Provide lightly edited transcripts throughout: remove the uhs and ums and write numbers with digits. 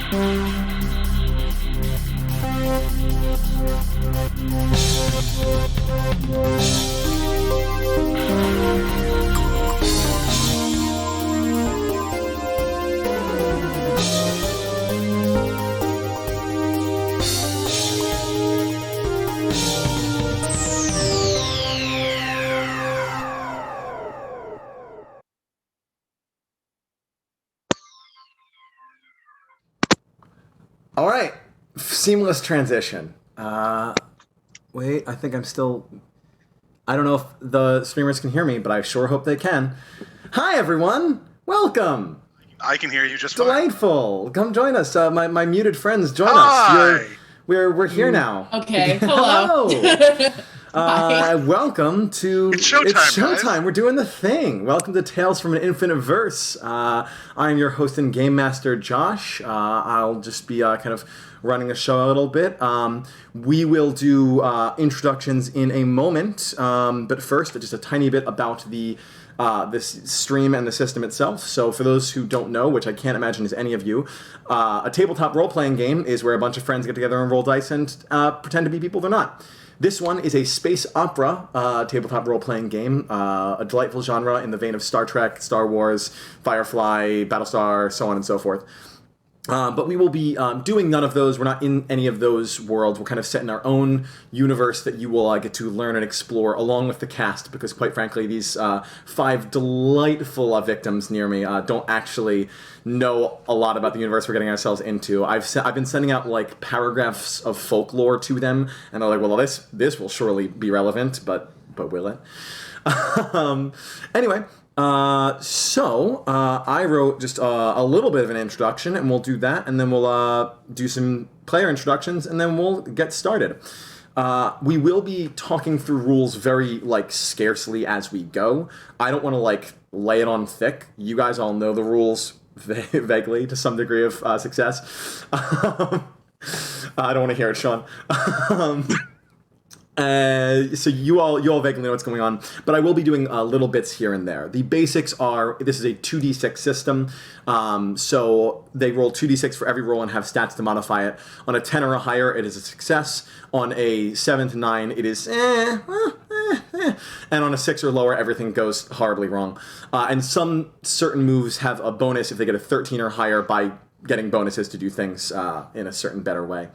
All right, seamless transition. Wait, I think I'm still... I don't know if the streamers can hear me, but I sure hope they can. Hi, everyone. Welcome. I can hear you just fine. Delightful. Come join us. My muted friends, join Hi. us. We're here now. Okay. Hello. Welcome to... It's showtime, guys. We're doing the thing. Welcome to Tales from an Infinite Verse. I'm your host and game master, Josh. I'll just be kind of running the show a little bit. We will do introductions in a moment, but first, just a tiny bit about this stream and the system itself. So for those who don't know, which I can't imagine is any of you, a tabletop role-playing game is where a bunch of friends get together and roll dice and pretend to be people they're not. This one is a space opera tabletop role-playing game, a delightful genre in the vein of Star Trek, Star Wars, Firefly, Battlestar, so on and so forth. But we will be doing none of those. We're not in any of those worlds. We're kind of set in our own universe that you will get to learn and explore along with the cast, because quite frankly, these 5 delightful victims near me don't actually know a lot about the universe we're getting ourselves into. I've been sending out like paragraphs of folklore to them, and they're like, well, this will surely be relevant, but will it? Anyway... So I wrote just a little bit of an introduction, and we'll do that, and then we'll do some player introductions, and then we'll get started. We will be talking through rules very, scarcely as we go. I don't want to, lay it on thick. You guys all know the rules vaguely to some degree of success. I don't want to hear it, Sean. So you all vaguely know what's going on, but I will be doing little bits here and there. The basics are, this is a 2d6 system, so they roll 2d6 for every roll and have stats to modify it. On a 10 or a higher, it is a success. On a 7 to 9, it is and on a 6 or lower, everything goes horribly wrong. And some certain moves have a bonus if they get a 13 or higher by getting bonuses to do things in a certain better way.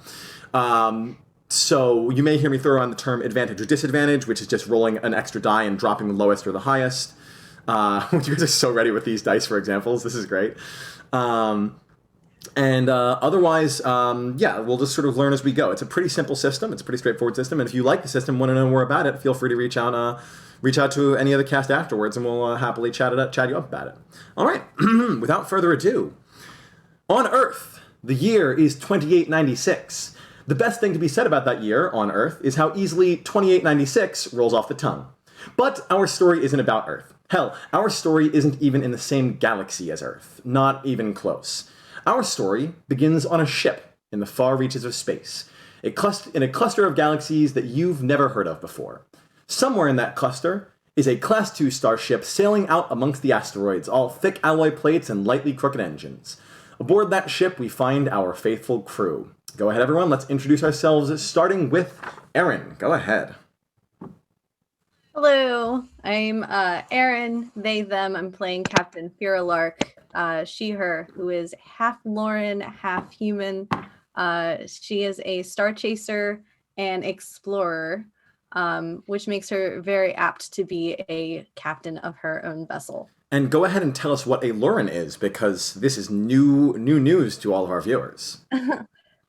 So you may hear me throw around the term advantage or disadvantage, which is just rolling an extra die and dropping the lowest or the highest. You guys are so ready with these dice for examples. This is great. Otherwise, we'll just sort of learn as we go. It's a pretty simple system. It's a pretty straightforward system. And if you like the system, want to know more about it, feel free to reach out to any of the cast afterwards, and we'll happily chat you up about it. All right. Without further ado, on Earth, the year is 2896. The best thing to be said about that year on Earth is how easily 2896 rolls off the tongue. But our story isn't about Earth. Hell, our story isn't even in the same galaxy as Earth. Not even close. Our story begins on a ship in the far reaches of space, in a cluster of galaxies that you've never heard of before. Somewhere in that cluster is a Class 2 starship sailing out amongst the asteroids, all thick alloy plates and lightly crooked engines. Aboard that ship, we find our faithful crew. Go ahead, everyone. Let's introduce ourselves, starting with Erin. Go ahead. Hello, I'm Erin, they, them. I'm playing Captain Phera Lark, she, her, who is half Lauren, half human. She is a star chaser and explorer, which makes her very apt to be a captain of her own vessel. And go ahead and tell us what a Lauren is, because this is new news to all of our viewers.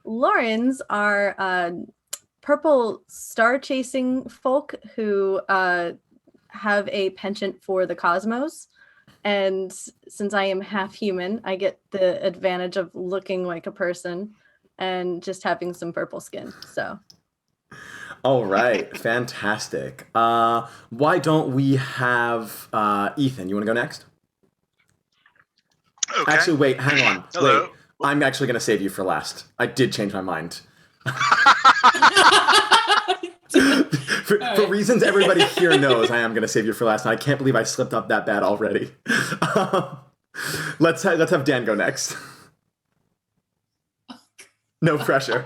Laurens are purple star-chasing folk who have a penchant for the cosmos. And since I am half human, I get the advantage of looking like a person and just having some purple skin. So. All right, fantastic. Why don't we have Ethan? You want to go next? Okay. Actually, wait, hang on. Hello. Wait, I'm actually going to save you for last. I did change my mind. For reasons everybody here knows, I am going to save you for last. And I can't believe I slipped up that bad already. Let's have Dan go next. No pressure.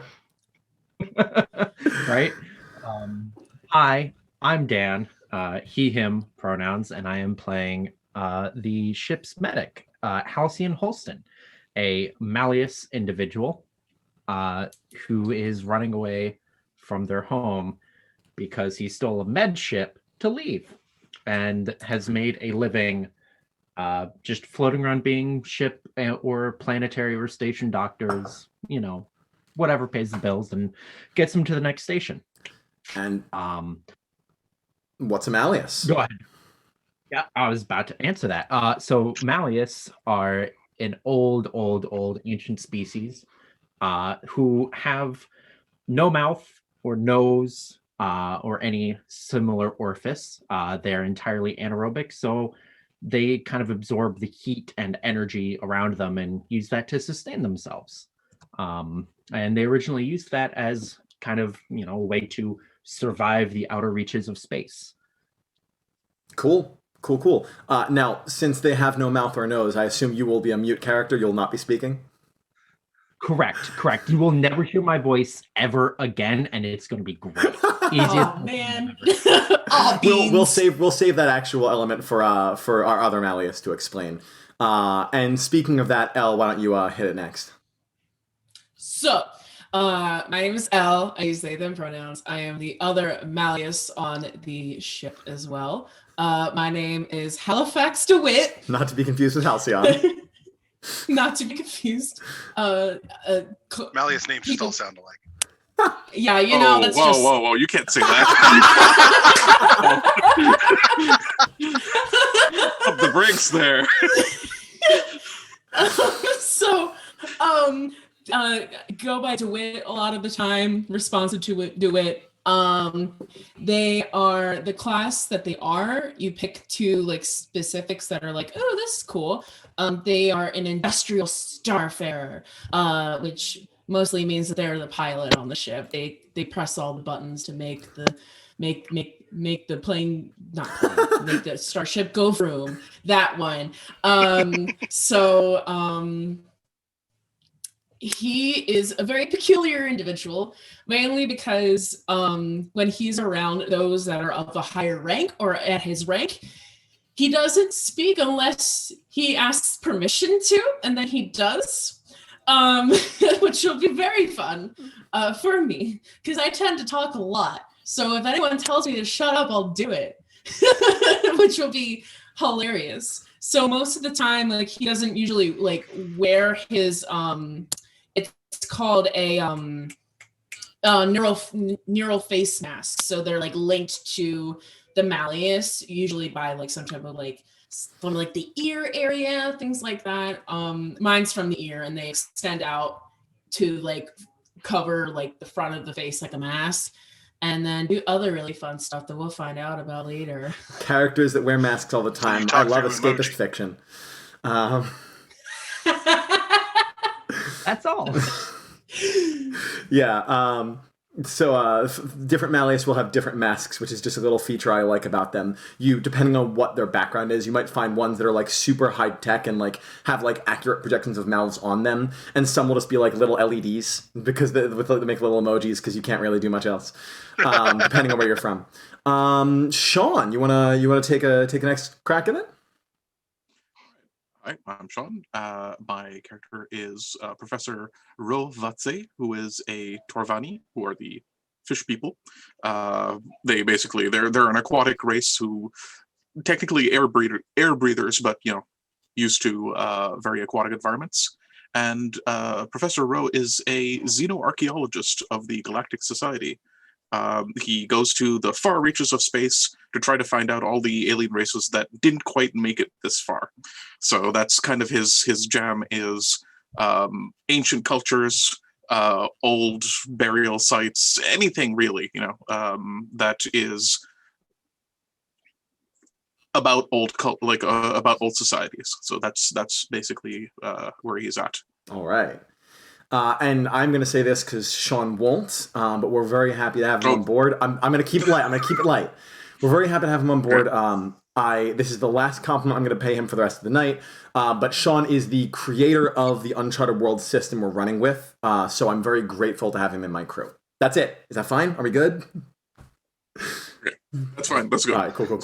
Right? Hi, I'm Dan, he, him pronouns, and I am playing the ship's medic, Halcyon Hulsen, a Malleus individual who is running away from their home because he stole a med ship to leave and has made a living just floating around being ship or planetary or station doctors, whatever pays the bills and gets them to the next station. And what's a Malleus? Go ahead. Yeah, I was about to answer that. So Malleus are an old ancient species who have no mouth or nose or any similar orifice. They're entirely anaerobic, so they kind of absorb the heat and energy around them and use that to sustain themselves. And they originally used that as kind of, a way to survive the outer reaches of space. Cool. Now, since they have no mouth or nose, I assume you will be a mute character. You'll not be speaking? Correct. You will never hear my voice ever again, and it's going to be great. Oh, man. We'll save that actual element for our other Malleus to explain. And speaking of that, Elle, why don't you hit it next? So, my name is Elle. I use they, them pronouns. I am the other Malleus on the ship as well. My name is Halifax Dewitt. Not to be confused with Halcyon. Not to be confused. Malleus names just all sound alike. Yeah, that's just... Whoa, you can't say that. Up the brakes there. So, go by Dewitt a lot of the time, responsive to Dewitt. They are the class that they are. You pick two specifics that are oh, this is cool. They are an industrial starfarer, which mostly means that they're the pilot on the ship. They press all the buttons to make the make the plane, not plane, make the starship go vroom. That one. He is a very peculiar individual, mainly because when he's around those that are of a higher rank or at his rank, he doesn't speak unless he asks permission to, and then he does, which will be very fun for me, because I tend to talk a lot. So if anyone tells me to shut up, I'll do it, which will be hilarious. So most of the time, he doesn't usually wear his it's called a neural face mask. So they're linked to the Malleus, usually by some type of from the ear area, things like that. Mine's from the ear, and they extend out to cover the front of the face like a mask, and then do other really fun stuff that we'll find out about later. Characters that wear masks all the time. I love escapist fiction. That's all. Yeah. So different Malleus will have different masks, which is just a little feature I like about them. Depending on what their background is, you might find ones that are super high tech and have accurate projections of mouths on them, and some will just be little LEDs because they make little emojis because you can't really do much else, depending on where you're from. Sean, you wanna take a next crack at it? Hi, I'm Sean. My character is Professor VaTze, who is a Torvani, who are the fish people. They're an aquatic race who technically air breathers, but used to very aquatic environments. And Professor Ro is a xenoarchaeologist of the Galactic Society. He goes to the far reaches of space to try to find out all the alien races that didn't quite make it this far. So that's kind of his jam is ancient cultures, old burial sites, anything really, that is about old about old societies. So that's basically where he's at. All right. And I'm going to say this because Sean won't, but we're very happy to have him on board. I'm going to keep it light. We're very happy to have him on board. This is the last compliment I'm going to pay him for the rest of the night. But Sean is the creator of the Uncharted Worlds system we're running with. So I'm very grateful to have him in my crew. That's it. Is that fine? Are we good? Okay. That's fine. That's good. All right, cool.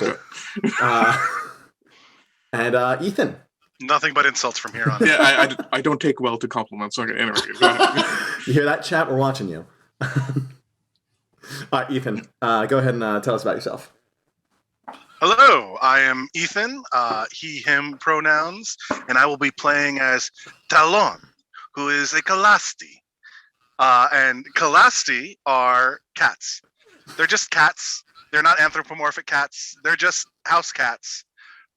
And Ethan. Nothing but insults from here on. Yeah, I don't take well to compliments. Okay, anyway. Go ahead. You hear that, chat? We're watching you. All right, Ethan, go ahead and tell us about yourself. Hello, I am Ethan, he, him pronouns, and I will be playing as Talon, who is a Kalasti. And Kalasti are cats. They're just cats. They're not anthropomorphic cats. They're just house cats.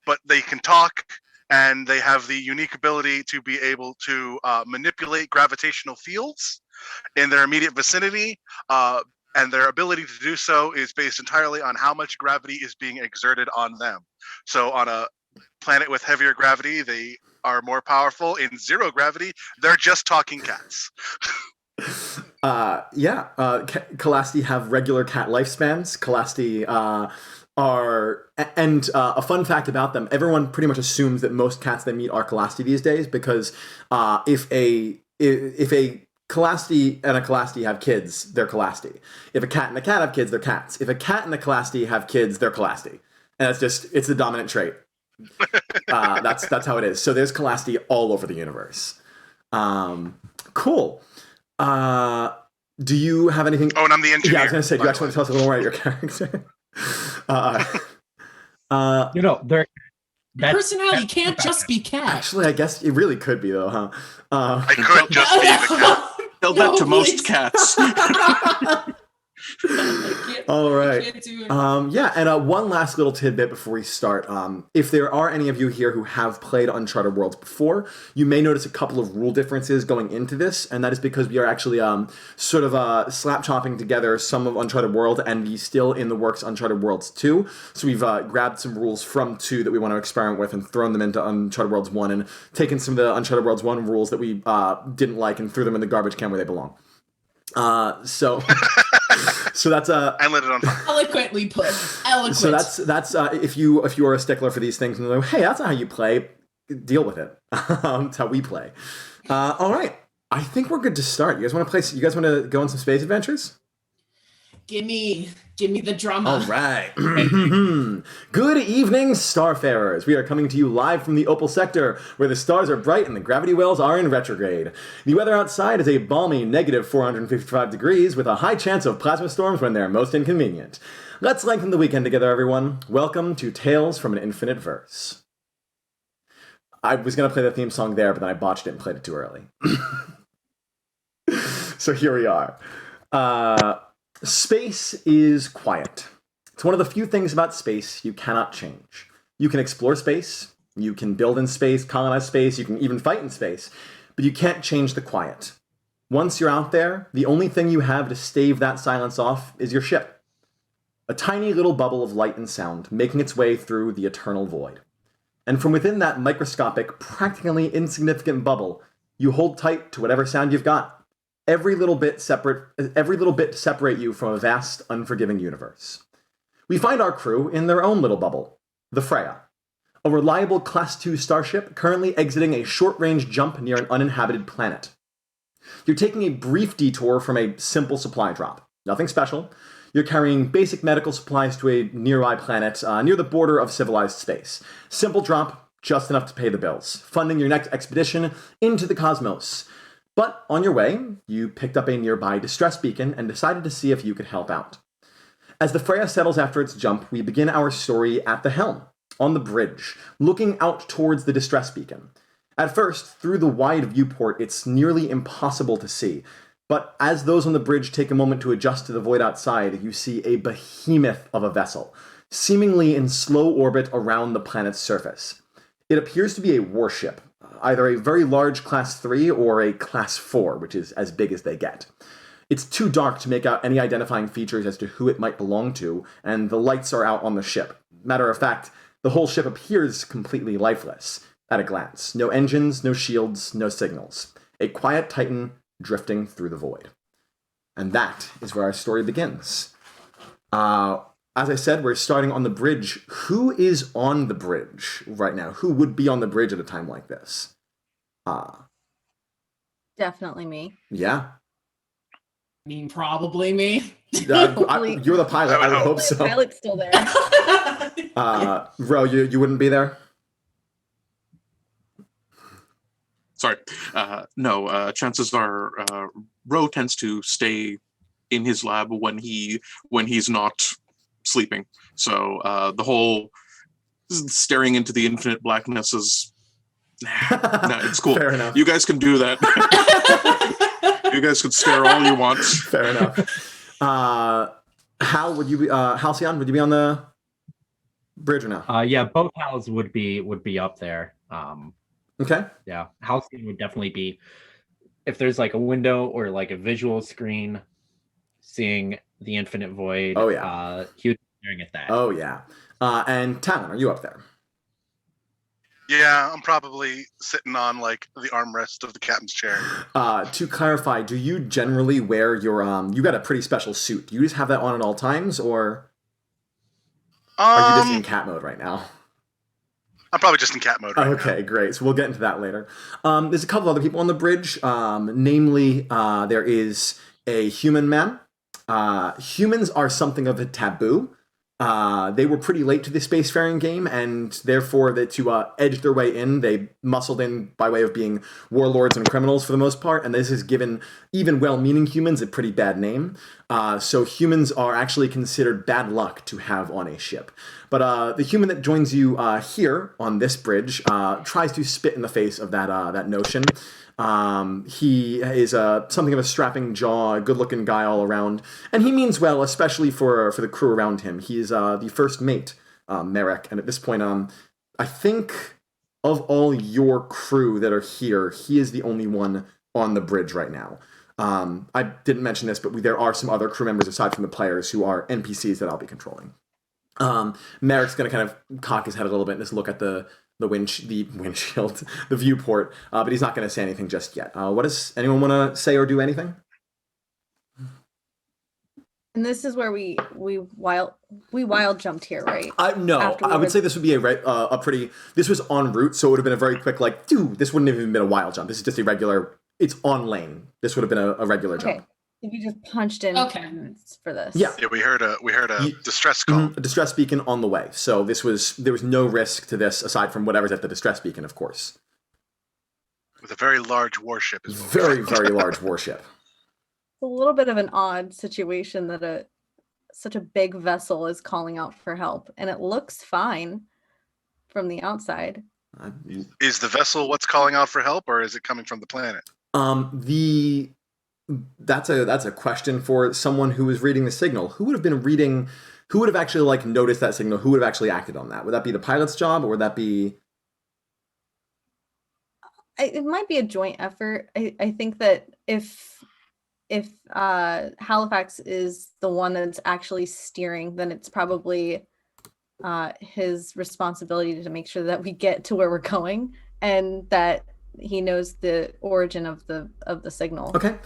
But they can talk, and they have the unique ability to be able to manipulate gravitational fields in their immediate vicinity. And their ability to do so is based entirely on how much gravity is being exerted on them. So on a planet with heavier gravity, they are more powerful. In zero gravity, they're just talking cats. Kalasti have regular cat lifespans. Kalasti a fun fact about them, everyone pretty much assumes that most cats they meet are Kalasti these days, because if a Kalasti and a Kalasti have kids, they're Kalasti. If a cat and a cat have kids, they're cats. If a cat and a Kalasti have kids, they're Kalasti. And it's the dominant trait. That's how it is. So there's Kalasti all over the universe. Cool. Do you have anything? Oh, and I'm the engineer. Yeah, I was going to say, do you actually want to tell us a little more about your character? Their Personality can't just be cat. Actually, I guess it really could be, though, huh? I could just be the cat. Tell that to most cats. All right. Can't do it. And one last little tidbit before we start. If there are any of you here who have played Uncharted Worlds before, you may notice a couple of rule differences going into this, and that is because we are actually slap-chopping together some of Uncharted World and the still in the works Uncharted Worlds 2. So we've grabbed some rules from 2 that we want to experiment with and thrown them into Uncharted Worlds 1, and taken some of the Uncharted Worlds 1 rules that we didn't like and threw them in the garbage can where they belong. So that's I lit it on fire. Eloquently put. Eloquent. So that's if you are a stickler for these things and you're like, hey, that's not how you play, deal with it. That's how we play. All right, I think we're good to start. You guys want to go on some space adventures? Give me the drama. All right. Good evening, starfarers. We are coming to you live from the Opal Sector, where the stars are bright and the gravity wells are in retrograde. The weather outside is a balmy negative 455 degrees, with a high chance of plasma storms when they're most inconvenient. Let's lengthen the weekend together, everyone. Welcome to Tales from an Infinite Verse. I was going to play the theme song there, but then I botched it and played it too early. So here we are. Space is quiet. It's one of the few things about space you cannot change. You can explore space, you can build in space, colonize space, you can even fight in space, but you can't change the quiet. Once you're out there, the only thing you have to stave that silence off is your ship. A tiny little bubble of light and sound making its way through the eternal void. And from within that microscopic, practically insignificant bubble, you hold tight to whatever sound you've got. Every little bit to separate you from a vast, unforgiving universe. We find our crew in their own little bubble, the Freya, a reliable Class 2 starship currently exiting a short-range jump near an uninhabited planet. You're taking a brief detour from a simple supply drop. Nothing special. You're carrying basic medical supplies to a nearby planet near the border of civilized space. Simple drop, just enough to pay the bills, funding your next expedition into the cosmos. But on your way, you picked up a nearby distress beacon and decided to see if you could help out. As the Freya settles after its jump, we begin our story at the helm, on the bridge, looking out towards the distress beacon. At first, through the wide viewport, it's nearly impossible to see, but as those on the bridge take a moment to adjust to the void outside, you see a behemoth of a vessel, seemingly in slow orbit around the planet's surface. It appears to be a warship, either a very large Class 3 or a Class 4, which is as big as they get. It's too dark to make out any identifying features as to who it might belong to, and the lights are out on the ship. Matter of fact, the whole ship appears completely lifeless, at a glance. No engines, no shields, no signals. A quiet titan drifting through the void. And that is where our story begins. as I said, we're starting on the bridge. Who is on the bridge right now? Who would be on the bridge at a time like this? Definitely me. Yeah. I mean, probably me. You're the pilot. I would hope so. The pilot's still there. Ro, you wouldn't be there? Sorry. No, chances are Ro tends to stay in his lab when he's not sleeping. So the whole staring into the infinite blackness is no, it's cool. Fair enough. You guys can do that. You guys can stare all you want. Fair enough. Hal, would you be Halcyon, would you be on the bridge or no? Yeah, both Hals would be up there. Okay. Yeah, Halcyon would definitely be, if there's like a window or like a visual screen seeing the infinite void. Oh yeah. He would be staring at that. Oh yeah. And Talon, are you up there? Yeah, I'm probably sitting on like the armrest of the captain's chair. To clarify, do you generally wear your you got a pretty special suit? Do you just have that on at all times, or are you just in cat mode right now? I'm probably just in cat mode right now. Okay, great. So we'll get into that later. There's a couple other people on the bridge. Namely, there is a human man. Humans are something of a taboo. They were pretty late to the spacefaring game, and therefore to edge their way in, they muscled in by way of being warlords and criminals for the most part, and this has given even well-meaning humans a pretty bad name. So humans are actually considered bad luck to have on a ship. But the human that joins you here on this bridge tries to spit in the face of that notion. He is something of a strapping jaw, good-looking guy all around, and he means well, especially for the crew around him. He's the first mate, Merrick, and at this point, I think of all your crew that are here, he is the only one on the bridge right now. I didn't mention this, but there are some other crew members aside from the players who are NPCs that I'll be controlling. Merrick's going to kind of cock his head a little bit and just look at the windshield, the viewport, but he's not going to say anything just yet. What does anyone want to say or do anything? And this is where we wild jumped here, right? No, I would say this would be a pretty. This was en route, so it would have been a very quick this wouldn't have even been a wild jump. This is just a regular. It's on lane. This would have been a regular jump. If you just punched in for this. Yeah, we heard a distress call. A distress beacon on the way. So there was no risk to this aside from whatever's at the distress beacon, of course. With a very large warship. Very large warship. It's a little bit of an odd situation that such a big vessel is calling out for help, and it looks fine from the outside. Is the vessel what's calling out for help, or is it coming from the planet? That's a question for someone who was reading the signal. Who would have actually noticed that signal? Who would have actually acted on that? Would that be the pilot's job, or would that be? It might be a joint effort. I think that if Halifax is the one that's actually steering, then it's probably his responsibility to make sure that we get to where we're going and that he knows the origin of the signal. Okay.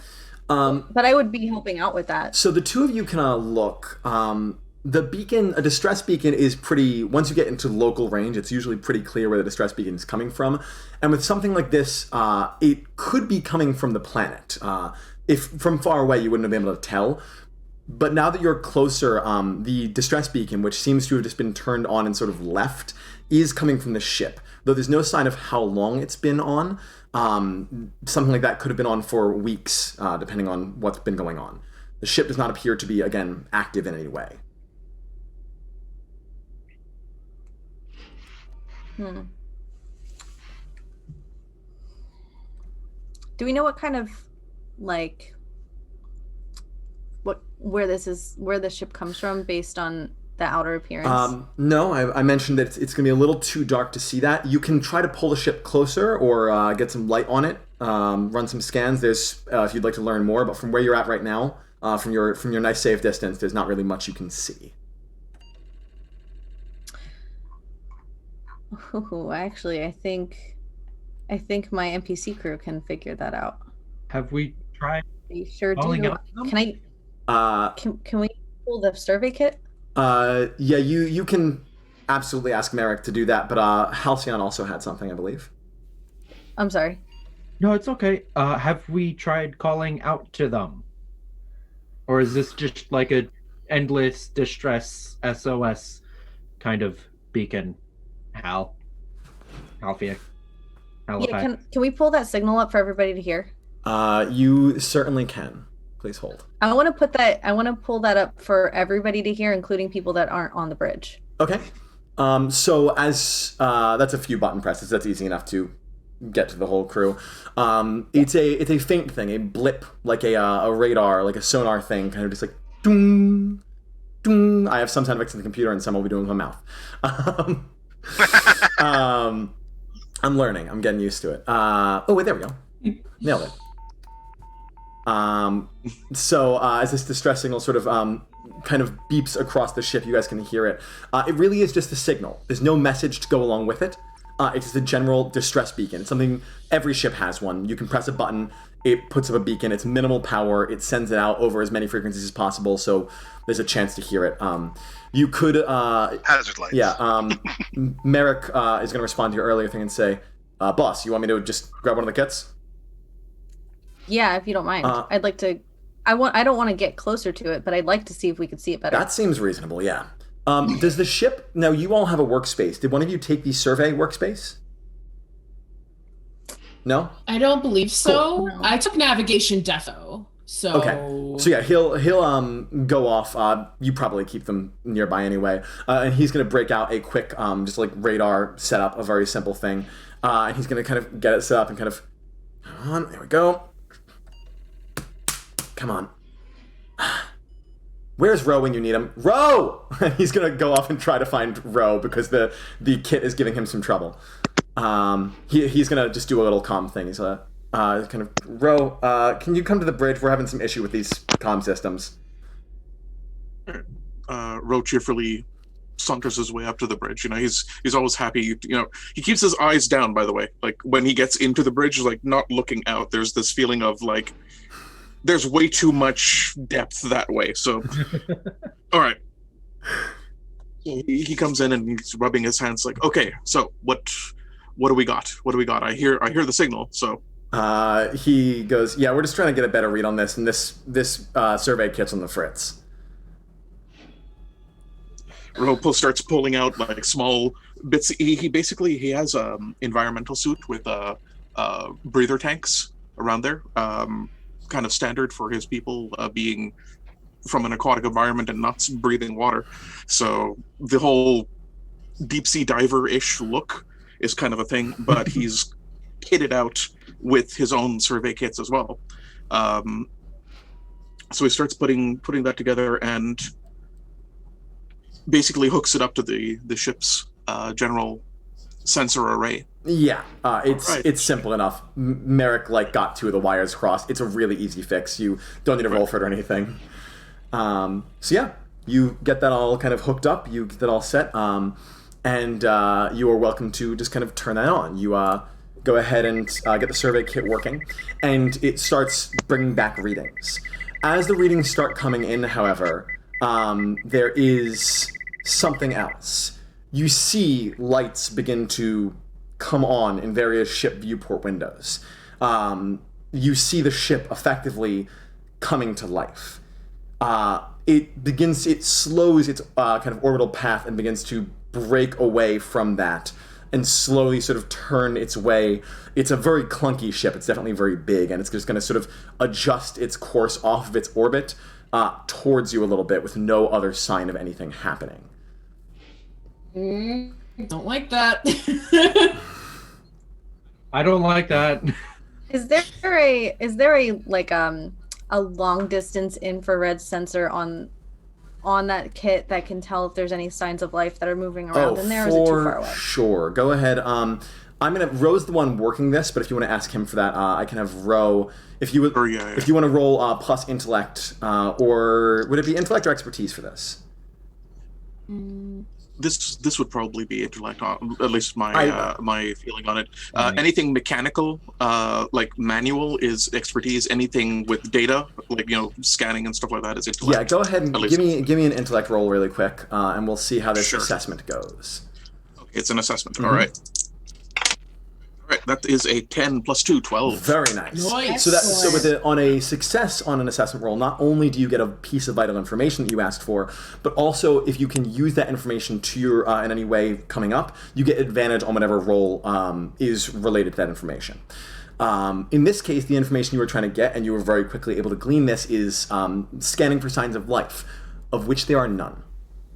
But I would be helping out with that. So the two of you can look. The beacon, a distress beacon, is pretty. Once you get into local range, it's usually pretty clear where the distress beacon is coming from. And with something like this, it could be coming from the planet. If from far away, you wouldn't have been able to tell. But now that you're closer, the distress beacon, which seems to have just been turned on and sort of left, is coming from the ship. Though there's no sign of how long it's been on. Something like that could have been on for weeks, depending on what's been going on. The ship does not appear to be, again, active in any way. Do we know what kind of where the ship comes from based on the outer appearance? No, I mentioned that it's going to be a little too dark to see that. You can try to pull the ship closer or get some light on it, run some scans. There's if you'd like to learn more, but from where you're at right now, from your nice safe distance, there's not really much you can see. Oh, actually, I think my NPC crew can figure that out. Have we tried? Are you sure? Calling Do out them? can I? Can we pull the survey kit? Yeah, you can absolutely ask Merrick to do that, but Halcyon also had something, I believe. I'm sorry. No, it's okay. Have we tried calling out to them? Or is this just like a endless distress SOS kind of beacon? Halifax. Yeah, can we pull that signal up for everybody to hear? You certainly can. Please hold. I want to pull that up for everybody to hear, including people that aren't on the bridge. Okay. So as that's a few button presses. That's easy enough to get to the whole crew. It's a faint thing, a blip, like a radar, like a sonar thing, kind of just like doom, doom. I have some sound effects in the computer, and some I'll be doing with my mouth. I'm learning. I'm getting used to it. Oh wait, there we go. Nailed it. So as this distress signal sort of kind of beeps across the ship, you guys can hear it. It really is just a signal. There's no message to go along with it. It's just a general distress beacon. It's something every ship has one. You can press a button, it puts up a beacon. It's minimal power. It sends it out over as many frequencies as possible, so there's a chance to hear it. You could hazard lights. Yeah. Merrick is going to respond to your earlier thing and say, "Boss, you want me to just grab one of the kits?" Yeah, if you don't mind. I'd like to. I don't want to get closer to it, but I'd like to see if we could see it better. That seems reasonable. Yeah. Does the ship now? You all have a workspace. Did one of you take the survey workspace? No. I don't believe so. Cool. No. I took navigation defo. So Okay. So yeah, he'll go off. You probably keep them nearby anyway, and he's gonna break out a quick just like radar setup, a very simple thing, and he's gonna kind of get it set up and kind of. Come on, there we go. Come on. Where's Ro when you need him? Ro! He's gonna go off and try to find Ro because the kit is giving him some trouble. He's gonna just do a little comm thing. He's kind of Ro. Can you come to the bridge? We're having some issue with these comm systems. Ro cheerfully saunters his way up to the bridge. You know, he's always happy. You know, he keeps his eyes down. By the way, like when he gets into the bridge, like not looking out. There's this feeling of like. There's way too much depth that way. So, all right. So he comes in and he's rubbing his hands like, okay, so what do we got? What do we got? I hear the signal. So he goes, yeah, we're just trying to get a better read on this, and this survey kit's on the fritz. Ropo starts pulling out like small bits. He basically has environmental suit with breather tanks around there. Kind of standard for his people being from an aquatic environment and not breathing water. So the whole deep sea diver-ish look is kind of a thing, but he's kitted out with his own survey kits as well. So he starts putting that together and basically hooks it up to the ship's general sensor array. Yeah, it's Right. It's simple enough. Merrick got 2 of the wires crossed. It's a really easy fix. You don't need to roll for it or anything. So yeah, you get that all kind of hooked up. You get that all set, and you are welcome to just kind of turn that on. You go ahead and get the survey kit working, and it starts bringing back readings. As the readings start coming in, however, there is something else. You see lights begin to come on in various ship viewport windows. You see the ship effectively coming to life. It slows its kind of orbital path and begins to break away from that and slowly sort of turn its way. It's a very clunky ship. It's definitely very big, and it's just going to sort of adjust its course off of its orbit towards you a little bit with no other sign of anything happening. Don't like that. I don't like that. Is there a long distance infrared sensor on that kit that can tell if there's any signs of life that are moving around in there, or is it too far away? Sure. Go ahead. Ro's the one working this, but if you want to ask him for that, I can have Ro. If you would, if you want to roll plus intellect, or would it be intellect or expertise for this? this would probably be intellect, at least my feeling on it. Anything mechanical, like manual, is expertise. Anything with data, like scanning and stuff like that, is intellect. Yeah, go ahead and give me an intellect roll really quick, and we'll see how this assessment goes. Okay, it's an assessment. All right. All right, that is a 10 plus 2, 12. Very nice. Nice. So on a success on an assessment roll, not only do you get a piece of vital information that you asked for, but also if you can use that information to your in any way coming up, you get advantage on whatever roll is related to that information. In this case, the information you were trying to get, and you were very quickly able to glean this, is scanning for signs of life, of which there are none.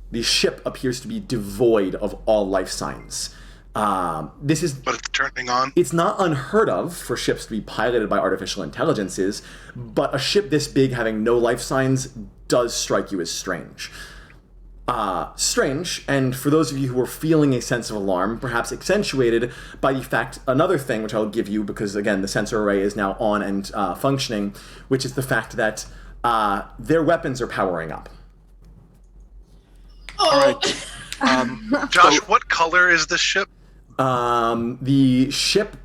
The ship appears to be devoid of all life signs. But it's turning on. It's not unheard of for ships to be piloted by artificial intelligences, but a ship this big having no life signs does strike you as strange. And for those of you who are feeling a sense of alarm, perhaps accentuated by the fact, another thing which I'll give you, because again the sensor array is now on and functioning, which is the fact that their weapons are powering up. Oh. All right. Josh, what color is this ship? The ship,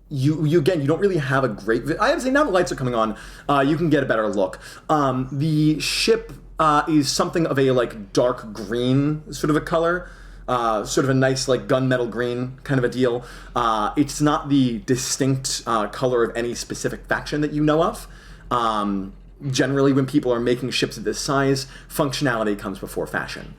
you don't really have a great. I would say now the lights are coming on, you can get a better look. The ship is something of a like dark green sort of a color, sort of a nice like gunmetal green kind of a deal. It's not the distinct color of any specific faction that you know of. Generally, when people are making ships of this size, functionality comes before fashion.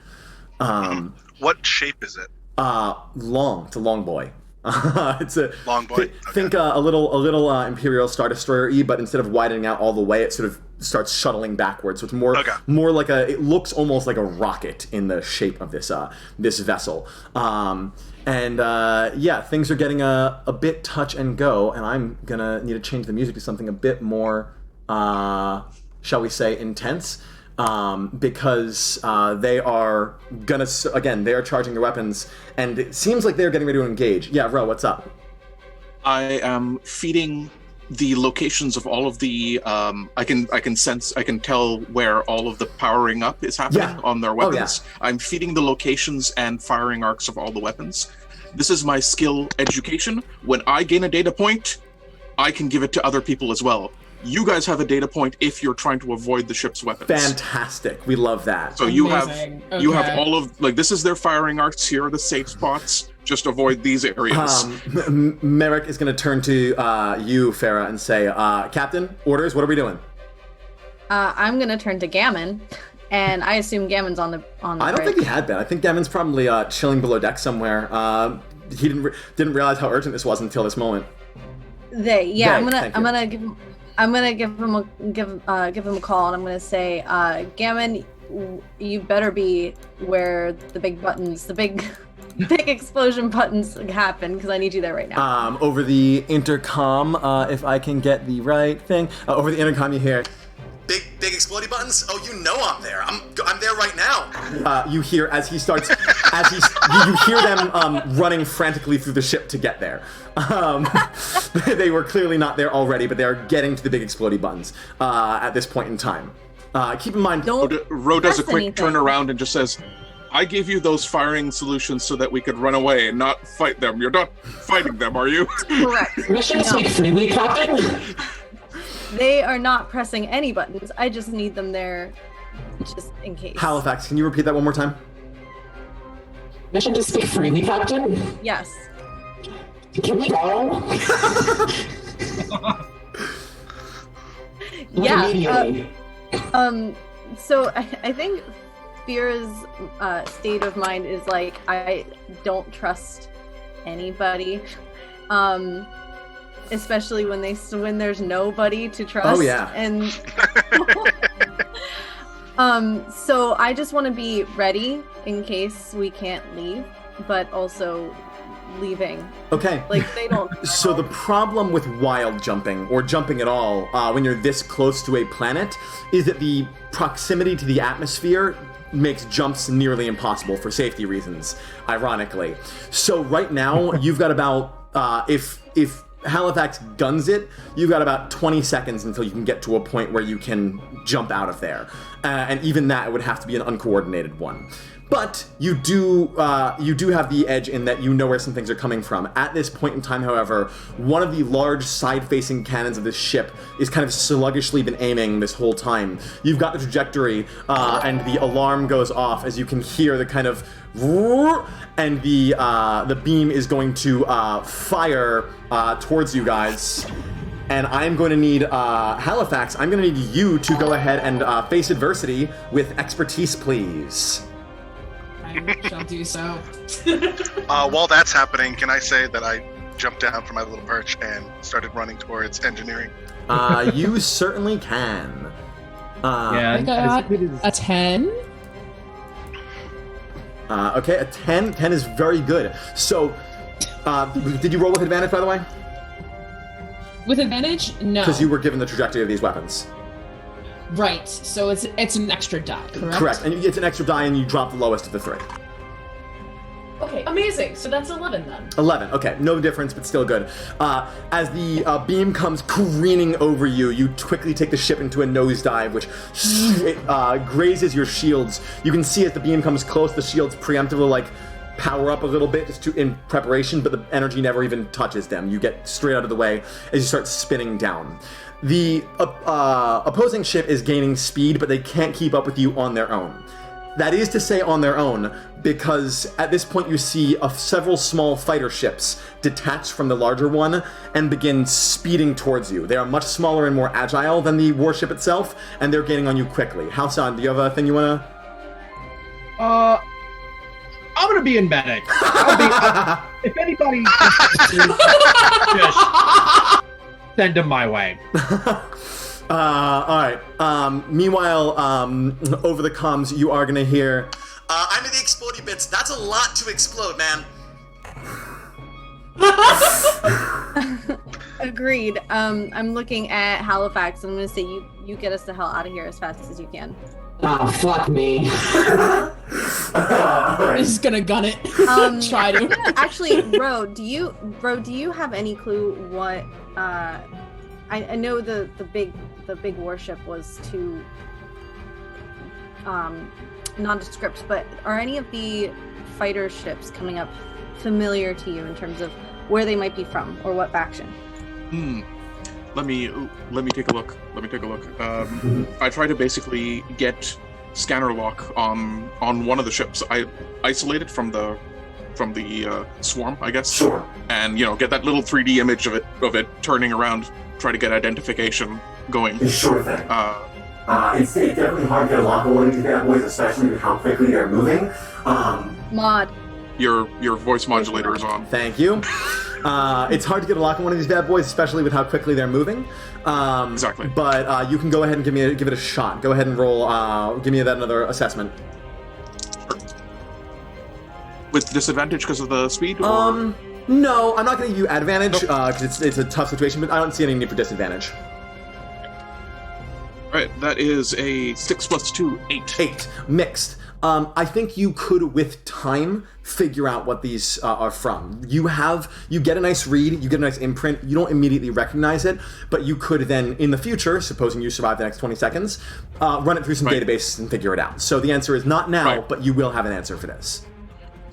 What shape is it? Long. It's a long boy. It's a long boy. Think a little Imperial Star Destroyer-y, but instead of widening out all the way, it sort of starts shuttling backwards. So it's more like it looks almost like a rocket in the shape of this this vessel. Things are getting a bit touch and go, and I'm gonna need to change the music to something a bit more, shall we say, intense. Because they are gonna, again, they are charging their weapons, and it seems like they're getting ready to engage. Yeah, Ro, what's up? I am feeding the locations of all of the, I can tell where all of the powering up is happening on their weapons. Oh, yeah. I'm feeding the locations and firing arcs of all the weapons. This is my skill education. When I gain a data point, I can give it to other people as well. You guys have a data point if you're trying to avoid the ship's weapons. Fantastic. We love that. So you have all of, like, this is their firing arcs. Here are the safe spots. Just avoid these areas. Merrick is going to turn to you, Phera, and say, Captain, orders, what are we doing? I'm going to turn to Gammon, and I assume Gammon's on the I don't think he had been. I think Gammon's probably chilling below deck somewhere. He didn't realize how urgent this was until this moment. I'm gonna give him a call, and I'm gonna say, Gammon, you better be where the big buttons, the big explosion buttons happen, because I need you there right now. Over the intercom, if I can get the right thing. Over the intercom, you hear, Big explodey buttons? Oh, you know I'm there. I'm there right now. You hear as he starts, you hear them running frantically through the ship to get there. They were clearly not there already, but they are getting to the big explodey buttons at this point in time. Keep in mind, Ro does a quick turn around and just says, I gave you those firing solutions so that we could run away and not fight them. You're not fighting them, are you? Correct. Mission speak freely, Captain. They are not pressing any buttons. I just need them there, just in case. Halifax, can you repeat that one more time? Mission to speak freely, Captain. Yes. Can we go? Yeah. So I think Phera's state of mind is like, I don't trust anybody. Especially when there's nobody to trust. Oh yeah. And so I just want to be ready in case we can't leave, but also leaving. Okay. Like they don't. So the problem with wild jumping, or jumping at all, when you're this close to a planet, is that the proximity to the atmosphere makes jumps nearly impossible for safety reasons, ironically. So right now, you've got about, if Halifax guns it, you've got about 20 seconds until you can get to a point where you can jump out of there. And even that, it would have to be an uncoordinated one. But you do have the edge in that you know where some things are coming from. At this point in time, however, one of the large side-facing cannons of this ship is kind of sluggishly been aiming this whole time. You've got the trajectory, and the alarm goes off as you can hear the kind of and the beam is going to fire towards you guys. And I'm going to need Halifax. I'm going to need you to go ahead and face adversity with expertise, please. I shall do so. While that's happening, can I say that I jumped down from my little perch and started running towards engineering? You certainly can. I got a 10. Okay, a 10. 10 is very good. So, did you roll with advantage, by the way? With advantage? No. Because you were given the trajectory of these weapons. Right, so it's an extra die, correct? Correct, and it's an extra die and you drop the lowest of the three. Okay, amazing. So that's 11 then. 11, okay, no difference, but still good. As the beam comes careening over you, you quickly take the ship into a nosedive, which it grazes your shields. You can see as the beam comes close, the shields preemptively, power up a little bit just in preparation, but the energy never even touches them. You get straight out of the way as you start spinning down. The opposing ship is gaining speed, but they can't keep up with you on their own. That is to say on their own, because at this point you see several small fighter ships detach from the larger one and begin speeding towards you. They are much smaller and more agile than the warship itself, and they're gaining on you quickly. Halcyon, do you have a thing you want to... I'm gonna be in medic. If anybody just send them my way. Alright. Meanwhile, over the comms, you are gonna hear... I'm in the explodey bits. That's a lot to explode, man. Agreed. I'm looking at Halifax. I'm gonna say you get us the hell out of here as fast as you can. Oh, fuck me. He's gonna gun it. Try to. Actually, Ro, do you have any clue what? I know the big warship was too nondescript, but are any of the fighter ships coming up familiar to you in terms of where they might be from or what faction? Let me take a look. I try to basically get scanner lock on one of the ships. I isolate it from the swarm, I guess. Sure. And get that little 3D image of it turning around. Try to get identification going. Sure thing. It's definitely hard to get a lock on one of these bad boys, especially with how quickly they're moving. Mod. Your voice modulator is on. Thank you. It's hard to get a lock on one of these bad boys, especially with how quickly they're moving. Exactly. But you can go ahead and give it a shot. Go ahead and roll. Give me that another assessment. With disadvantage because of the speed? Or? No, I'm not going to give you advantage because it's a tough situation, but I don't see any need for disadvantage. Alright, that is a 6 plus 2, 8. 8. Mixed. I think you could, with time, figure out what these are from. You get a nice read, you get a nice imprint, you don't immediately recognize it, but you could then, in the future, supposing you survive the next 20 seconds, run it through some databases and figure it out. So the answer is not now, but you will have an answer for this.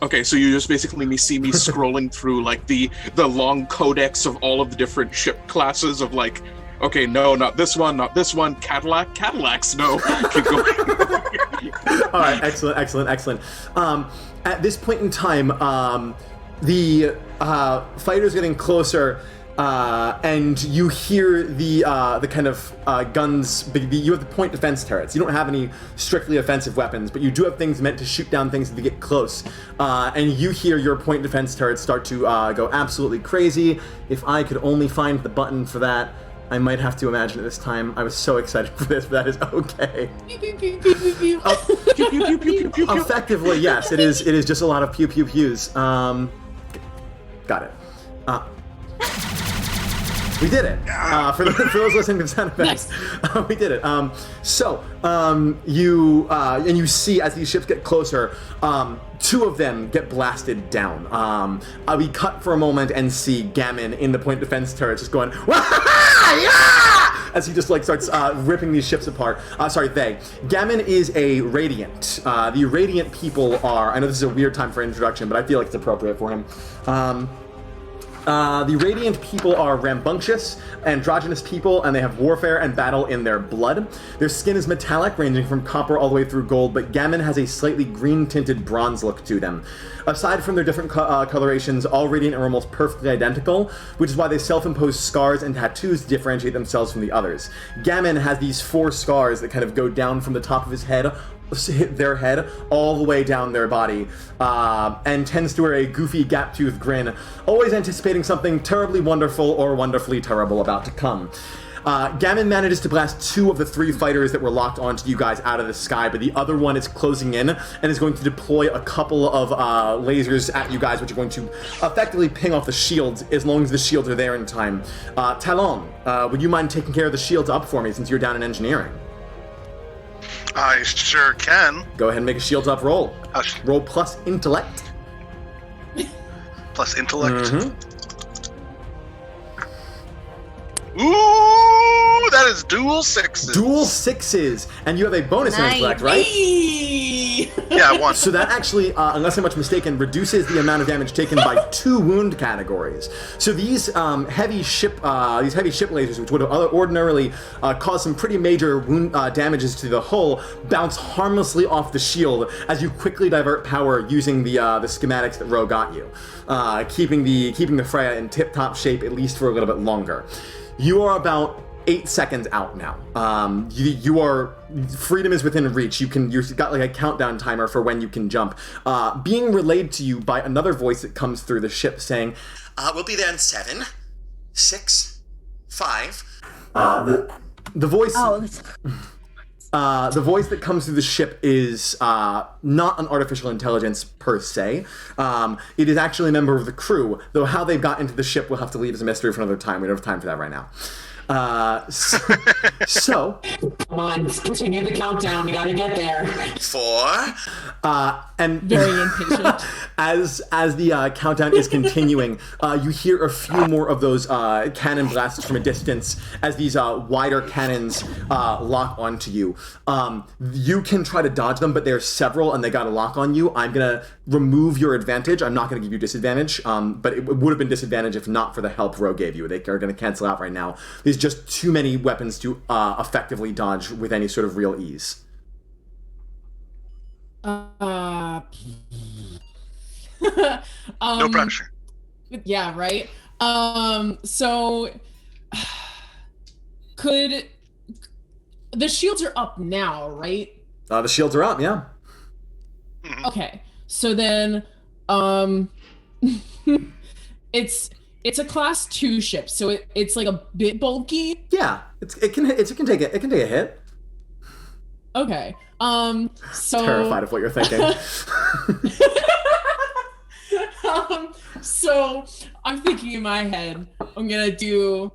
Okay, so you just basically see me scrolling through the long codex of all of the different ship classes of okay, no, not this one, Cadillacs, no. Keep going. All right, excellent. At this point in time, the fighter's getting closer, and you hear the kind of guns. You have the point defense turrets. You don't have any strictly offensive weapons, but you do have things meant to shoot down things to get close. And you hear your point defense turrets start to go absolutely crazy. If I could only find the button for that. I might have to imagine at this time. I was so excited for this, but that is okay. Effectively, yes. It is just a lot of pew pew pews. Got it. We did it. For those listening to the sound effects, we did it. You see as these ships get closer, two of them get blasted down. We cut for a moment and see Gammon in the point defense turret just going, yeah! As he just like starts ripping these ships apart. Gammon is a Radiant. The Radiant people are, I know this is a weird time for introduction, but I feel like it's appropriate for him. The Radiant people are rambunctious, androgynous people, and they have warfare and battle in their blood. Their skin is metallic, ranging from copper all the way through gold, but Gammon has a slightly green-tinted bronze look to them. Aside from their different colorations, all Radiant are almost perfectly identical, which is why they self-impose scars and tattoos to differentiate themselves from the others. Gammon has these 4 scars that kind of go down from the top of his head, hit their head all the way down their body, and tends to wear a goofy gap-toothed grin, always anticipating something terribly wonderful or wonderfully terrible about to come. Gammon manages to blast 2 of the 3 fighters that were locked onto you guys out of the sky, but the other one is closing in and is going to deploy a couple of lasers at you guys, which are going to effectively ping off the shields as long as the shields are there in time. Talon, would you mind taking care of the shields up for me since you're down in engineering? I sure can. Go ahead and make a shields up roll. Roll plus intellect. Plus intellect. Mm-hmm. Ooh, that is dual 6s. Dual 6s, and you have a bonus in intellect, right? Yeah, 1. So that actually, unless I'm much mistaken, reduces the amount of damage taken by 2 wound categories. So these heavy ship lasers, which would have ordinarily caused some pretty major wound damages to the hull, bounce harmlessly off the shield as you quickly divert power using the schematics that Ro got you, keeping the Freya in tip-top shape at least for a little bit longer. You are about 8 seconds out now. Freedom is within reach. You've got like a countdown timer for when you can jump. Being relayed to you by another voice that comes through the ship saying, "We'll be there in 7, 6, 5." The voice. Oh, the voice that comes through the ship is not an artificial intelligence per se. It is actually a member of the crew, though how they got into the ship we'll have to leave as a mystery for another time. We don't have time for that right now. So come on, let's continue the countdown. We gotta get there. 4, and Very impatient. as the countdown is continuing, you hear a few more of those cannon blasts from a distance as these wider cannons lock onto you. You can try to dodge them, but there's several and they got to lock on you. I'm gonna remove your advantage. I'm not gonna give you disadvantage, but it would have been disadvantage if not for the help Ro gave you. They are gonna cancel out right now. There's just too many weapons to effectively dodge with any sort of real ease. No pressure. Yeah, right. So could the shields are up now, right? The shields are up, yeah. Okay. So then it's a class 2 ship, so it's like a bit bulky. Yeah, it can take a hit. Okay. So Terrified of what you're thinking. So I'm thinking in my head, I'm gonna do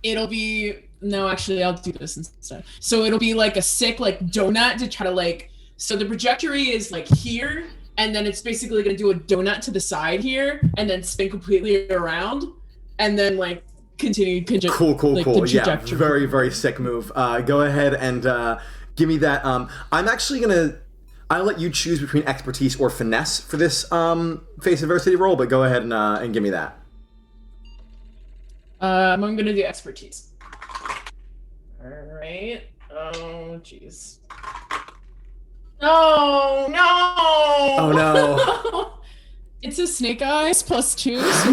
it'll be actually I'll do this instead. So it'll be like a sick like donut to try to like, so the trajectory is like here, and then it's basically gonna do a donut to the side here, and then spin completely around, and then like continue. Cool. The Yeah, very, very sick move. Go ahead and give me that. I'll let you choose between expertise or finesse for this face adversity roll, but go ahead and give me that. I'm gonna do expertise. All right. Oh, jeez. No. Oh no. It's a snake eyes +2, so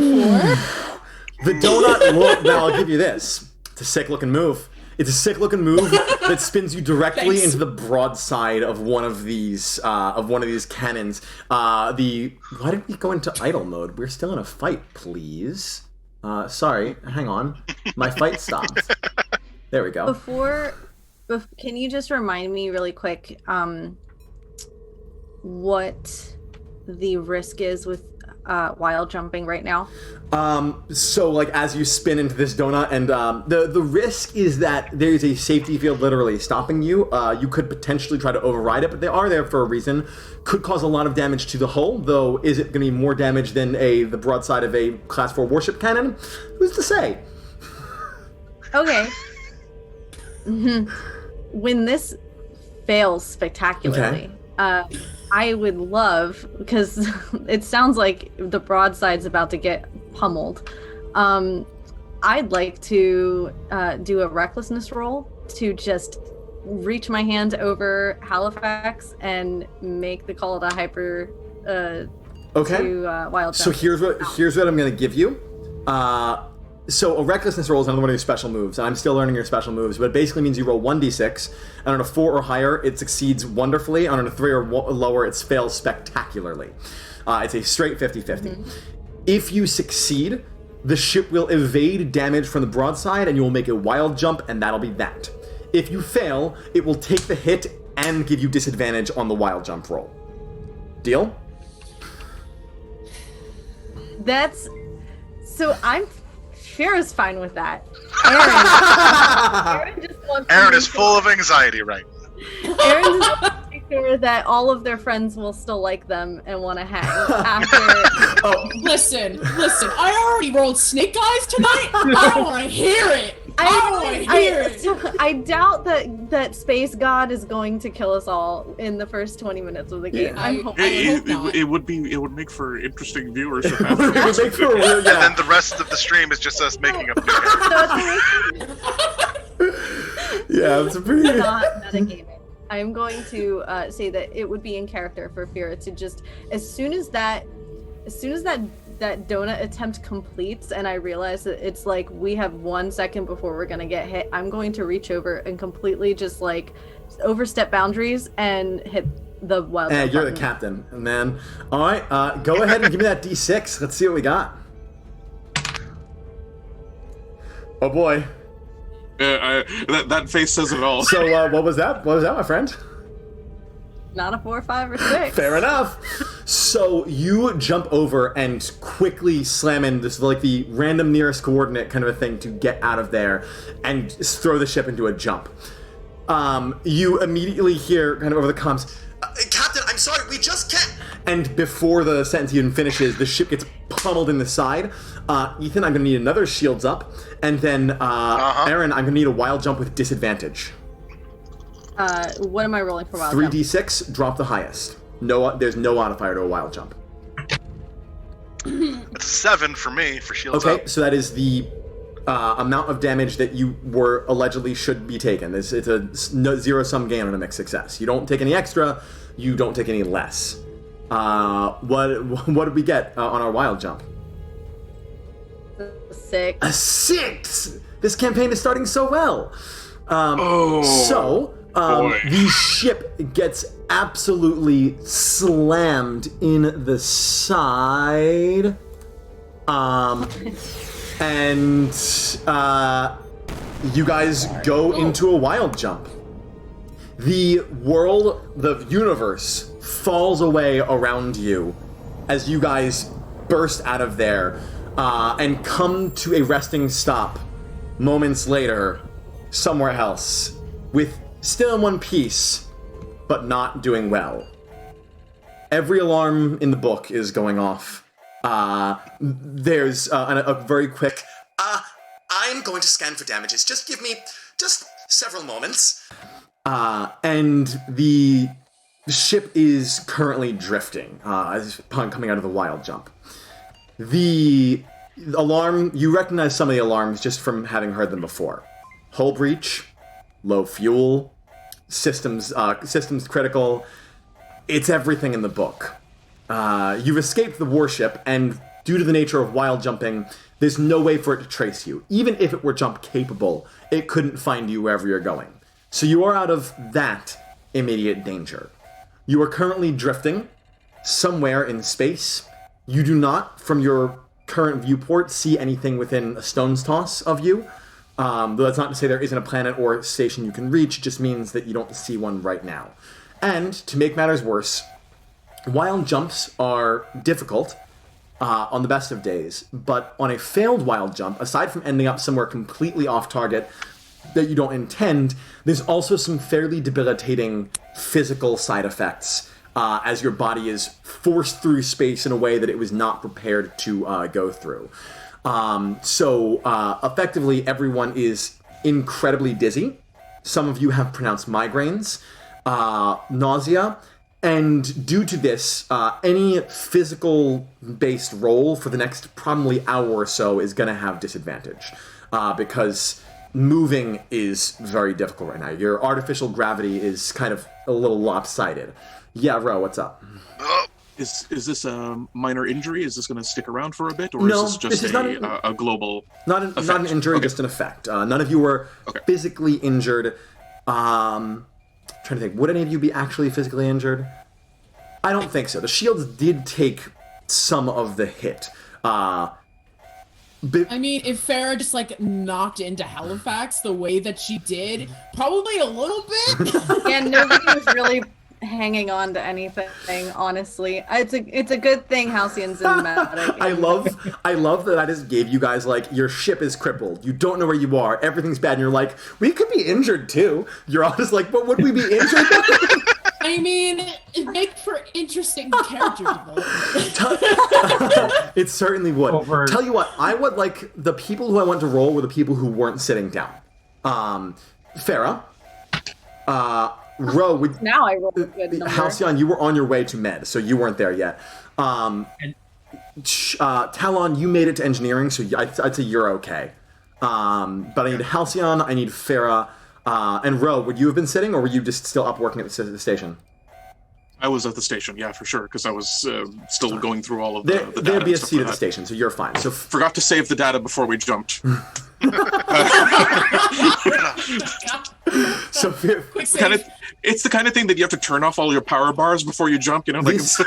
4. The donut look. Now I'll give you this. It's a sick looking move. It's a sick looking move that spins you directly Thanks. into the broadside of one of these cannons. Why did we go into idle mode? We're still in a fight, please. Sorry, hang on. My fight stopped. There we go. Can you just remind me really quick what the risk is with wild jumping right now? So like as you spin into this donut, and the risk is that there is a safety field literally stopping you. You could potentially try to override it, but they are there for a reason. Could cause a lot of damage to the hull, though. Is it going to be more damage than the broadside of a Class 4 warship cannon? Who's to say? Okay. When this fails spectacularly, I would love, because it sounds like the broadside's about to get pummeled. I'd like to do a recklessness roll to just reach my hand over Halifax and make the call to hyper to wild jump. So here's what I'm going to give you. So a recklessness roll is another one of your special moves, and I'm still learning your special moves, but it basically means you roll 1d6, and on a 4 or higher, it succeeds wonderfully, and on a 3 or lower, it fails spectacularly. It's a straight 50-50. If you succeed, the ship will evade damage from the broadside, and you will make a wild jump, and that'll be that. If you fail, it will take the hit and give you disadvantage on the wild jump roll. Deal? Phera's fine with that. Erin just wants Erin is full of anxiety right now. Erin just wants to make sure that all of their friends will still like them and want to hang after. Listen. I already rolled snake eyes tonight. I don't want to hear it. I doubt that Space God is going to kill us all in the first 20 minutes of the game. It would make for interesting viewership. And then the rest of the stream is just us making up new Yeah, it's a pretty. Not metagaming. I'm going to say that it would be in character for Phera to just as soon as that donut attempt completes and I realize that it's like we have 1 second before we're gonna get hit, I'm going to reach over and completely just like overstep boundaries and hit the wild. Hey, you're the captain, man. All right, go ahead and give me that D6. Let's see what we got. Oh boy. That face says it all. So what was that? What was that, my friend? Not a 4, 5, or 6. Fair enough. So you jump over and quickly slam in this like the random nearest coordinate kind of a thing to get out of there and throw the ship into a jump. You immediately hear kind of over the comms, Captain, I'm sorry, we just can't. And before the sentence even finishes, the ship gets pummeled in the side. Ethan, I'm going to need another shields up. And then Erin, I'm going to need a wild jump with disadvantage. What am I rolling for wild jump? 3d6, drop the highest. No, there's no modifier to a wild jump. It's 7 for me for shields up. Okay, so that is the amount of damage that you were allegedly should be taken. It's a zero-sum game on a mixed success. You don't take any extra, you don't take any less. What did we get on our wild jump? 6. A 6! This campaign is starting so well. The ship gets absolutely slammed in the side. And you guys go into a wild jump. The world, the universe, falls away around you as you guys burst out of there and come to a resting stop moments later somewhere else with still in one piece but not doing well. Every alarm in the book is going off. There's a very quick I'm going to scan for damages. Just give me several moments. And the ship is currently drifting upon coming out of the wild jump. The alarm, you recognize some of the alarms just from having heard them before. Hull breach, low fuel, systems critical. It's everything in the book. You've escaped the warship, and due to the nature of wild jumping, there's no way for it to trace you. Even if it were jump capable, it couldn't find you wherever you're going. So you are out of that immediate danger. You are currently drifting somewhere in space. You do not, from your current viewport, see anything within a stone's toss of you. Though that's not to say there isn't a planet or station you can reach, it just means that you don't see one right now. And, to make matters worse, wild jumps are difficult on the best of days, but on a failed wild jump, aside from ending up somewhere completely off target that you don't intend, there's also some fairly debilitating physical side effects as your body is forced through space in a way that it was not prepared to go through. So effectively, everyone is incredibly dizzy. Some of you have pronounced migraines, nausea, and due to this, any physical-based roll for the next probably hour or so is going to have disadvantage, because moving is very difficult right now. Your artificial gravity is kind of a little lopsided. Yeah, Ro, what's up? Is this a minor injury? Is this going to stick around for a bit, or No, is this just a global not an injury, Okay. just an effect. None of you were physically injured. Trying to think, would any of you be actually physically injured? I don't think so. The shields did take some of the hit. I mean, if Phera just like knocked into Halifax the way that she did, probably a little bit. Yeah, nobody was really hanging on to anything, honestly. It's a good thing Halcyon's in medic. I love that I just gave you guys, like, your ship is crippled. You don't know where you are. Everything's bad. And you're like, we could be injured too. You're all just like, but would we be injured? I mean, it makes for interesting character development. It certainly would. Tell you what, I would like the people who I want to roll were the people who weren't sitting down. Phera, Ro, now I rolled a good number. Halcyon, you were on your way to med, so you weren't there yet. Talon, you made it to engineering, so I'd say you're okay. But I need Halcyon, I need Phera, and Ro, would you have been sitting, or were you just still up working at the station? I was at the station, yeah, for sure, because I was still going through all of the data. There'd be a and stuff seat like at the that. station, so you're fine. So Forgot to save the data before we jumped. So it's the kind of thing that you have to turn off all your power bars before you jump. You know, like this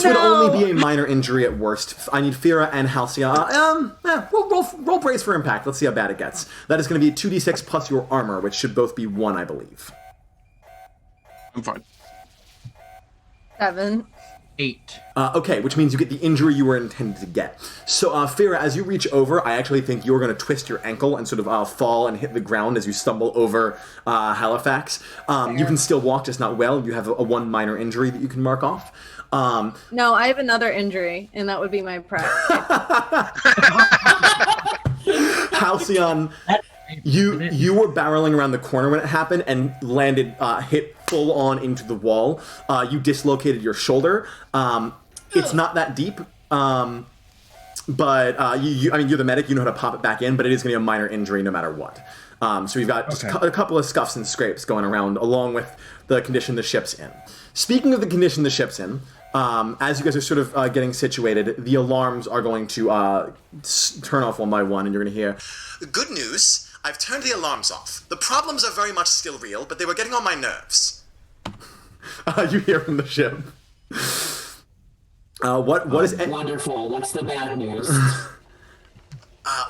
would only be a minor injury at worst. I need Phera and Halcyon. Roll brace for impact. Let's see how bad it gets. That is going to be 2d6 plus your armor, which should both be 1, I believe. I'm fine. 7. 8. Okay, which means you get the injury you were intended to get. So, Phera, as you reach over, I actually think you're going to twist your ankle and sort of fall and hit the ground as you stumble over Halifax. You can still walk, just not well. You have a 1 minor injury that you can mark off. No, I have another injury, and that would be my pride. Halcyon, you were barreling around the corner when it happened and landed, hit full on into the wall. You dislocated your shoulder. It's not that deep, but I mean, you're the medic. You know how to pop it back in, but it is going to be a minor injury no matter what. So we've got just a couple of scuffs and scrapes going around, along with the condition the ship's in. Speaking of the condition the ship's in, as you guys are sort of getting situated, the alarms are going to turn off one by one, and you're going to hear, "Good news, I've turned the alarms off. The problems are very much still real, but they were getting on my nerves." You hear from the ship. What is... Wonderful. What's the bad news?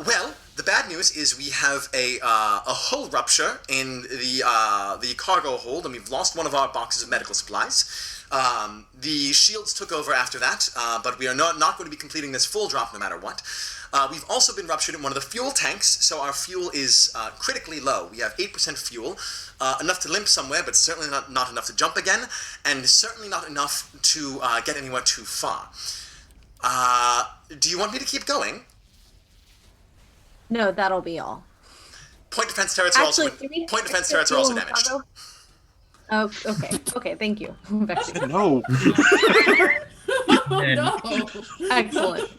Well, the bad news is we have a hull rupture in the cargo hold, and we've lost one of our boxes of medical supplies. The shields took over after that, but we are not going to be completing this full drop no matter what. We've also been ruptured in one of the fuel tanks, so our fuel is critically low. We have 8% fuel, enough to limp somewhere, but certainly not enough to jump again, and certainly not enough to get anywhere too far. Do you want me to keep going? No, that'll be all. Point defense turrets are also damaged. Oh, okay. Okay, thank you. VaTze. No. Oh, no. Excellent.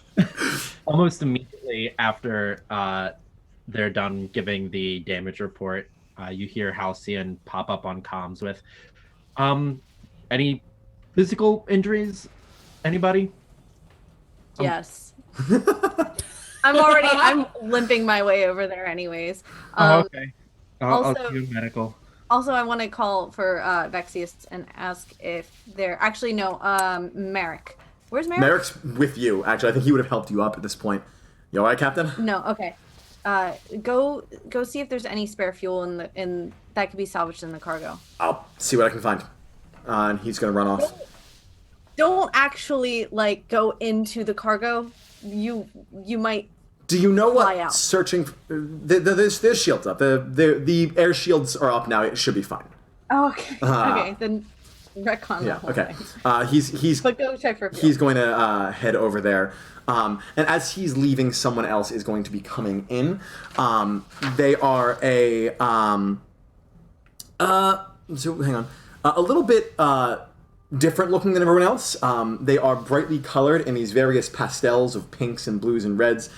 Almost immediately after they're done giving the damage report, you hear Halcyon pop up on comms with, any physical injuries? Anybody? Yes. I'm limping my way over there anyways. Okay. I'll also- do medical. Also, I want to call for VaTze and ask if they're... Actually, no, Merrick. Where's Merrick? Merrick's with you, actually. I think he would have helped you up at this point. You all right, Captain? No, okay. Go see if there's any spare fuel in that could be salvaged in the cargo. I'll see what I can find. And he's going to run off. don't actually go into the cargo. You might. Do you know fly what out. searching? There's shields up. The air shields are up now. It should be fine. Oh, okay. Okay, then retcon. Yeah. The whole Okay. thing. He's But go check for. he's going to head over there. And as he's leaving, someone else is going to be coming in. They are so hang on, a little bit different looking than everyone else. They are brightly colored in these various pastels of pinks and blues and reds.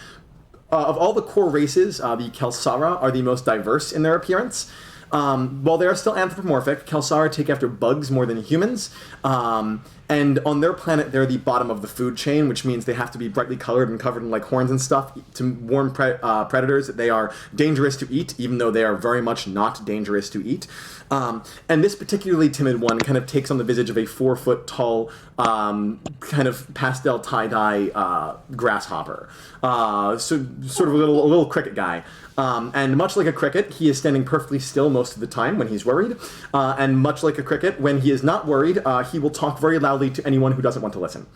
Of all the core races, the Kelsara are the most diverse in their appearance. While they are still anthropomorphic, Kelsara take after bugs more than humans. And on their planet, they're the bottom of the food chain, which means they have to be brightly colored and covered in horns and stuff to warn predators that they are dangerous to eat, even though they are very much not dangerous to eat. And this particularly timid one kind of takes on the visage of a 4-foot tall, kind of pastel tie-dye grasshopper. So sort of a little cricket guy. And much like a cricket, he is standing perfectly still most of the time when he's worried. And much like a cricket, when he is not worried, he will talk very loudly to anyone who doesn't want to listen.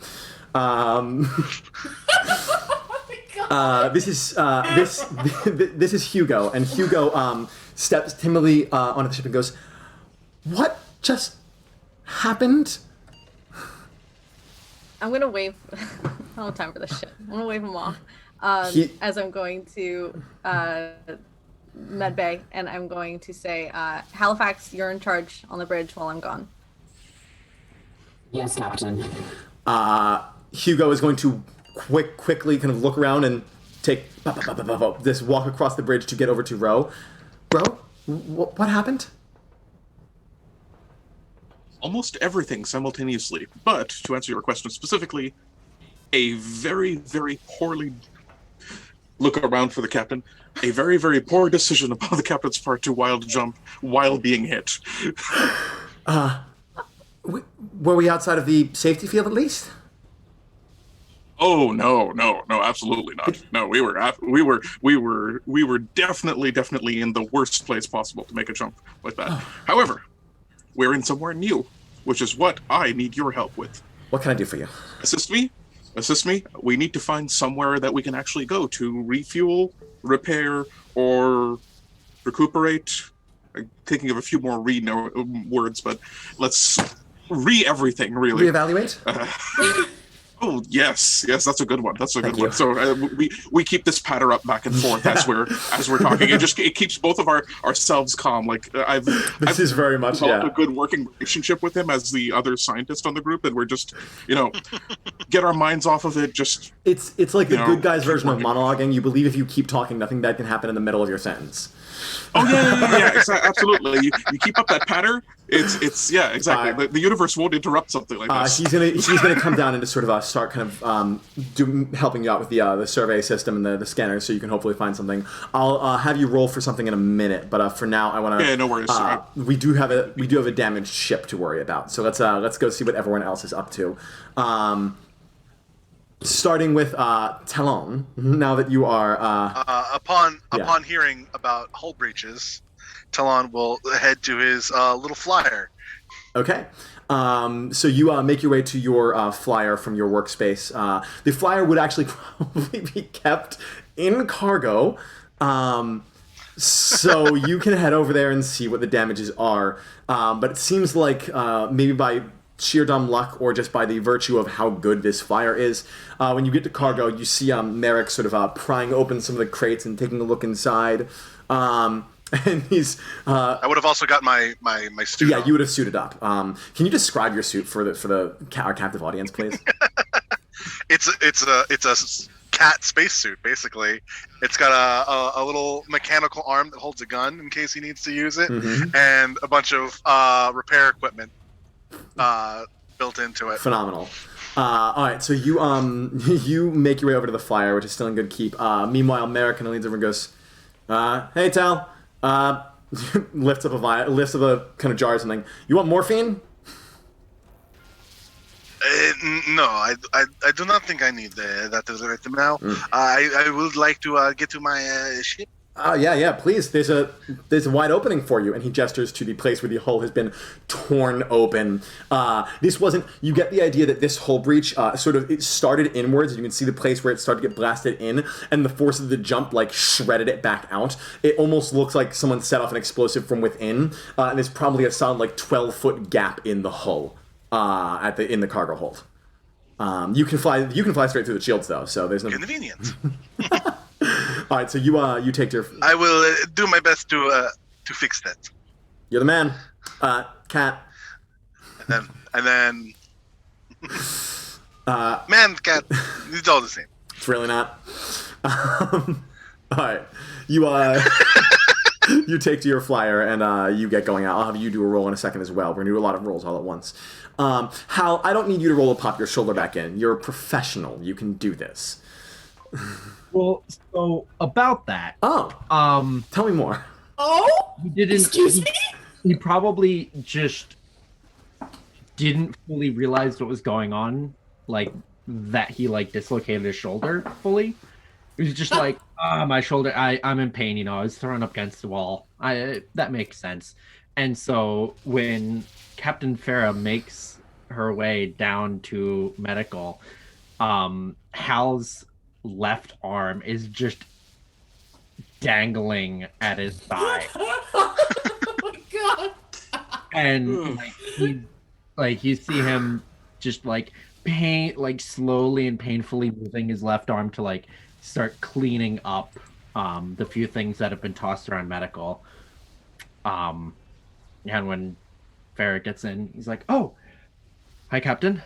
This is Hugo, and Hugo steps timidly onto the ship and goes, "What just happened?" I'm gonna wave. I don't have time for this shit. I'm gonna wave him off as I'm going to medbay, and I'm going to say, Halifax, you're in charge on the bridge while I'm gone. Yes, Captain. Hugo is going to quickly kind of look around and take this walk across the bridge to get over to Ro. Ro, what happened? Almost everything simultaneously, but to answer your question specifically, a very, very poorly look around for the captain. A very, very poor decision upon the captain's part to wild jump while being hit. Were we outside of the safety field at least? Oh no, absolutely not. No, we were definitely in the worst place possible to make a jump like that. However, we're in somewhere new, which is what I need your help with. What can I do for you? Assist me. We need to find somewhere that we can actually go to refuel, repair, or recuperate. I'm thinking of a few more words, but let's everything, really. Reevaluate? Oh, yes, that's a good one. That's a Thank good one. So we keep this patter up back and forth as we're talking. It keeps both of ourselves calm. I've is very much developed a good working relationship with him as the other scientist on the group, and we're just get our minds off of it. Just it's like the good guys version of monologuing. You believe if you keep talking, nothing bad can happen in the middle of your sentence. Oh yeah, absolutely. You keep up that patter. It's exactly. The universe won't interrupt something like this. She's gonna come down and just sort of start kind of helping you out with the survey system and the scanner, so you can hopefully find something. I'll have you roll for something in a minute, but for now I want to. Yeah, no worries. We do have a damaged ship to worry about, so let's go see what everyone else is up to. Starting with Talon, now that you are... Upon hearing about hull breaches, Talon will head to his little flyer. Okay. So you make your way to your flyer from your workspace. The flyer would actually probably be kept in cargo, so you can head over there and see what the damages are. But it seems like maybe by sheer dumb luck or just by the virtue of how good this flyer is, when you get to cargo, you see Merrick sort of prying open some of the crates and taking a look inside. And he's... I would have also got my suit. Yeah, you would have suited up. Can you describe your suit for our captive audience, please? It's a cat spacesuit, basically. It's got a little mechanical arm that holds a gun in case he needs to use it, and a bunch of repair equipment built into it. Phenomenal. All right, so you you make your way over to the flyer, which is still in good keep. Meanwhile, Merrick kind of leans over and goes, "Hey, Tal." Lifts up a kind of jar or something. You want morphine? No, I do not think I need that right now. I would like to get to my ship. Yeah, please. There's a wide opening for you, and he gestures to the place where the hull has been torn open. This wasn't. You get the idea that this hull breach it started inwards, and you can see the place where it started to get blasted in, and the force of the jump like shredded it back out. It almost looks like someone set off an explosive from within, and there's probably a solid like 12-foot gap in the hull in the cargo hold. You can fly straight through the shields though, so there's no Convenient. All right, so you take your. I will do my best to fix that. You're the man, cat. And then man, cat. It's all the same. It's really not. All right, you you take to your flyer and you get going out. I'll have you do a roll in a second as well. We're gonna do a lot of rolls all at once. Hal, I don't need you to roll to pop your shoulder back in. You're a professional. You can do this. Well, so about that. Tell me more. Oh, he didn't. Excuse me. He probably just didn't fully realize what was going on, like that he like dislocated his shoulder fully. It was just like, my shoulder. I'm in pain. You know, I was thrown up against the wall. That makes sense. And so when Captain Phera makes her way down to medical, Hal's left arm is just dangling at his thigh. Oh my god! And you see him just like slowly and painfully moving his left arm to like start cleaning up the few things that have been tossed around medical. And when Phera gets in, he's like, "Oh, hi, Captain.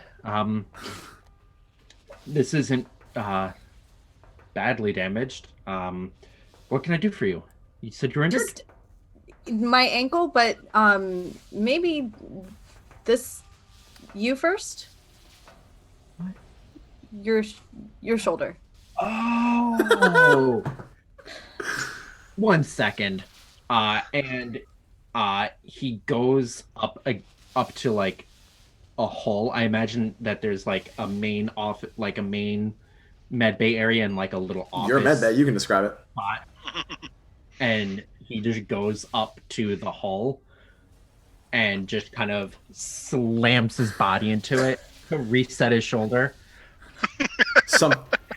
This isn't badly damaged. What can I do for you? You said you're injured?" Just my ankle, but maybe this. You first. What? Your shoulder. Oh. 1 second. And he goes up to like a hole. I imagine that there's like a main med bay area and like a little office. You're a med bay. You can describe it. Spot. And he just goes up to the hull and just kind of slams his body into it to reset his shoulder.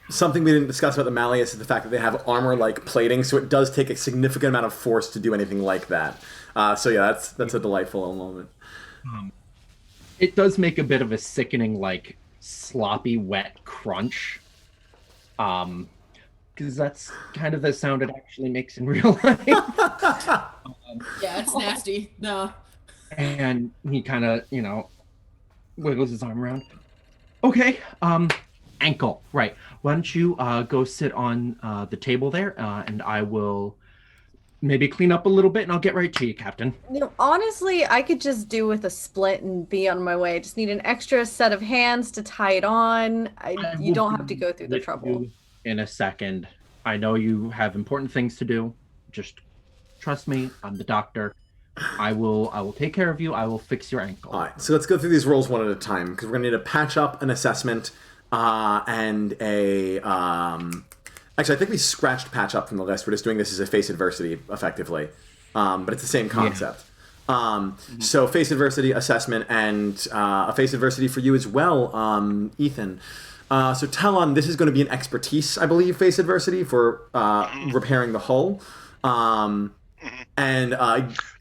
Something we didn't discuss about the Malleus is the fact that they have armor-like plating, so it does take a significant amount of force to do anything like that. So yeah, that's a delightful moment. It does make a bit of a sickening, like, sloppy, wet crunch. Because that's kind of the sound it actually makes in real life. Yeah, it's nasty. No. And he kind of, wiggles his arm around. Okay, ankle, right. Why don't you go sit on the table there, and I will maybe clean up a little bit, and I'll get right to you, Captain. Honestly, I could just do with a split and be on my way. I just need an extra set of hands to tie it on. You don't have to go through the trouble. In a second. I know you have important things to do. Just trust me. I'm the doctor. I will take care of you. I will fix your ankle. All right, so let's go through these rolls one at a time, because we're going to need a patch up, an assessment, and a... Actually, I think we scratched patch up from the list. We're just doing this as a face adversity, effectively. But it's the same concept. Yeah. So face adversity, assessment, and a face adversity for you as well, Ethan. So Talon, this is going to be an expertise, I believe, face adversity for repairing the hull. And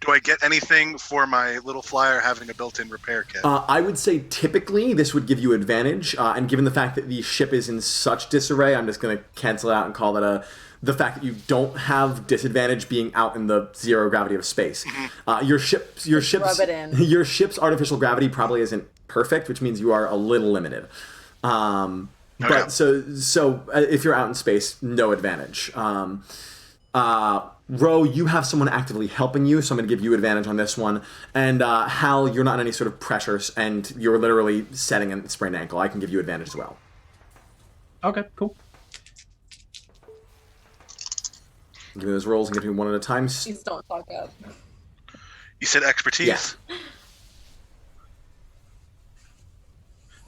do I get anything for my little flyer having a built-in repair kit? I would say typically this would give you advantage, and given the fact that the ship is in such disarray, I'm just going to cancel it out and call it the fact that you don't have disadvantage being out in the zero gravity of space. Your ship's artificial gravity probably isn't perfect, which means you are a little limited. But so if you're out in space, no advantage. Ro, you have someone actively helping you, so I'm going to give you advantage on this one. And Hal, you're not in any sort of pressures, and you're literally setting a sprained ankle. I can give you advantage as well. Okay, cool. Give me those rolls and give me one at a time. Please don't talk up. You said expertise? Yeah.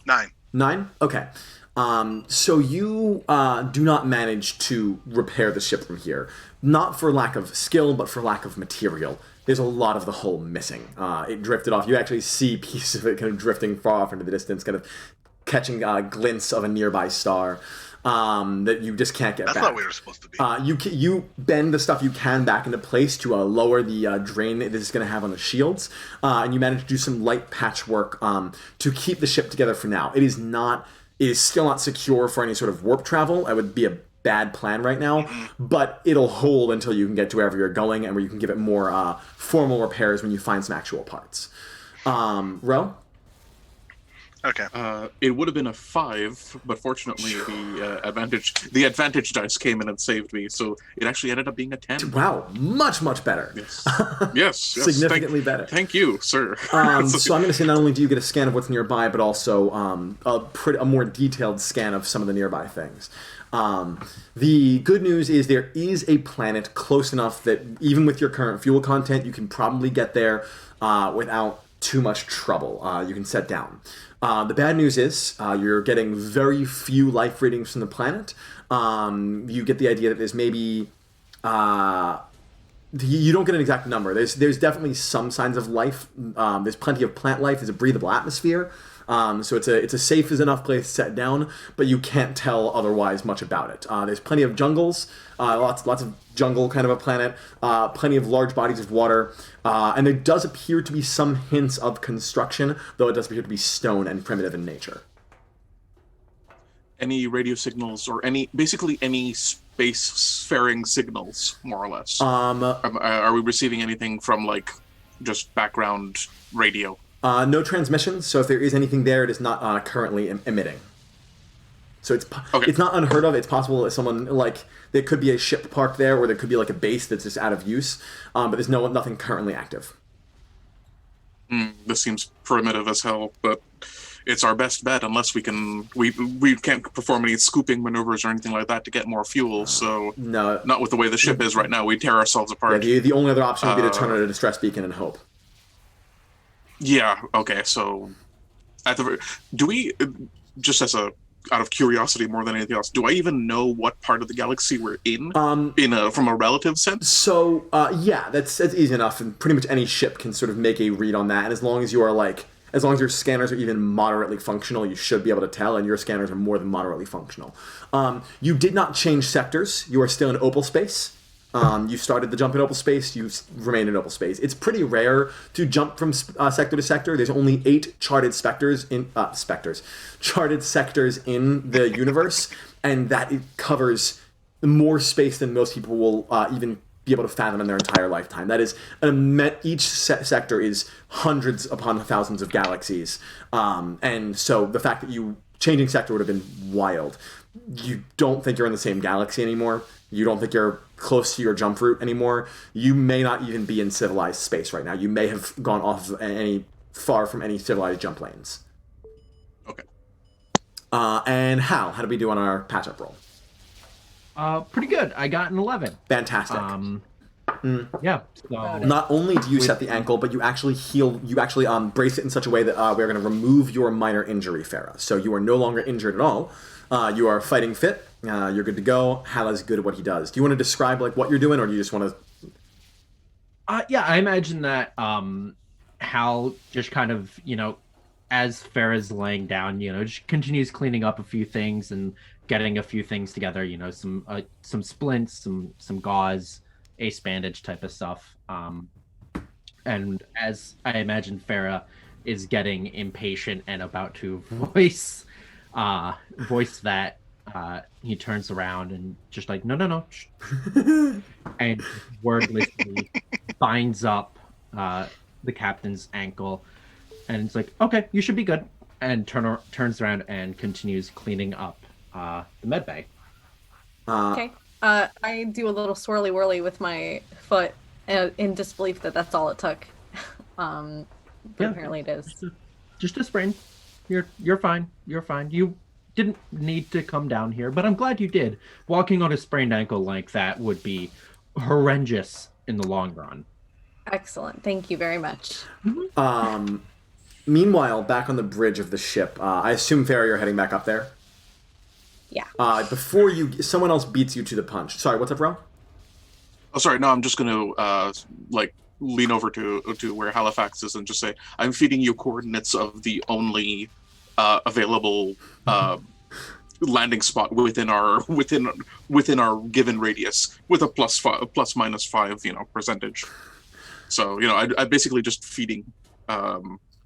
9. 9? Okay. So you do not manage to repair the ship from here. Not for lack of skill, but for lack of material. There's a lot of the hull missing. It drifted off. You actually see pieces of it kind of drifting far off into the distance, kind of catching glints of a nearby star that you just can't get back. That's not where we're supposed to be. You bend the stuff you can back into place to lower the drain this is going to have on the shields, and you manage to do some light patchwork to keep the ship together for now. It is still not secure for any sort of warp travel. It would be a bad plan right now, but it'll hold until you can get to wherever you're going and where you can give it more formal repairs when you find some actual parts. Ro? Okay. It would have been a 5, but fortunately the advantage dice came in and saved me, so it actually ended up being a 10. Wow, much better. Yes. Yes. Significantly better. Thank you, sir. So I'm going to say not only do you get a scan of what's nearby, but also a more detailed scan of some of the nearby things. The good news is there is a planet close enough that even with your current fuel content, you can probably get there without too much trouble. You can set down. The bad news is you're getting very few life readings from the planet. You get the idea that there's maybe... you don't get an exact number. There's definitely some signs of life. There's plenty of plant life. There's a breathable atmosphere. So it's a safe as enough place to set down, but you can't tell otherwise much about it. There's plenty of jungles, lots of jungle kind of a planet, plenty of large bodies of water, and there does appear to be some hints of construction, though it does appear to be stone and primitive in nature. Any radio signals or basically any space-faring signals, more or less? Are we receiving anything from just background radio? No transmissions, so if there is anything there, it is not currently emitting. So it's not unheard of. It's possible that someone, there could be a ship parked there, or there could be a base that's just out of use, but there's nothing currently active. This seems primitive as hell, but it's our best bet unless we can't perform any scooping maneuvers or anything like that to get more fuel, so no, not with the way the ship is right now. We tear ourselves apart. Yeah, the only other option would be to turn on a distress beacon and hope. Yeah, okay, so do we, just out of curiosity more than anything else, do I even know what part of the galaxy we're in from a relative sense? So, yeah, that's easy enough, and pretty much any ship can sort of make a read on that, and as long as your scanners are even moderately functional, you should be able to tell, and your scanners are more than moderately functional. You did not change sectors. You are still in opal space. You started the jump in opal space, you remain in opal space. It's pretty rare to jump from sector to sector. There's only 8 charted sectors in the universe, and that it covers more space than most people will even be able to fathom in their entire lifetime. That is, each sector is hundreds upon thousands of galaxies, and so the fact that you changing sector would have been wild. You don't think you're in the same galaxy anymore. You don't think you're close to your jump route anymore. You may not even be in civilized space right now. You may have gone off far from any civilized jump lanes. Okay. And how did we do on our patch-up roll? Pretty good. I got an 11. Fantastic. Yeah. So not only do you set the ankle, but you actually heal. You actually brace it in such a way that we're going to remove your minor injury, Phera. So you are no longer injured at all. You are fighting fit. You're good to go. Hal is good at what he does. Do you want to describe what you're doing, or do you just want to? Yeah, I imagine that Hal just kind of, as Phera's laying down, just continues cleaning up a few things and getting a few things together. Some splints, some gauze, ace bandage type of stuff. And as I imagine, Phera is getting impatient and about to voice that. He turns around and just no, and wordlessly binds up the captain's ankle, and it's like, okay, you should be good, and turns around and continues cleaning up the med bay. Okay. I do a little swirly whirly with my foot in disbelief that that's all it took. But apparently it is. Just a sprain. You're fine. You're fine. You didn't need to come down here, but I'm glad you did. Walking on a sprained ankle like that would be horrendous in the long run. Excellent. Thank you very much. Meanwhile, back on the bridge of the ship, I assume, Phera, you're heading back up there? Yeah. Before someone else beats you to the punch. Sorry, what's up, Ro? Oh, sorry. No, I'm just gonna lean over to where Halifax is and just say, I'm feeding you coordinates of the only available landing spot within our given radius with a plus minus 5 percentage. So I basically just feeding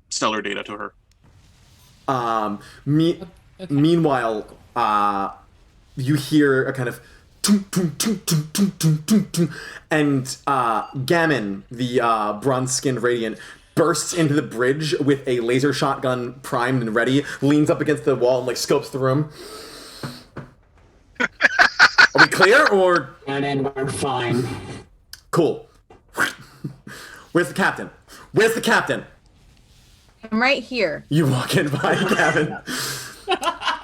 stellar data to her. Okay. Meanwhile, you hear a kind of tung, tung, tung, tung, tung, tung, tung, tung, and Gammon, the bronze-skinned Radiant, bursts into the bridge with a laser shotgun primed and ready, leans up against the wall and scopes the room. Are we clear, or? And we're fine. Cool. Where's the captain? Where's the captain? I'm right here. You walk in by Gavin.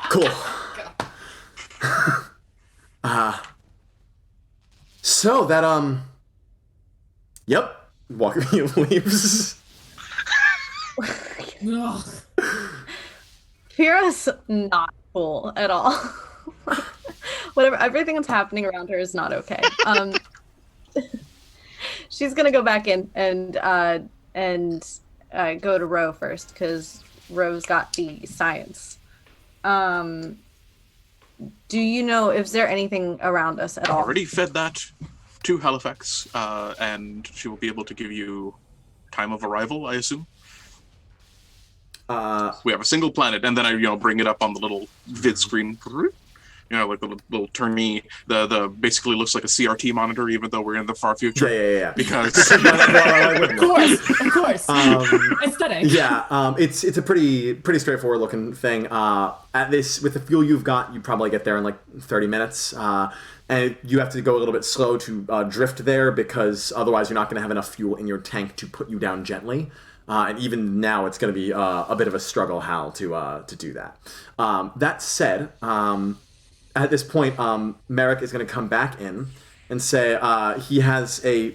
Cool. So that yep. Walker leaves. Ugh. Phera's not cool at all. Whatever, everything that's happening around her is not okay. She's gonna go back in and go to Ro first because Ro's got the science. Do you know if there anything around us at all? Already fed that to Halifax, and she will be able to give you time of arrival, I assume. We have a single planet, and then I bring it up on the little vid screen. Like the little turny, the basically looks like a CRT monitor, even though we're in the far future. Yeah. Because Of course. Aesthetic. Yeah, it's a pretty straightforward looking thing. With the fuel you've got, you probably get there in 30 minutes. And you have to go a little bit slow to drift there because otherwise you're not going to have enough fuel in your tank to put you down gently. And even now, it's going to be a bit of a struggle, Hal, to do that. That said, at this point, Merrick is going to come back in and say he has a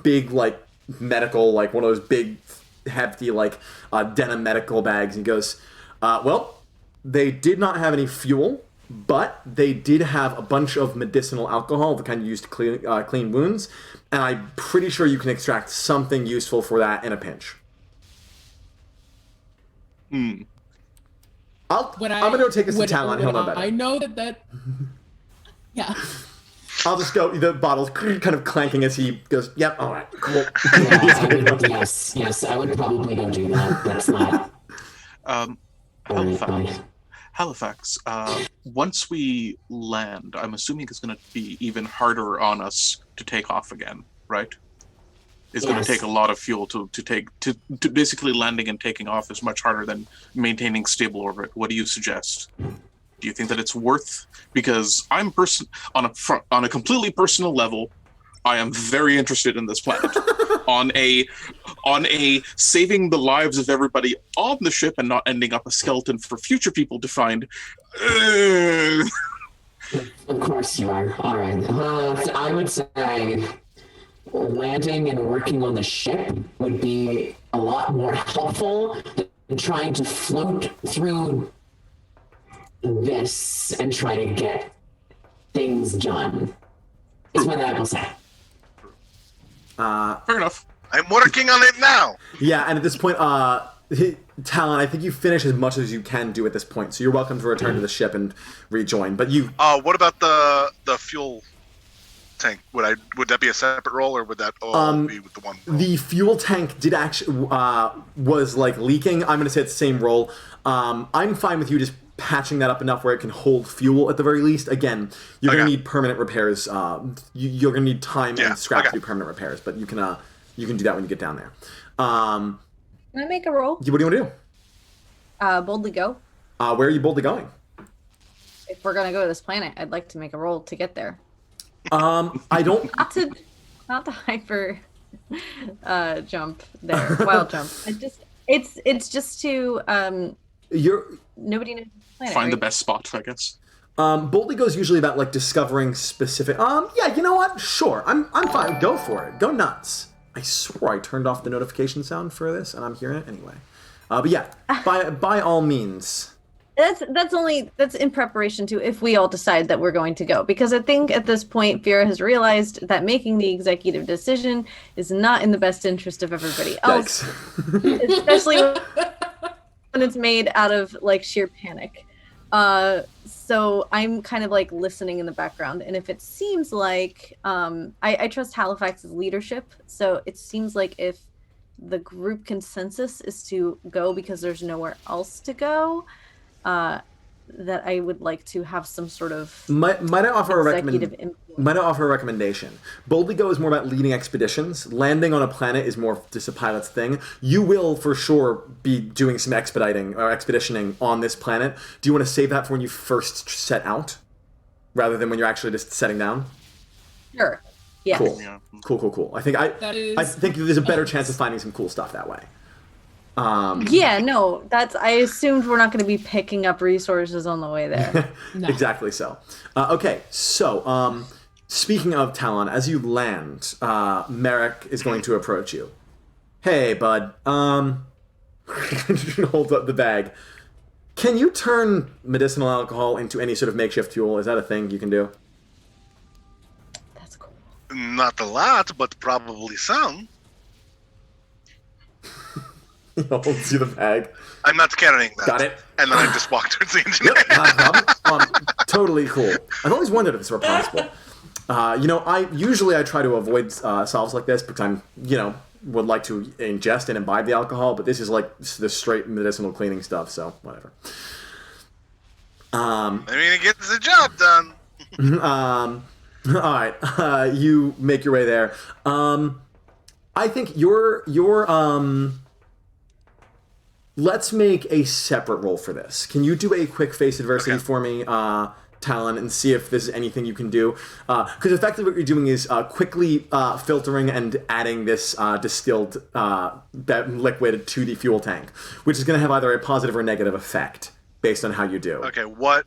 big, medical, one of those big, hefty, denim medical bags. And he goes, well, they did not have any fuel, but they did have a bunch of medicinal alcohol, the kind used to clean wounds, and I'm pretty sure you can extract something useful for that in a pinch. I'm gonna go take us to town on Hill better. I know that. Yeah. I'll just go. The bottle's kind of clanking as he goes. Yep. All right. Cool. Yes. I would probably go do that. That's not. Halifax. Once we land, I'm assuming it's going to be even harder on us to take off again, right? It's going to take a lot of fuel to basically landing and taking off is much harder than maintaining stable orbit. What do you suggest? Do you think that it's worth? Because I'm on a completely personal level, I am very interested in this planet. on a saving the lives of everybody on the ship and not ending up a skeleton for future people to find. Of course you are. All right. I would say landing and working on the ship would be a lot more helpful than trying to float through this and try to get things done, is what I will say. Fair enough. I'm working on it now. Yeah, and at this point, Talon, I think you finish as much as you can do at this point, so you're welcome to return to the ship and rejoin. But you. What about the fuel tank? Would that be a separate roll, or would that all be with the one roll? The fuel tank did actually was leaking. I'm going to say it's the same roll. I'm fine with you just patching that up enough where it can hold fuel at the very least. Again, you're going to need permanent repairs. You're going to need time and scrap to do permanent repairs, but you can do that when you get down there. Can I make a roll? What do you want to do? Boldly go. Where are you boldly going? If we're gonna go to this planet, I'd like to make a roll to get there. I don't. not to hyper jump there, wild jump. It's just to nobody knows the planet. Find right? the best spot, I guess. Boldly goes usually about discovering specific. Yeah, you know what? Sure, I'm fine. Go for it. Go nuts. I swore I turned off the notification sound for this, and I'm hearing it anyway. But yeah, by all means, That's in preparation to if we all decide that we're going to go, because I think at this point Phera has realized that making the executive decision is not in the best interest of everybody else, especially when it's made out of like sheer panic. So I'm kind of like listening in the background, and if it seems like I trust Halifax's leadership, so it seems like if the group consensus is to go because there's nowhere else to go, that I would like to have some sort of might I offer a influence. Might I offer a recommendation? Boldly Go is more about leading expeditions. Landing on a planet is more just a pilot's thing. You will for sure be doing some expediting or expeditioning on this planet. Do you want to save that for when you first set out, rather than when you're actually just setting down? Sure. Yes. Cool. Yeah. Cool. I think there's a better chance of finding some cool stuff that way. Yeah, no, I assumed we're not going to be picking up resources on the way there. No. Exactly so. Okay, so speaking of Talon, as you land, Merrick is going to approach you. Hey, bud. Hold up the bag. Can you turn medicinal alcohol into any sort of makeshift fuel? Is that a thing you can do? That's cool. Not a lot, but probably some. He holds you the bag. I'm not carrying that. Got it. And then I just walk towards the engineer. Yep, not a problem. Totally cool. I've always wondered if this were possible. I try to avoid solves like this because I'm, would like to ingest and imbibe the alcohol, but this is like the straight medicinal cleaning stuff, so whatever. I mean, it gets the job done. All right, you make your way there. I think you're let's make a separate roll for this. Can you do a quick face adversity for me, Talon, and see if there's anything you can do? Because effectively what you're doing is quickly filtering and adding this distilled liquid to the fuel tank, which is going to have either a positive or negative effect based on how you do. Okay, what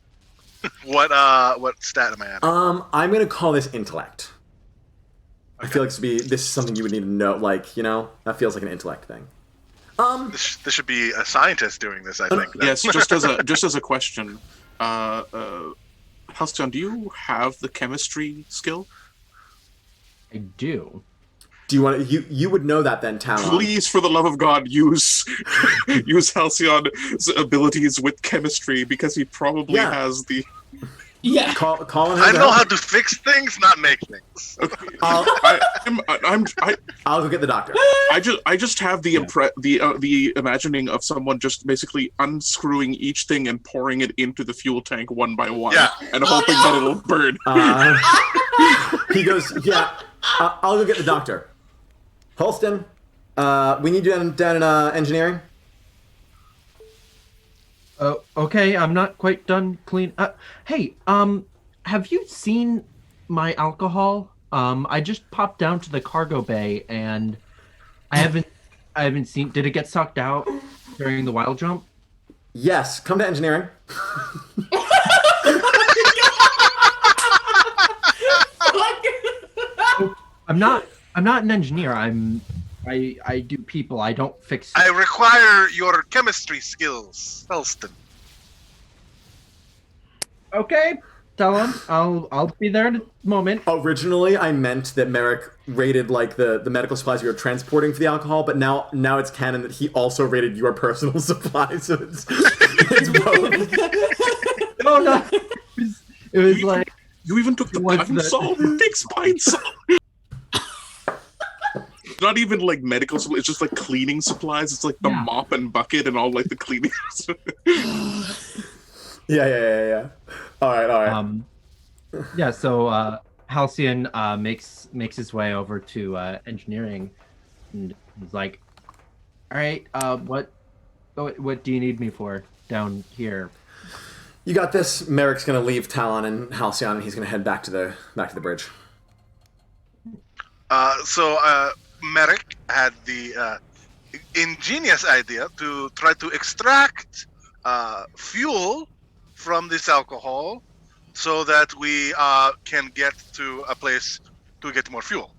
stat am I at? I'm going to call this intellect. Okay. I feel like this is something you would need to know, that feels like an intellect thing. This should be a scientist doing this, I think. Yes, just as a question, Halcyon, do you have the chemistry skill? I do. Do you want to, you would know that then, Talon? Please, for the love of God, use Halcyon's abilities with chemistry, because he probably has the. Yeah. Colin I know how to fix things, not make things. Okay. I'll go get the doctor. I just have the imagining of someone just basically unscrewing each thing and pouring it into the fuel tank one by one, and hoping that it'll burn. He goes, I'll go get the doctor. Hulsen, we need you down in engineering. Okay, I'm not quite done clean. Hey, have you seen my alcohol? I just popped down to the cargo bay and I haven't seen. Did it get sucked out during the wild jump? Yes. Come to engineering. I'm not an engineer. I do people. I don't fix. I require your chemistry skills, Elston. Okay, tell him. I'll be there in a moment. Originally, I meant that Merrick rated the medical supplies you were transporting for the alcohol, but now it's canon that he also rated your personal supplies. So it's both. No. It was like you even took the pine salt, big pine salt. Not even like medical supplies, it's just like cleaning supplies. It's like the mop and bucket and all like the cleaning. Yeah. All right. So Halcyon makes his way over to engineering, and he's like, "All right, what do you need me for down here?" You got this. Merrick's gonna leave Talon and Halcyon, and he's gonna head back to the bridge. Merrick had the ingenious idea to try to extract fuel from this alcohol so that we can get to a place to get more fuel.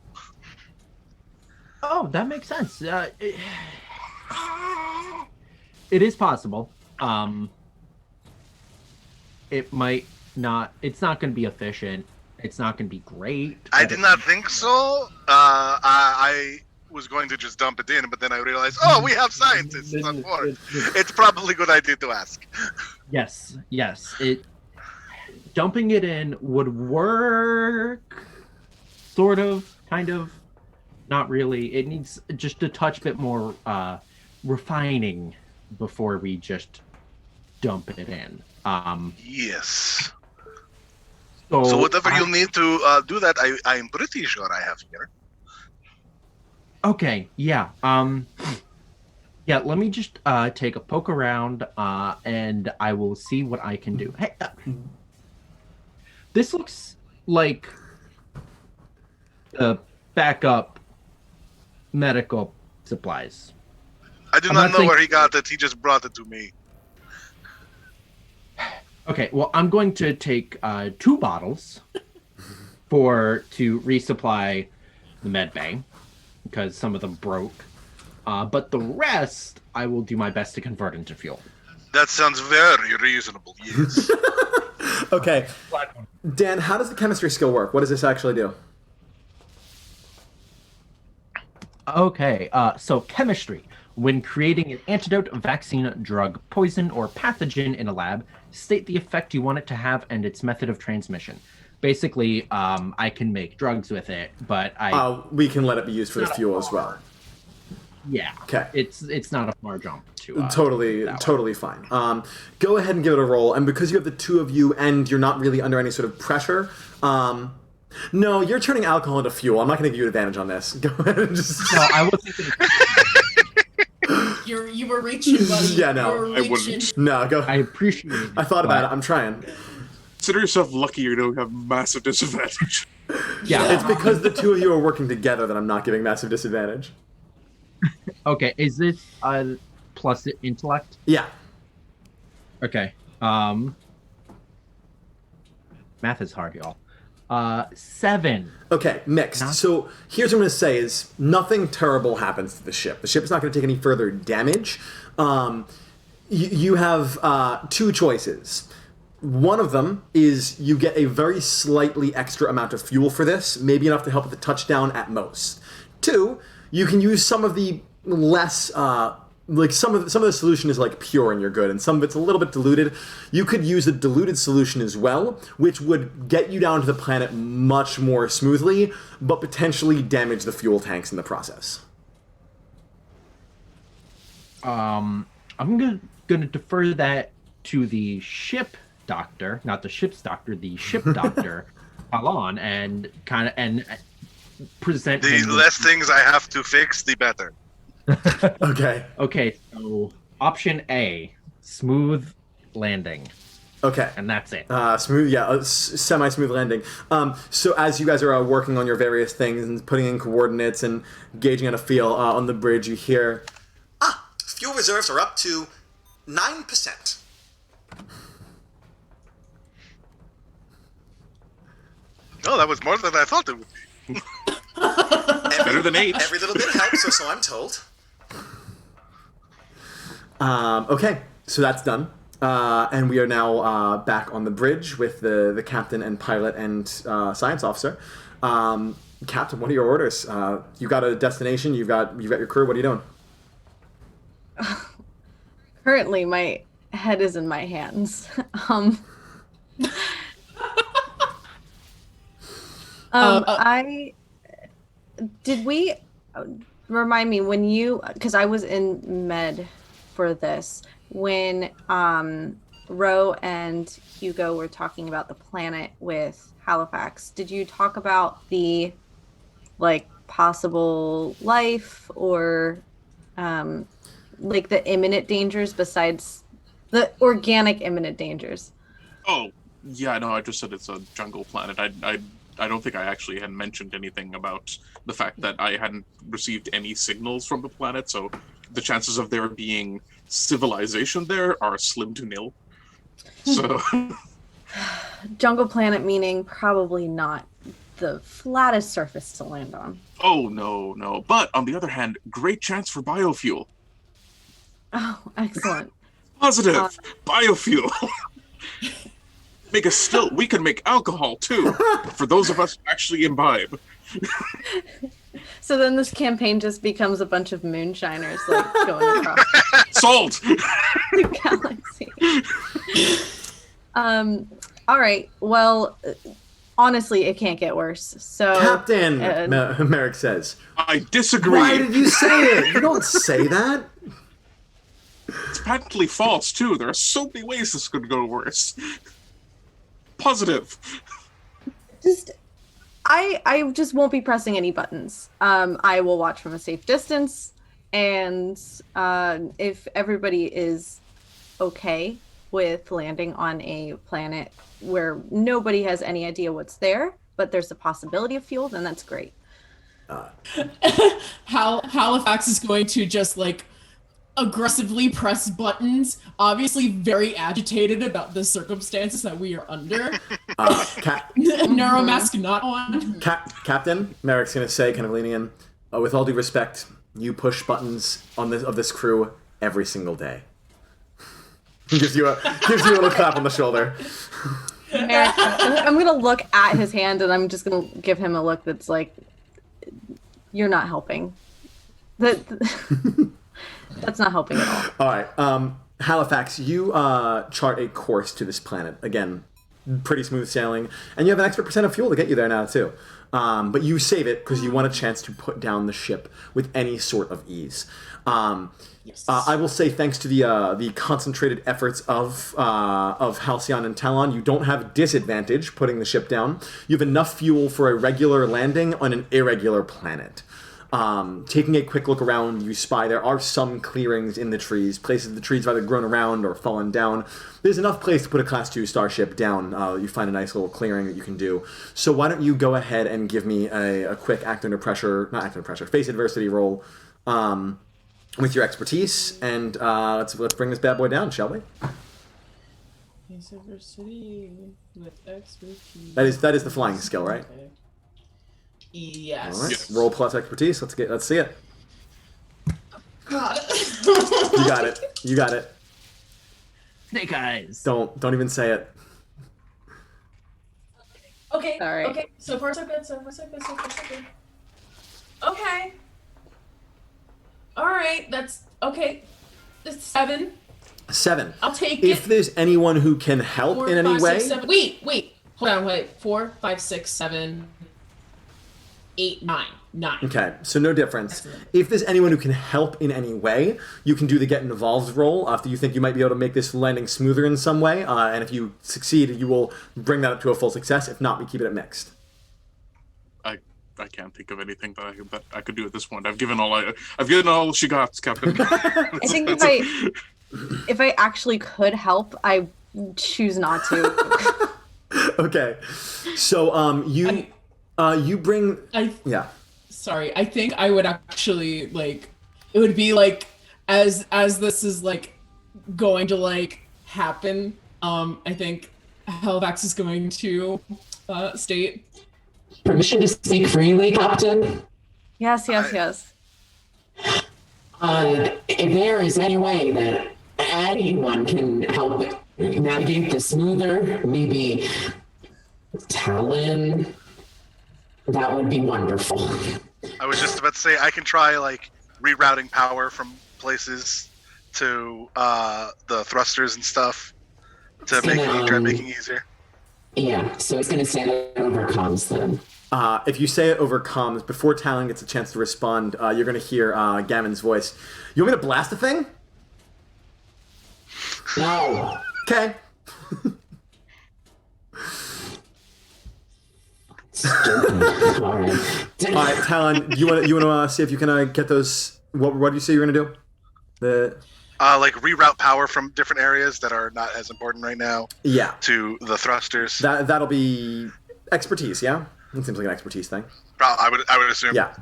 Oh, that makes sense. It is possible. it might not. It's not going to be efficient. It's not going to be great. I but did it- not think so. I was going to just dump it in, but then I realized, oh, we have scientists on board. It's probably a good idea to ask. Yes. Dumping it in would work. Sort of, kind of, not really. It needs just a touch bit more refining before we just dump it in. Yes. So, So whatever you need to do that, I'm pretty sure I have here. Okay, yeah. Yeah, let me just take a poke around and I will see what I can do. Hey, this looks like backup medical supplies. I do I'm not not know saying- where he got it. He just brought it to me. Okay, well, I'm going to take 2 bottles to resupply the med bay because some of them broke. But the rest, I will do my best to convert into fuel. That sounds very reasonable. Yes. Okay. Dan, how does the chemistry skill work? What does this actually do? Okay, so chemistry. When creating an antidote, vaccine, drug, poison, or pathogen in a lab, state the effect you want it to have and its method of transmission. Basically, I can make drugs with it, but we can let it be used for the fuel as well. Yeah. Okay. It's not a far jump to Totally fine. Go ahead and give it a roll. And because you have the 2 of you and you're not really under any sort of pressure, no, you're turning alcohol into fuel. I'm not going to give you an advantage on this. Go ahead and just. No, I wasn't going to. You were reaching, buddy. Yeah, no, You were I reaching. wouldn't. No, go. I appreciate it. I thought about it. I'm trying. Consider yourself lucky you don't have massive disadvantage. Yeah. It's because the 2 of you are working together that I'm not giving massive disadvantage. Okay, is this plus intellect? Yeah. Okay. Math is hard, y'all. 7. Okay, mixed. So here's what I'm going to say is nothing terrible happens to the ship. The ship is not going to take any further damage. You have 2 choices. One of them is you get a very slightly extra amount of fuel for this, maybe enough to help with the touchdown at most. 2, you can use some of the less like some of the solution is like pure and you're good, and some of it's a little bit diluted. You could use a diluted solution as well, which would get you down to the planet much more smoothly, but potentially damage the fuel tanks in the process. I'm gonna defer that to the ship doctor, not the ship's doctor, the ship doctor, Alon, and present The him with- less things I have to fix, the better. Okay. Okay, so option A, smooth landing, Okay. and that's it. Smooth, yeah, semi-smooth landing. So as you guys are working on your various things and putting in coordinates and gauging on a feel on the bridge, you hear, fuel reserves are up to 9%. Oh, that was more than I thought it would be. Better than 8. Every little bit helps, or so I'm told. Okay, so that's done. And we are now back on the bridge with the captain and pilot and science officer. Captain, what are your orders? You got a destination, you've got your crew, what are you doing? Currently, my head is in my hands. Remind me when because I was in med for this, when Ro and Hugo were talking about the planet with Halifax, did you talk about the possible life or like the imminent dangers besides the organic imminent dangers? Oh, yeah, no, I just said it's a jungle planet. I don't think I actually had mentioned anything about the fact that I hadn't received any signals from the planet, so the chances of there being civilization there are slim to nil. So Jungle planet meaning probably not the flattest surface to land on. oh, no. But on the other hand, great chance for biofuel. Oh, excellent. Positive! Biofuel! Because still, we can make alcohol too, for those of us who actually imbibe. So then this campaign just becomes a bunch of moonshiners like going across Sold! the galaxy. All right. Well, honestly, it can't get worse. So, Captain, Merrick says. I disagree. Why did you say it? You don't say that. It's patently false, too. There are so many ways this could go worse. Positive. I just won't be pressing any buttons. I will watch from a safe distance, and if everybody is okay with landing on a planet where nobody has any idea what's there, but there's a possibility of fuel, then that's great. Halifax is going to just like aggressively press buttons, obviously very agitated about the circumstances that we are under. Neuromask not on. Captain, Merrick's gonna say, kind of leaning in, with all due respect, you push buttons on this crew every single day. gives you a little clap on the shoulder. Merrick, I'm gonna look at his hand, and I'm just gonna give him a look that's like, you're not helping. That's not helping at all. All right, Halifax, you chart a course to this planet. Again, pretty smooth sailing, and you have an extra % of fuel to get you there now too. But you save it because you want a chance to put down the ship with any sort of ease. Yes. I will say, thanks to the concentrated efforts of Halcyon and Talon, you don't have disadvantage putting the ship down. You have enough fuel for a regular landing on an irregular planet. Taking a quick look around, you spy there are some clearings in the trees, places the trees have either grown around or fallen down. There's enough place to put a Class 2 starship down. You find a nice little clearing that you can do. So why don't you go ahead and give me a quick face adversity roll with your expertise, and let's bring this bad boy down, shall we? Face adversity with expertise. That is the flying skill, right? Okay. Yes. All right. Yes. Roll plus expertise. Let's see it. God. You got it. Snake eyes. Don't even say it. Okay. All right. Okay. So far, so good. Okay. All right. That's okay. That's 7. 7. I'll take If it. there's anyone who can help 4, in any 5, way, 6, 7. Wait. Hold on. Wait. 4, 5, 6, 7, 8, 9. 9. okay, so no difference. Excellent. If there's anyone who can help in any way, you can do the get involved roll after you think you might be able to make this landing smoother in some way, and if you succeed, you will bring that up to a full success. If not, we keep it at mixed. I can't think of anything that I could do at this point. I've given all she got, Captain. I think if I actually could help, I choose not to. Okay, so you bring yeah. Sorry, I think I would actually like. It would be like as this is like going to like happen. I think Halifax is going to state. Permission to speak freely, Captain? Yes. If there is any way that anyone can help navigate this smoother, maybe Talon, that would be wonderful. I was just about to say I can try like rerouting power from places to the thrusters and stuff to try making it easier. Yeah, so it's going to say that over comms then. If you say it over comms, before Talon gets a chance to respond, you're going to hear Gavin's voice. You want me to blast the thing? No. Okay. Stupid. All right. All right, Talon, you want to see if you can get those? What do you say you're going to do? Like reroute power from different areas that are not as important right now. Yeah. To the thrusters. That'll be expertise. Yeah. It seems like an expertise thing. I would assume. Yeah.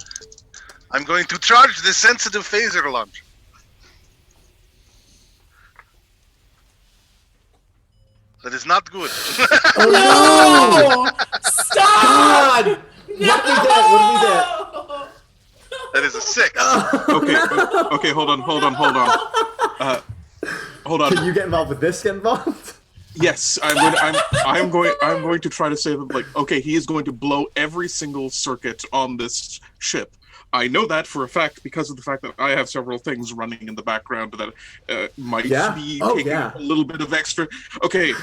I'm going to charge the sensitive phaser launcher. That is not good. No! Stop! God! No! What did we get? That is a 6. Okay, hold on. Hold on. Can you get involved with this? Get involved? Yes, I'm going to try to say that, like, okay, he is going to blow every single circuit on this ship. I know that for a fact because of the fact that I have several things running in the background that might be taking a little bit of extra. Okay,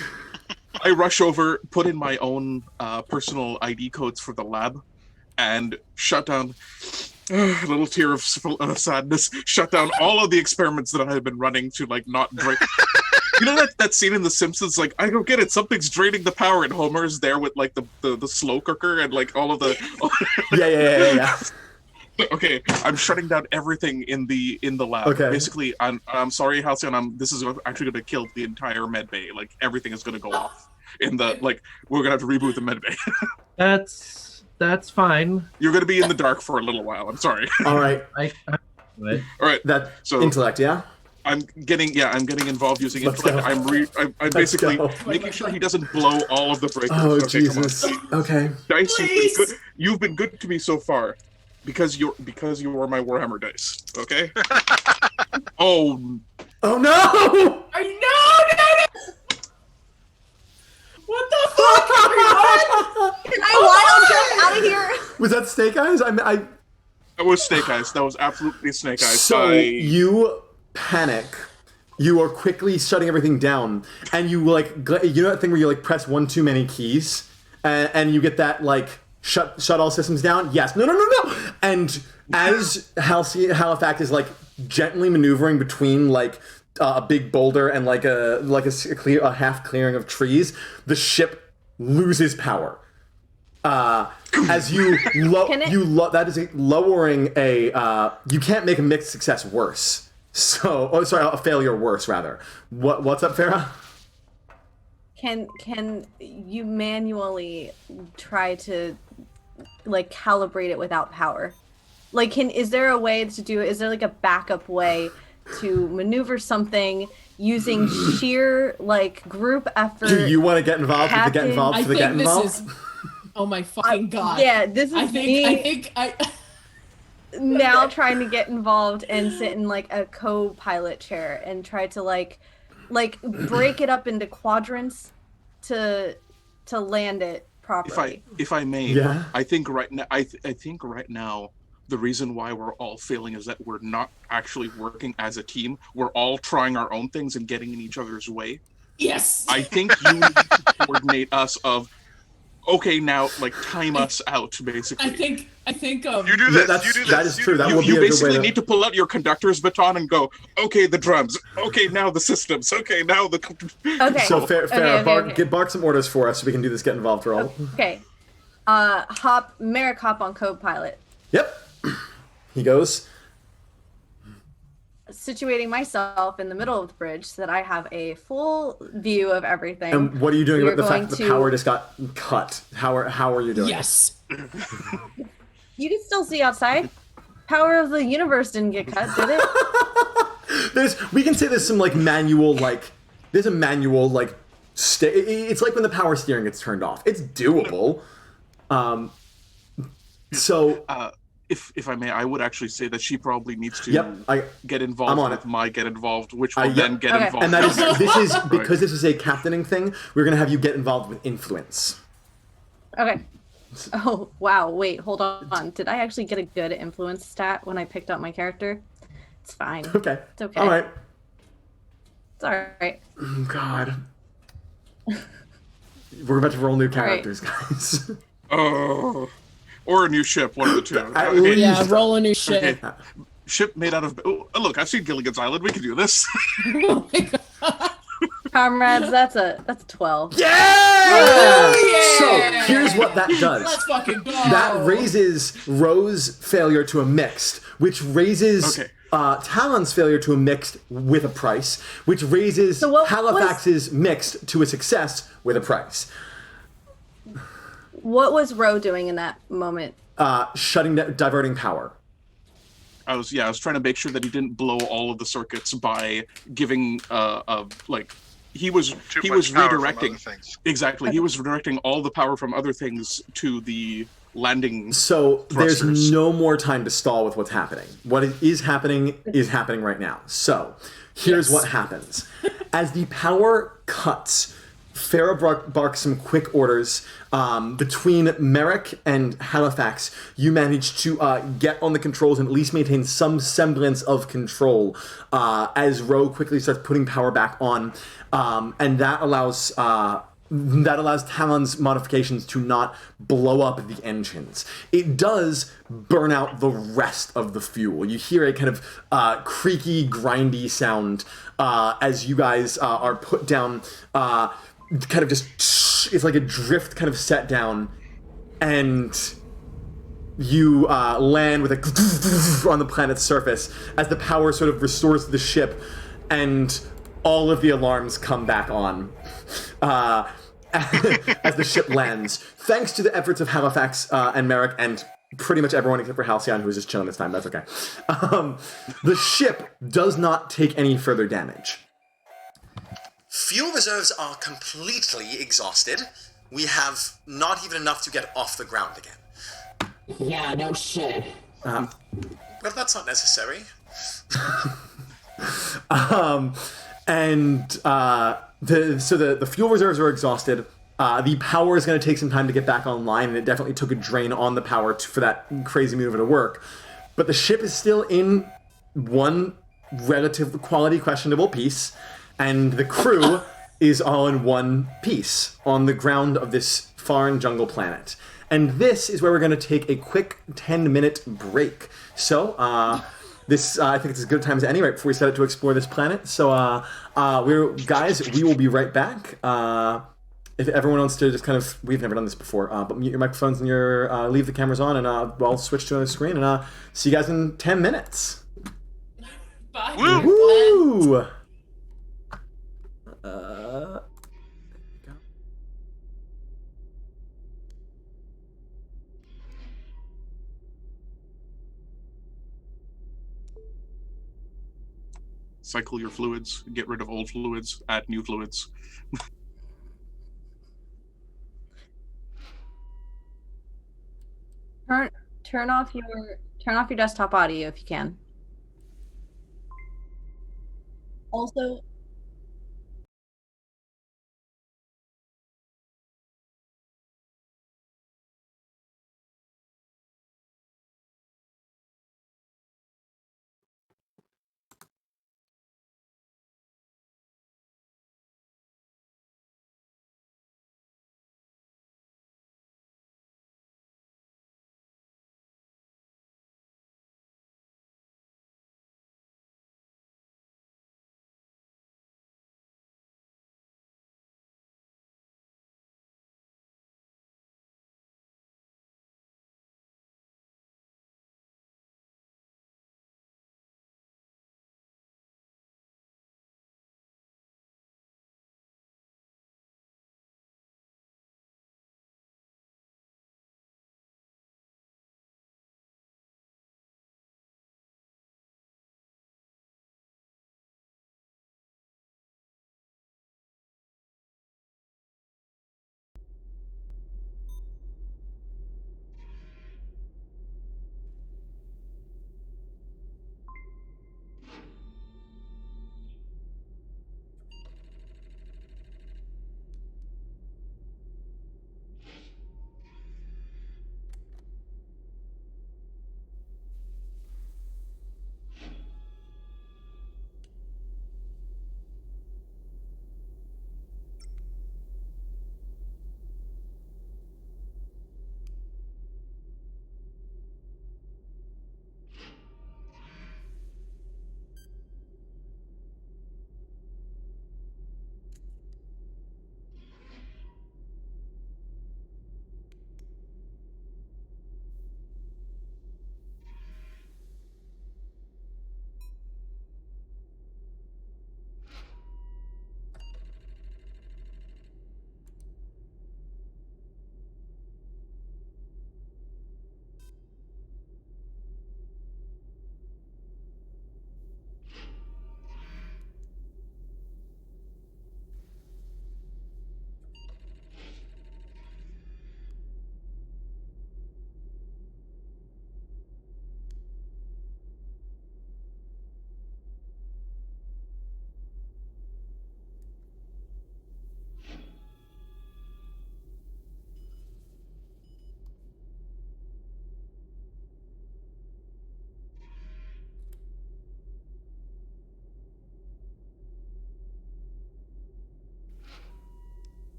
I rush over, put in my own personal ID codes for the lab, and shut down. A little tear of sadness. Shut down all of the experiments that I have been running to, like, not drain. You know that scene in The Simpsons? Like, I don't get it. Something's draining the power, and Homer's there with, like, the slow cooker and, like, all of the. Yeah. Okay, I'm shutting down everything in the lab. Okay. Basically, I'm sorry, Halcyon. This is actually going to kill the entire med bay. Like, everything is going to go off. We're going to have to reboot the med bay. That's fine. You're going to be in the dark for a little while. I'm sorry. All right. All right. So intellect, yeah? I'm getting involved using intellect. I'm basically making sure he doesn't blow all of the breakers. Oh, okay, Jesus. Okay. Dice, you've been good to me so far because you are my Warhammer dice. Okay? Oh no! No! What the fuck, everyone? Can I wild jump out of here? Was that Snake Eyes? That was Snake Eyes. That was absolutely Snake Eyes. So you panic. You are quickly shutting everything down, and you you know that thing where you like press one too many keys, and you get that like shut all systems down. Yes. No. And as Halifax is like gently maneuvering between like a big boulder and like a half clearing of trees, the ship loses power. As you that is lowering a you can't make a mixed success worse. So a failure worse rather. What's up, Phera? Can you manually try to like calibrate it without power? Like, is there a way to do it? Is there like a backup way to maneuver something using sheer like group effort? Do you want to get involved with the get involved for the get involved? Oh my fucking god! Yeah, this is I think now trying to get involved and sit in like a co-pilot chair and try to like break it up into quadrants to land it properly. If I may, yeah. I think right now the reason why we're all failing is that we're not actually working as a team. We're all trying our own things and getting in each other's way. Yes. I think you need to coordinate us of, okay, now like time us out, basically. I think you do this. That is true. That will be you a good basically way need to pull out your conductor's baton and go, okay, the drums, okay, now the systems, okay, now the. Okay. So Phera, okay. bark some orders for us so we can do this get involved roll. Okay. Merrick hop on co-pilot. Yep. He goes. Situating myself in the middle of the bridge so that I have a full view of everything. And what are you doing about the fact that the power just got cut? How are you doing? Yes. You can still see outside. Power of the universe didn't get cut, did it? We can say there's some like manual there's a manual it's like when the power steering gets turned off. It's doable. If I may, I would actually say that she probably needs to get involved with my get involved, which will then get involved. And this is because this is a captaining thing. We're gonna have you get involved with influence. Okay. Oh wow! Wait, hold on. Did I actually get a good influence stat when I picked up my character? It's fine. Okay. It's okay. All right. It's all right. Oh, God. We're about to roll new characters, guys. Oh. Or a new ship, one of the two. Okay. Yeah, roll a new ship. Okay. Ship made out of... Oh, look, I've seen Gilligan's Island. We can do this. Oh my god. Comrades, that's a 12. Yeah! Oh, So yeah! here's what that does. Let's fucking go. That raises Rose's failure to a mixed, which raises Talon's failure to a mixed with a price, which raises Halifax's mixed to a success with a price. What was Ro doing in that moment? Diverting power. I was trying to make sure that he didn't blow all of the circuits by giving he was redirecting exactly. He was redirecting all the power from other things to the landing. So thrusters. There's no more time to stall with what's happening. What is happening right now. So here's what happens. As the power cuts, Phera barks some quick orders. Between Merrick and Halifax, you manage to get on the controls and at least maintain some semblance of control as Ro quickly starts putting power back on, and that allows Talon's modifications to not blow up the engines. It does burn out the rest of the fuel. You hear a kind of creaky, grindy sound as you guys are put down, kind of just, it's like a drift kind of set down, and you land with a on the planet's surface as the power sort of restores the ship, and all of the alarms come back on. As the ship lands, thanks to the efforts of Halifax and Merrick and pretty much everyone except for Halcyon, who was just chilling this time. That's okay. The ship does not take any further damage. Fuel reserves are completely exhausted. We have not even enough to get off the ground again. Yeah, no shit. Well, that's not necessary. The fuel reserves are exhausted. The power is going to take some time to get back online, and it definitely took a drain on the power for that crazy maneuver to work. But the ship is still in one relative quality questionable piece, and the crew is all in one piece on the ground of this foreign jungle planet. And this is where we're going to take a quick 10-minute break. So, I think it's as good a time as any right before we set out to explore this planet. So, we will be right back. If everyone wants to just kind of, we've never done this before, but mute your microphones and leave the cameras on, and I'll switch to another screen, and see you guys in 10 minutes. Bye. Woo! Cycle your fluids, get rid of old fluids, add new fluids. Turn off your desktop audio if you can. Also,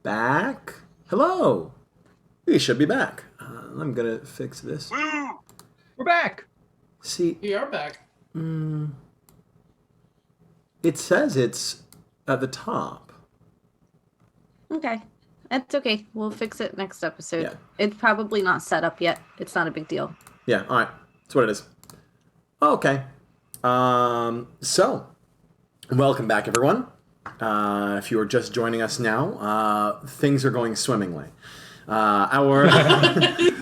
back. Hello. We should be back. I'm gonna fix this. Woo! We're back. See, We are back. it says it's at the top. Okay. That's okay. We'll fix it next episode. Yeah. It's probably not set up yet. It's not a big deal. Yeah, all right. That's what it is. Okay. So, welcome back, everyone. If you are just joining us now, things are going swimmingly. Our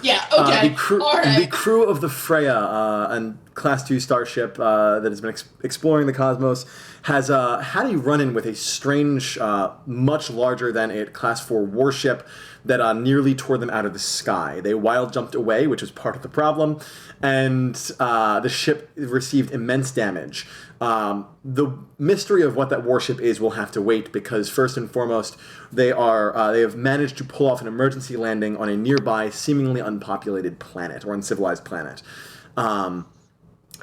Yeah, okay. All right. the crew of the Freya, and Class 2 starship that has been exploring the cosmos, has had a run-in with a strange, much larger than a Class 4 warship that nearly tore them out of the sky. They wild jumped away, which was part of the problem, and the ship received immense damage. The mystery of what that warship is will have to wait, because first and foremost, they have managed to pull off an emergency landing on a nearby, seemingly unpopulated planet, or uncivilized planet.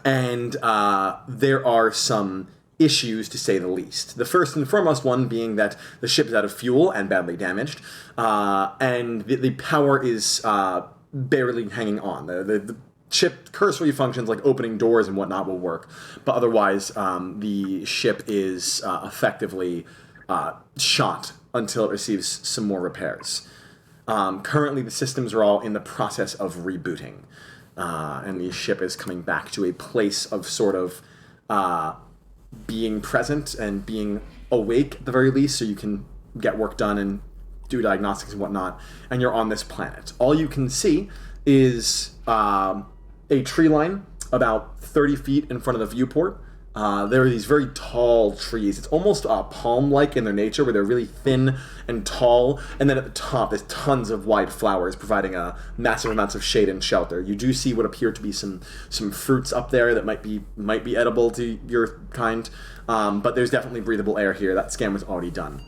And there are some issues, to say the least. The first and foremost one being that the ship is out of fuel and badly damaged, and the power is barely hanging on. The ship cursory functions like opening doors and whatnot will work, but otherwise the ship is effectively shot until it receives some more repairs. Currently the systems are all in the process of rebooting, and the ship is coming back to a place of sort of being present and being awake at the very least, so you can get work done and do diagnostics and whatnot, and you're on this planet. All you can see is a tree line about 30 feet in front of the viewport. There are these very tall trees. It's almost palm-like in their nature, where they're really thin and tall. And then at the top, there's tons of wide flowers, providing massive amounts of shade and shelter. You do see what appear to be some fruits up there that might be edible to your kind. But there's definitely breathable air here. That scan was already done.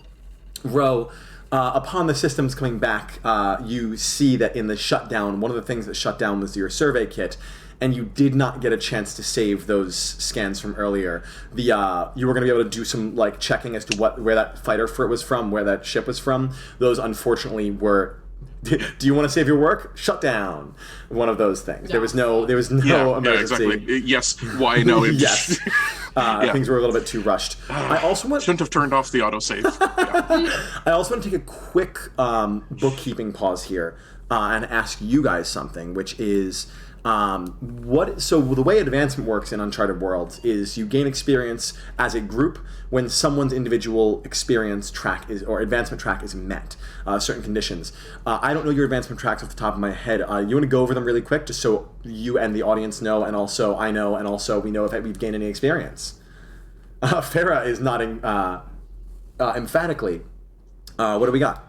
Ro, upon the systems coming back, you see that in the shutdown, one of the things that shut down was your survey kit, and you did not get a chance to save those scans from earlier. You were going to be able to do some checking as to where that fighter was from, where that ship was from. Those unfortunately were. Do you want to save your work? Shut down. One of those things. No. There was no emergency. Yeah, exactly. Yes. Why no? Yes. Things were a little bit too rushed. I also shouldn't have turned off the autosave. Yeah. I also want to take a quick bookkeeping pause here and ask you guys something, which is so the way advancement works in Uncharted Worlds is you gain experience as a group when someone's individual experience track or advancement track is met, certain conditions. I don't know your advancement tracks off the top of my head. You want to go over them really quick, just so you and the audience know, and also I know, and also we know if we've gained any experience. Phera is nodding emphatically. What do we got?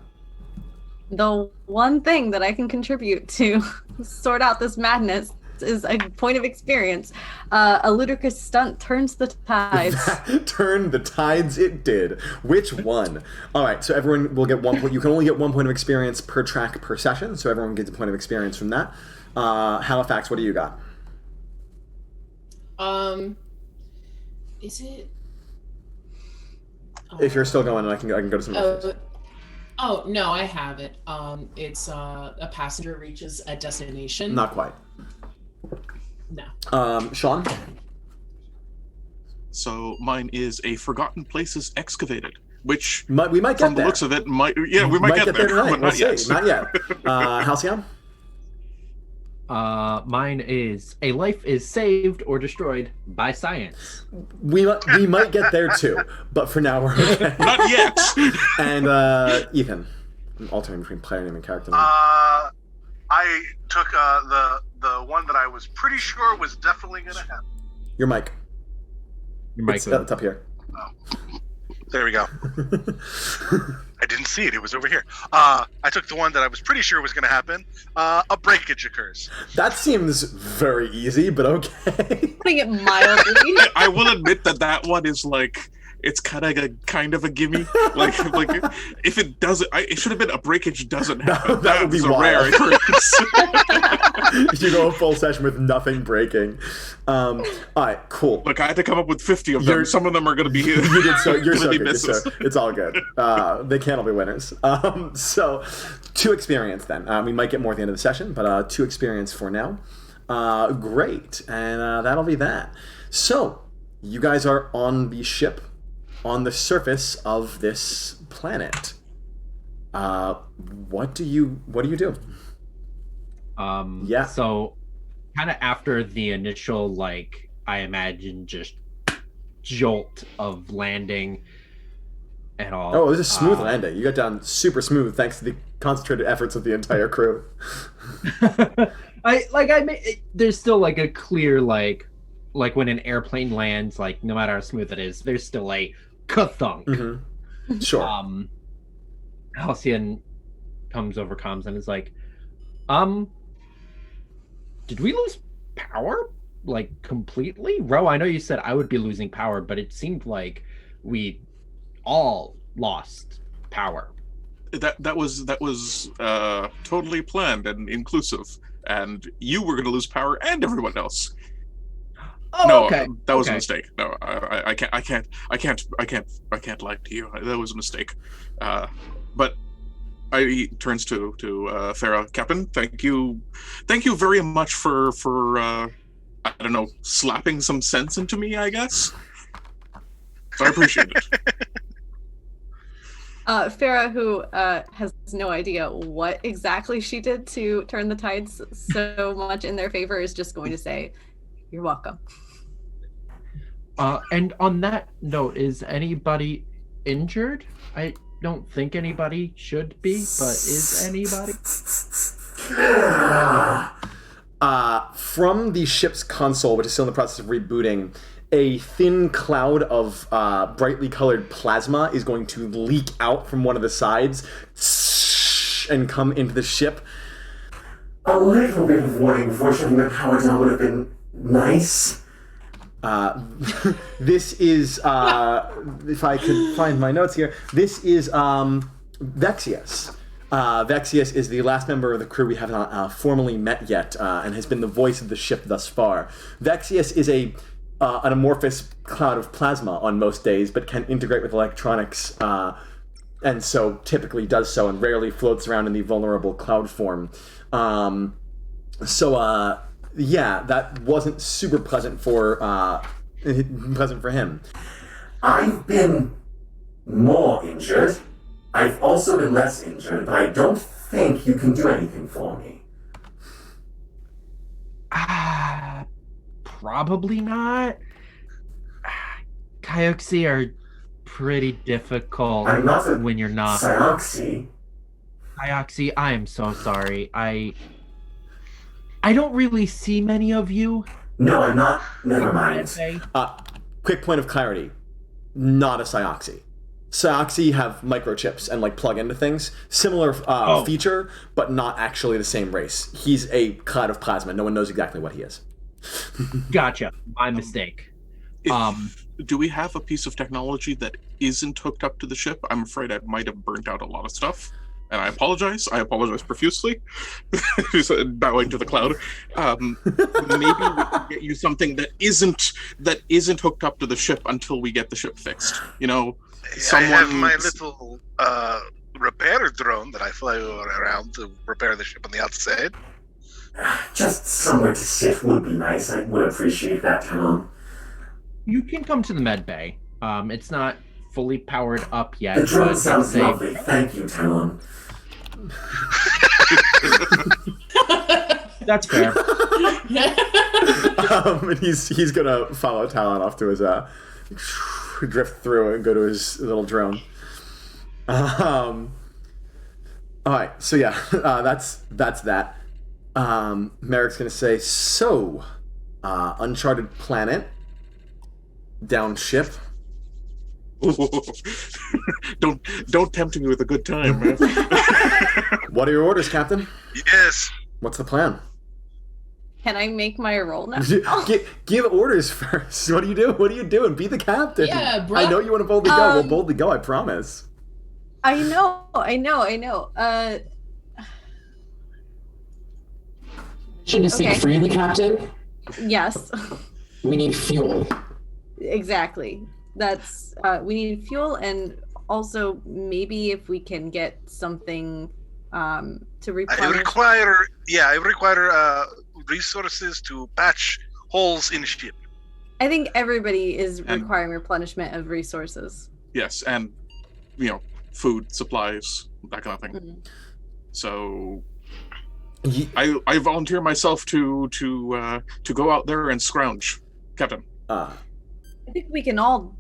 The one thing that I can contribute to sort out this madness is a point of experience. A ludicrous stunt turns the tides. Turned the tides, it did. Which one? All right, so everyone will get 1 point. You can only get 1 point of experience per track per session, so everyone gets a point of experience from that. Halifax, what do you got? Is it? If you're still going, I can go to some others. Oh, no, I have it. It's a passenger reaches a destination. Not quite. No. Sean? So mine is a forgotten places excavated, which we might get from there. the looks of it, we might get there tonight. but not yet. Not yet. Halcyon? Mine is a life is saved or destroyed by science. We might get there too, but for now we're okay. Not yet. And Ethan, I'm alternating between player name and character name. I took the one that I was pretty sure was definitely going to happen. Your mic. It's up here. Oh. There we go. I didn't see it. It was over here. I took the one that I was pretty sure was going to happen. A breakage occurs. That seems very easy, but okay. Putting it mildly. I will admit that one is it's kind of a gimme. like if it doesn't, it should have been a breakage doesn't happen. That would be a wild. rare occurrence. You go a full session with nothing breaking. All right, cool. Look, I had to come up with 50 of them. Some of them are going to be you did so. You're so good. misses. It's all good. They can't all be winners. So 2 experience then. We might get more at the end of the session, but 2 experience for now. Great, and that'll be that. So you guys are on the ship on the surface of this planet. What do you do? Yeah. So kind of after the initial, like, I imagine just jolt of landing and all. Oh, it was a smooth landing. You got down super smooth thanks to the concentrated efforts of the entire crew. There's still like a clear, like when an airplane lands, like no matter how smooth it is, there's still a ka-thunk. Mm-hmm. Sure. Halcyon comes over comms and is like, did we lose power? Like, completely? Ro, I know you said I would be losing power, but it seemed like we all lost power. That was totally planned and inclusive, and you were going to lose power and everyone else. Oh, no, okay. That was a mistake. No, I can't lie to you. That was a mistake. But he turns to Phera. Captain, thank you very much for I don't know, slapping some sense into me, I guess. So I appreciate it. Phera, who has no idea what exactly she did to turn the tides so much in their favor, is just going to say, "You're welcome." And on that note, is anybody injured? I don't think anybody should be, but is anybody? From the ship's console, which is still in the process of rebooting, a thin cloud of brightly colored plasma is going to leak out from one of the sides and come into the ship. A little bit of warning before shutting the power down would have been nice. This is, if I could find my notes here, this is VaTze. VaTze is the last member of the crew we have not formally met yet, and has been the voice of the ship thus far. VaTze is an amorphous cloud of plasma on most days, but can integrate with electronics, and so typically does so and rarely floats around in the vulnerable cloud form. Yeah, that wasn't super pleasant for him. I've been more injured. I've also been less injured, but I don't think you can do anything for me. Probably not. Kyoxi are pretty difficult when you're not. Kyoxi, I am so sorry. I don't really see many of you. No, I'm not. Never mind. Quick point of clarity. Not a Kyoxi. Kyoxi have microchips and plug into things. Similar feature, but not actually the same race. He's a cloud of plasma. No one knows exactly what he is. Gotcha. My mistake. Do we have a piece of technology that isn't hooked up to the ship? I'm afraid I might have burnt out a lot of stuff. And I apologize. I apologize profusely. Bowing to the cloud. Maybe we can get you something that isn't hooked up to the ship until we get the ship fixed. You know, I have my little repair drone that I fly around to repair the ship on the outside. Just somewhere to sit would be nice. I would appreciate that, Tom. You can come to the med bay. It's not fully powered up yet. The drone sounds lovely. Thank you, Talon. That's fair. And he's gonna follow Talon off to his drift through and go to his little drone. All right, so yeah, that's that. Merrick's gonna say, so uncharted planet, down ship. Don't tempt me with a good time, man. What are your orders, Captain? Yes. What's the plan? Can I make my roll now? Give orders first. What are you doing? What are you doing? Be the captain. Yeah, bro. I know you want to boldly go. We'll boldly go, I promise. I know. Should have Okay. speak freely, Captain. Yes, We need fuel. exactly. That's we need fuel, and also maybe if we can get something to I replenish. require resources to patch holes in ship. I think everybody is And- requiring replenishment of resources. Yes, and food, supplies, that kind of thing. Mhm. So Ye- I volunteer myself to go out there and scrounge, Captain. Uh, I think we can all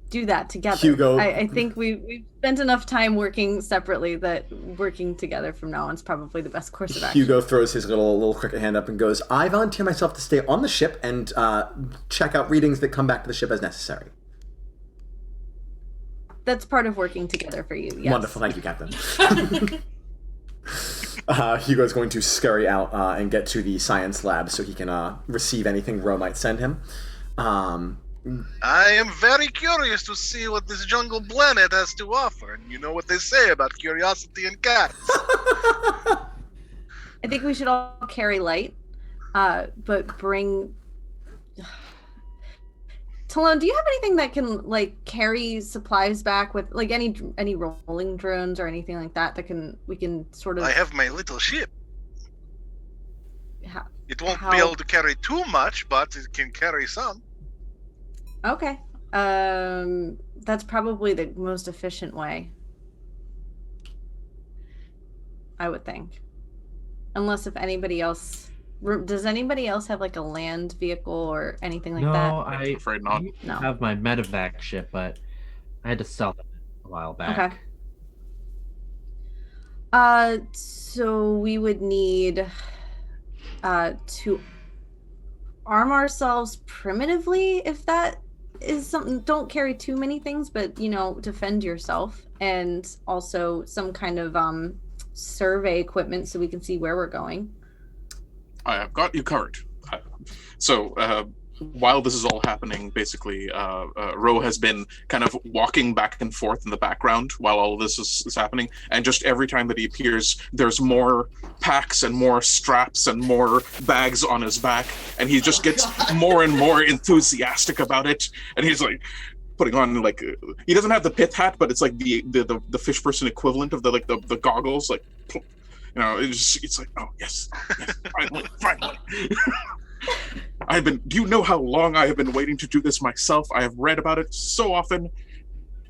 do that together. Hugo. I think we've spent enough time working separately that working together from now on is probably the best course of action. Hugo throws his little cricket hand up and goes, I volunteer myself to stay on the ship and check out readings that come back to the ship as necessary. That's part of working together for you. Yes. Wonderful. Thank you, Captain. Hugo's going to scurry out and get to the science lab so he can receive anything Ro might send him. I am very curious to see what this jungle planet has to offer, and you know what they say about curiosity and cats. I think we should all carry light, but bring. Talon, do you have anything that can carry supplies back with any rolling drones or anything like that we can sort of? I have my little ship. Ha- It won't How- be able to carry too much, but it can carry some. Okay. That's probably the most efficient way. I would think. Unless if anybody else does anybody else have a land vehicle or anything like that? No, I'm afraid not. No. have my medevac ship, but I had to sell it a while back. Okay. So we would need to arm ourselves primitively, if that is something. Don't carry too many things, but defend yourself, and also some kind of survey equipment so we can see where we're going. I have got you covered. So while this is all happening, basically, Ro has been kind of walking back and forth in the background while all this is happening. And just every time that he appears, there's more packs and more straps and more bags on his back. And he just gets more and more enthusiastic about it. And he's putting on he doesn't have the pith hat, but it's the fish person equivalent of the goggles. It's oh yes, finally. Do you know how long I have been waiting to do this myself? I have read about it so often,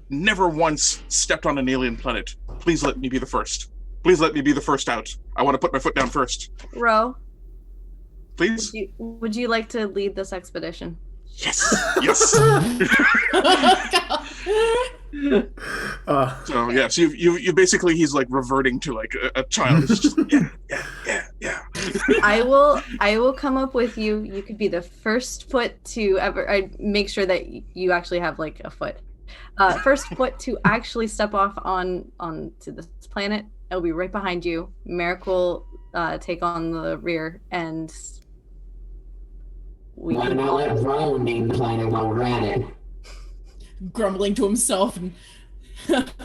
never once stepped on an alien planet. Please let me be the first. Please let me be the first out. I want to put my foot down first. Ro, Please? would you like to lead this expedition? Yes, yes. So yes, you basically he's reverting to a child. It's just yeah. I will come up with you. You could be the first foot to ever. I make sure that you actually have a foot. First foot to actually step off onto this planet. It'll be right behind you. Merrick will take on the rear, and Why not let Ro name the planet while we're at it? Grumbling to himself and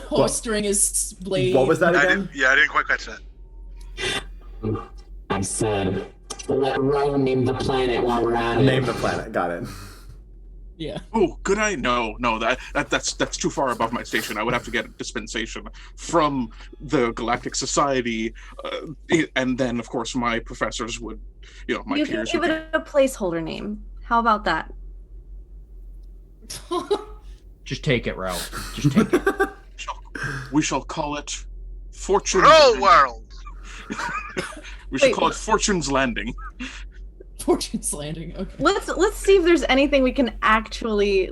holstering his blade. What was that I again? didn't quite catch that. I said, let Ro name the planet while we're at it. Name the planet. Got it. Yeah. Oh, could I? No, that's too far above my station. I would have to get a dispensation from the Galactic Society, and then of course my professors would, my you can peers give would. it a placeholder name. How about that? Just take it, Ro. Just take it. We shall call it Fortune. Roll World! We should Wait, call it Fortune's Landing. Fortune's Landing. Okay. Let's see if there's anything we can actually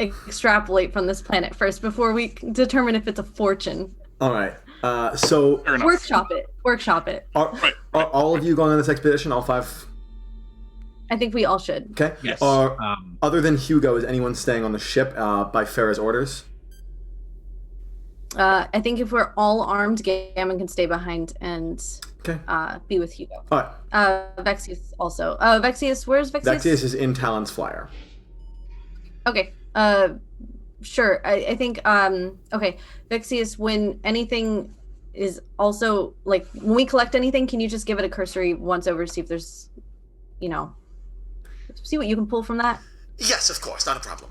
extrapolate from this planet first before we determine if it's a fortune. All right. So Fair enough. Workshop it. are all of you going on this expedition? All 5? I think we all should. Okay. Yes. Other than Hugo, is anyone staying on the ship by Phera's orders? I think if we're all armed, Gammon can stay behind and be with Hugo. All right. Vexius also. Vexius, where's Vexius? Vexius is in Talon's flyer. Okay. Sure. I think okay. Vexius, when anything is also like when we collect anything, can you just give it a cursory once over to see if there's see what you can pull from that? Yes, of course, not a problem.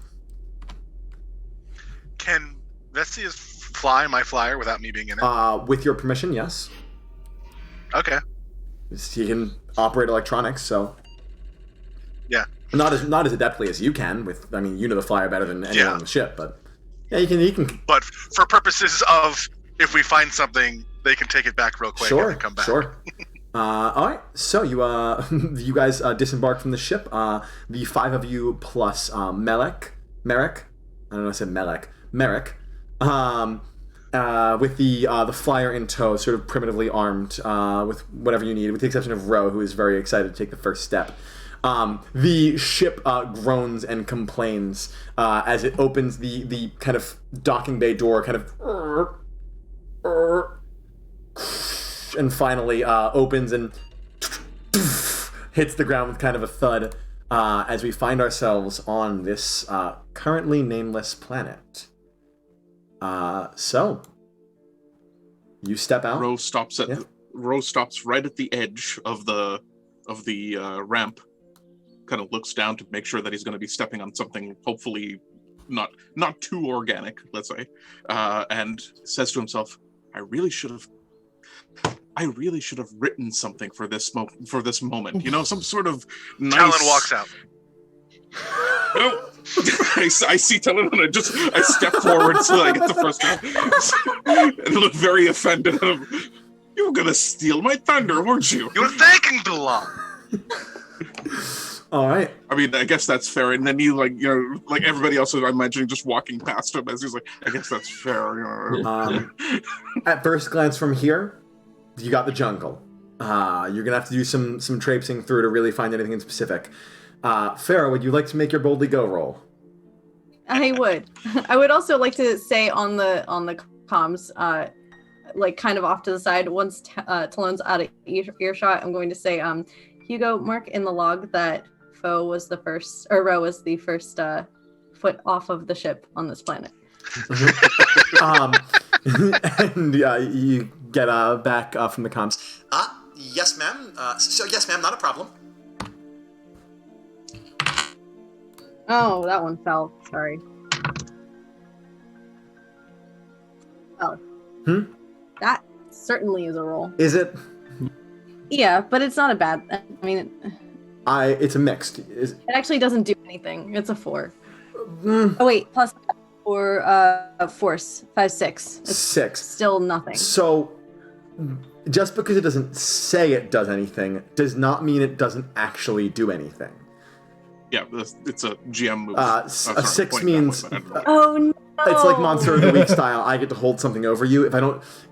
Can Vexius fly my flyer without me being in it? With your permission, yes. Okay. He can operate electronics, so Yeah. not as adeptly as you can. You know the flyer better than anyone on the ship, but yeah, he can. But for purposes of if we find something, they can take it back real quick and come back. Sure. All right. So you you guys disembark from the ship. The 5 of you plus Merrick. I don't know. I said Merrick. With the flyer in tow, sort of primitively armed with whatever you need, with the exception of Ro, who is very excited to take the first step. The ship groans and complains as it opens the kind of docking bay door, kind of, and finally opens and hits the ground with kind of a thud as we find ourselves on this currently nameless planet. So you step out. Ro stops right at the edge of the ramp. Kind of looks down to make sure that he's going to be stepping on something hopefully not too organic, let's say, and says to himself, I really should have written something for this moment. Some sort of nice. Talon walks out. No. I see Talon and I step forward so I get the first draft and look very offended. You were gonna steal my thunder, weren't you? You were thanking Delon. All right. I mean, I guess that's fair. And then you like everybody else, I'm imagining just walking past him as he's like, I guess that's fair. At first glance from here, you got the jungle. You're gonna have to do some traipsing through to really find anything in specific. Phera, would you like to make your boldly go roll? I would. I would also like to say on the comms, like kind of off to the side, once Talon's out of earshot, I'm going to say, Hugo, mark in the log that Ro was the first foot off of the ship on this planet. And you get back from the comms. Yes, ma'am. Yes, ma'am, not a problem. Oh, that one fell. Sorry. Oh. That certainly is a roll. Is it? Yeah, but it's not a bad. I mean, it's a mixed. It actually doesn't do anything. It's a 4. Oh wait, plus 4 force 5 6. It's 6. Still nothing. So, just because it doesn't say it does anything does not mean it doesn't actually do anything. Yeah, it's a GM move. A 6 means. Oh no! It's like Monster of the Week style. I get to hold something over you.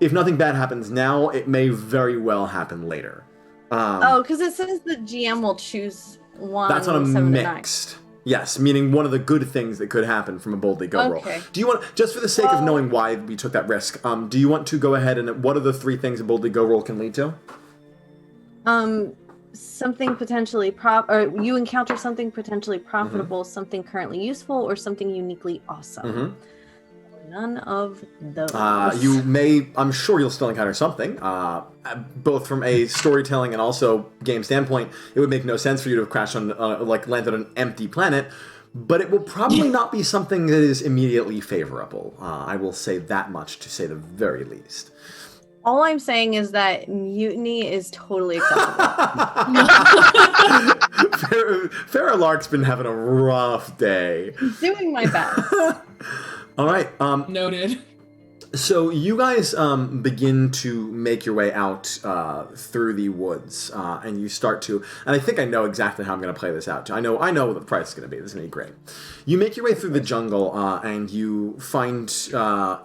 If nothing bad happens now, it may very well happen later. Because it says the GM will choose one. That's on a mixed. Yes, meaning one of the good things that could happen from a boldly go roll. Do you want, just for the sake of knowing why we took that risk, do you want to go ahead and what are the 3 things a boldly go roll can lead to? Something potentially or you encounter something potentially profitable, something currently useful, or something uniquely awesome. None of those. You may, I'm sure you'll still encounter something. Both from a storytelling and also game standpoint, it would make no sense for you to have crashed on, landed on an empty planet, but it will probably not be something that is immediately favorable. I will say that much, to say the very least. All I'm saying is that mutiny is totally acceptable. Phera Lark's been having a rough day. Doing my best. All right. Noted. So you guys begin to make your way out through the woods, and you start to. And I think I know exactly how I'm going to play this out. I know what the price is going to be. This is going to be great. You make your way through the jungle, and you find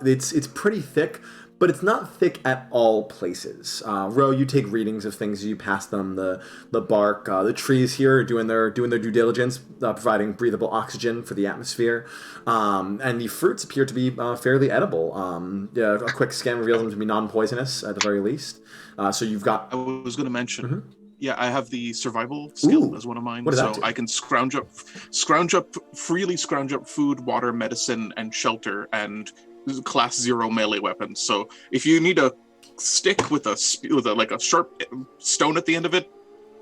it's pretty thick. but it's not thick at all places. Ro, you take readings of things as you pass them. The bark, the trees here are doing their due diligence, providing breathable oxygen for the atmosphere, and the fruits appear to be fairly edible. A quick scan reveals them to be non-poisonous at the very least. So you've got. I was going to mention. Mm-hmm. Yeah, I have the survival skill as one of mine, so I can freely scrounge up food, water, medicine, and shelter, and class 0 melee weapons. So if you need a stick with a sharp stone at the end of it,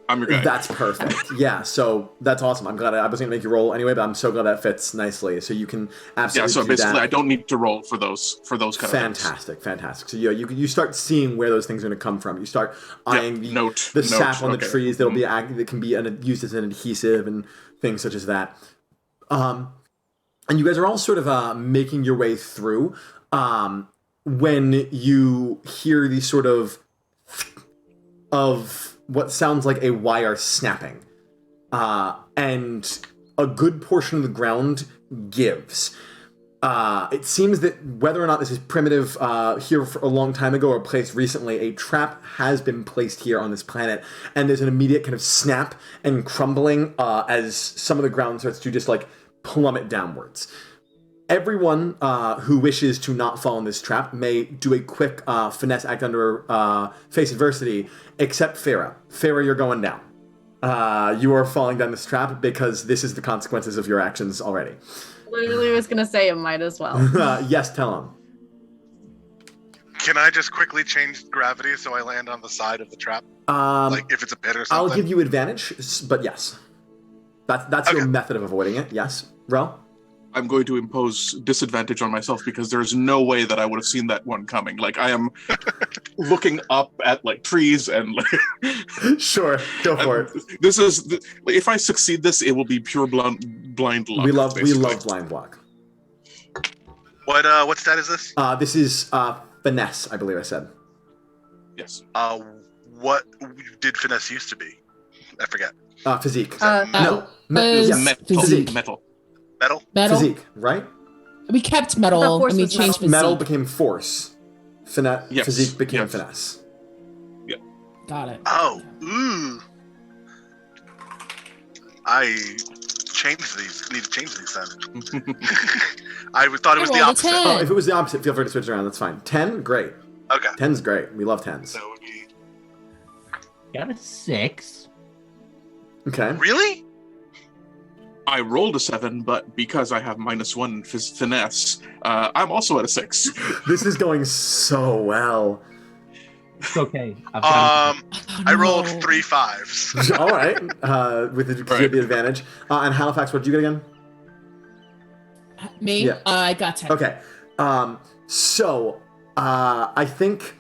I'm your guy. That's perfect. Yeah, so that's awesome. I'm glad I was going to make you roll anyway, but I'm so glad that fits nicely. So you can absolutely. Yeah, so basically, that. I don't need to roll for those kind of things. Fantastic. So you start seeing where those things are going to come from. You start eyeing the sap on the trees that'll be that can be used as an adhesive and things such as that. And you guys are all sort of making your way through when you hear these sort of what sounds like a wire snapping. And a good portion of the ground gives. It seems that whether or not this is primitive here for a long time ago or placed recently, a trap has been placed here on this planet, and there's an immediate kind of snap and crumbling as some of the ground starts to just like plummet downwards. Everyone who wishes to not fall in this trap may do a quick finesse act under face adversity, except Phera. Phera, you're going down. You are falling down this trap because this is the consequences of your actions already. Literally was going to say it might as well. Yes, tell him. Can I just quickly change gravity so I land on the side of the trap? Like if it's a pit or something? I'll give you advantage, but yes. That's your method of avoiding it, yes. Rel? I'm going to impose disadvantage on myself because there's no way that I would have seen that one coming. Like, I am looking up at, like, trees and, like... Sure, go for it. This is... If I succeed this, it will be pure blind luck. We love blind luck. What stat is this? This is finesse, I believe I said. Yes. What did finesse used to be? I forget. Physique. Metal. Metal? Physique, right? We kept metal and we changed physique. Metal became force. Physique became finesse. Yep. Got it. Oh, ooh. I changed these. Need to change these then. I thought it was the opposite. Oh, if it was the opposite, feel free to switch around. That's fine. 10? Great. Okay. 10's great. We love 10s. That would be... Got a 6. Okay. Really? I rolled a 7, but because I have -1 finesse, I'm also at a 6. This is going so well. It's okay. I rolled 3 5s. All right. With the advantage. And Halifax, what did you get again? Me? Yeah. I got 10. Okay. So, I think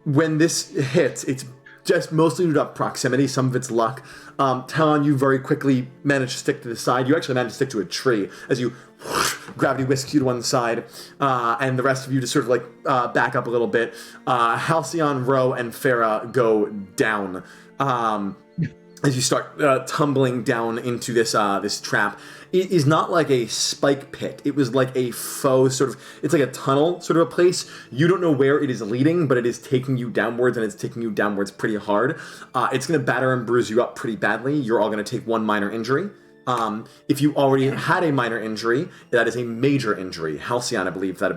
when this hits, it's just mostly due to proximity, some of it's luck. Talon, you very quickly manage to stick to the side. You actually manage to stick to a tree as you gravity whisks you to one side, and the rest of you just sort of like back up a little bit. Halcyon, Ro, and Phera go down as you start tumbling down into this trap. It is not like a spike pit. It was like a faux sort of, it's like a tunnel sort of a place. You don't know where it is leading, but it is taking you downwards, and it's taking you downwards pretty hard. It's going to batter and bruise you up pretty badly. You're all going to take one minor injury. If you already had a minor injury, that is a major injury. Halcyon, I believe that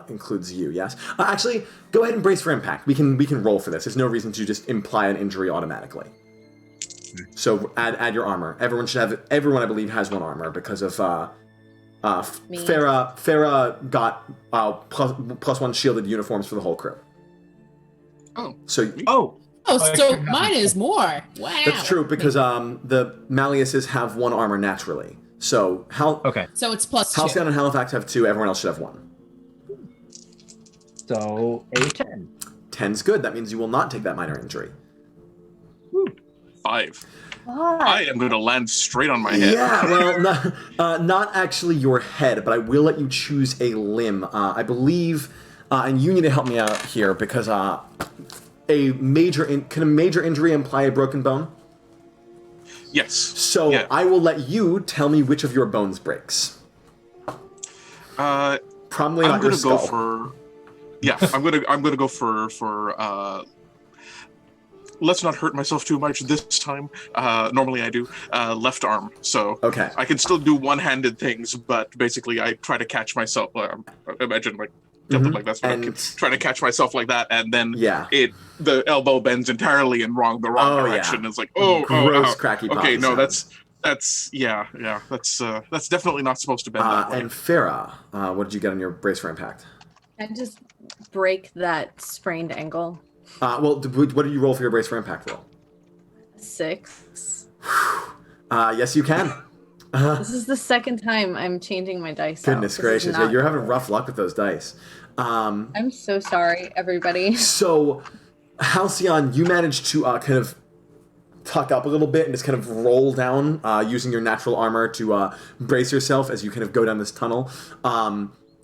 includes you, yes? Actually, go ahead and brace for impact. We can roll for this. There's no reason to just imply an injury automatically. So add your armor. Everyone I believe has 1 armor because of Phera. Phera got +1 shielded uniforms for the whole crew. So mine is more. Wow. That's true because the Malleuses have 1 armor naturally. So okay. So it's +2. Halcyon and Halifax have 2. Everyone else should have 1. So a 10. 10's good. That means you will not take that minor injury. 5. I am going to land straight on my head. Yeah, well, not actually your head, but I will let you choose a limb. I believe, and you need to help me out here because can a major injury imply a broken bone? Yes. So I will let you tell me which of your bones breaks. Probably not your skull. Yeah, I'm gonna go for let's not hurt myself too much this time. Normally I do left arm, so Okay. I can still do one-handed things, but basically I try to catch myself. Imagine like tilted like that, so I'm trying to catch myself like that, and then the elbow bends entirely in the wrong direction. Yeah. It's like gross, cracky. Okay, no, sound. that's that's definitely not supposed to bend that way. And Phera, what did you get on your brace for impact? I just break that sprained ankle. Well, what did you roll for your brace for impact roll? 6. Yes, you can. This is the second time I'm changing my dice. Goodness gracious, yeah, you're having rough luck with those dice. I'm so sorry, everybody. So, Halcyon, you managed to kind of tuck up a little bit and just kind of roll down using your natural armor to brace yourself as you kind of go down this tunnel.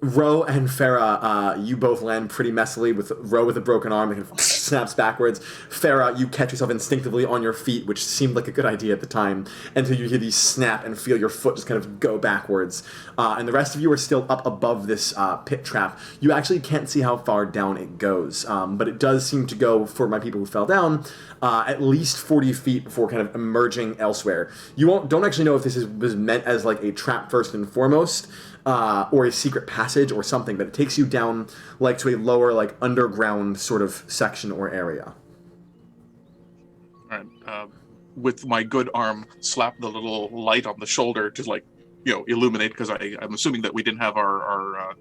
Ro and Phera, you both land pretty messily, with Ro with a broken arm that kind of snaps backwards. Phera, you catch yourself instinctively on your feet, which seemed like a good idea at the time, until you hear these snap and feel your foot just kind of go backwards. And the rest of you are still up above this pit trap. You actually can't see how far down it goes, but it does seem to go, for my people who fell down, at least 40 feet before kind of emerging elsewhere. You don't actually know if this was meant as like a trap first and foremost, or a secret passage or something, but it takes you down like to a lower, like underground sort of section or area. All right. With my good arm, slap the little light on the shoulder to like, illuminate, because I'm assuming that we didn't have our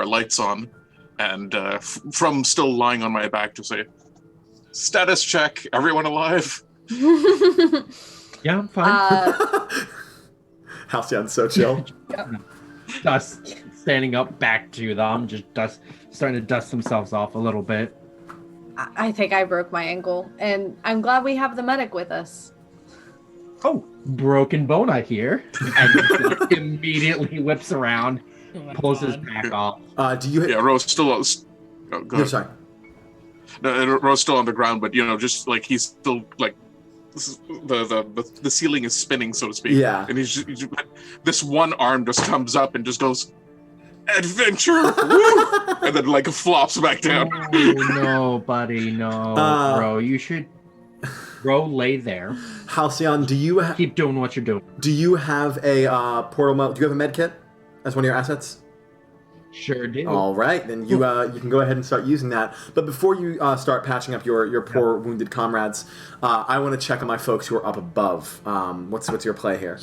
lights on, and from still lying on my back to say, status check, everyone alive? Yeah, I'm fine. Halcyon's so chill. Dust standing up back to them, just starting to dust themselves off a little bit. I think I broke my ankle, and I'm glad we have the medic with us. Oh, broken bone, I hear. And immediately whips around, pulls his pack off. Do you? Yeah, Ro's still. Oh, go ahead. Sorry. No, Ro's still on the ground, but just like he's still like. The ceiling is spinning, so to speak. Yeah. And he's just, this one arm just comes up and just goes, adventure! Woo! And then like flops back down. Oh, no, buddy, no. Bro, you should... Bro, lay there. Halcyon, do you... Keep doing what you're doing. Do you have a portal... Do you have a med kit as one of your assets? Sure do. All right, then you can go ahead and start using that. But before you start patching up your poor wounded comrades, I want to check on my folks who are up above. What's your play here?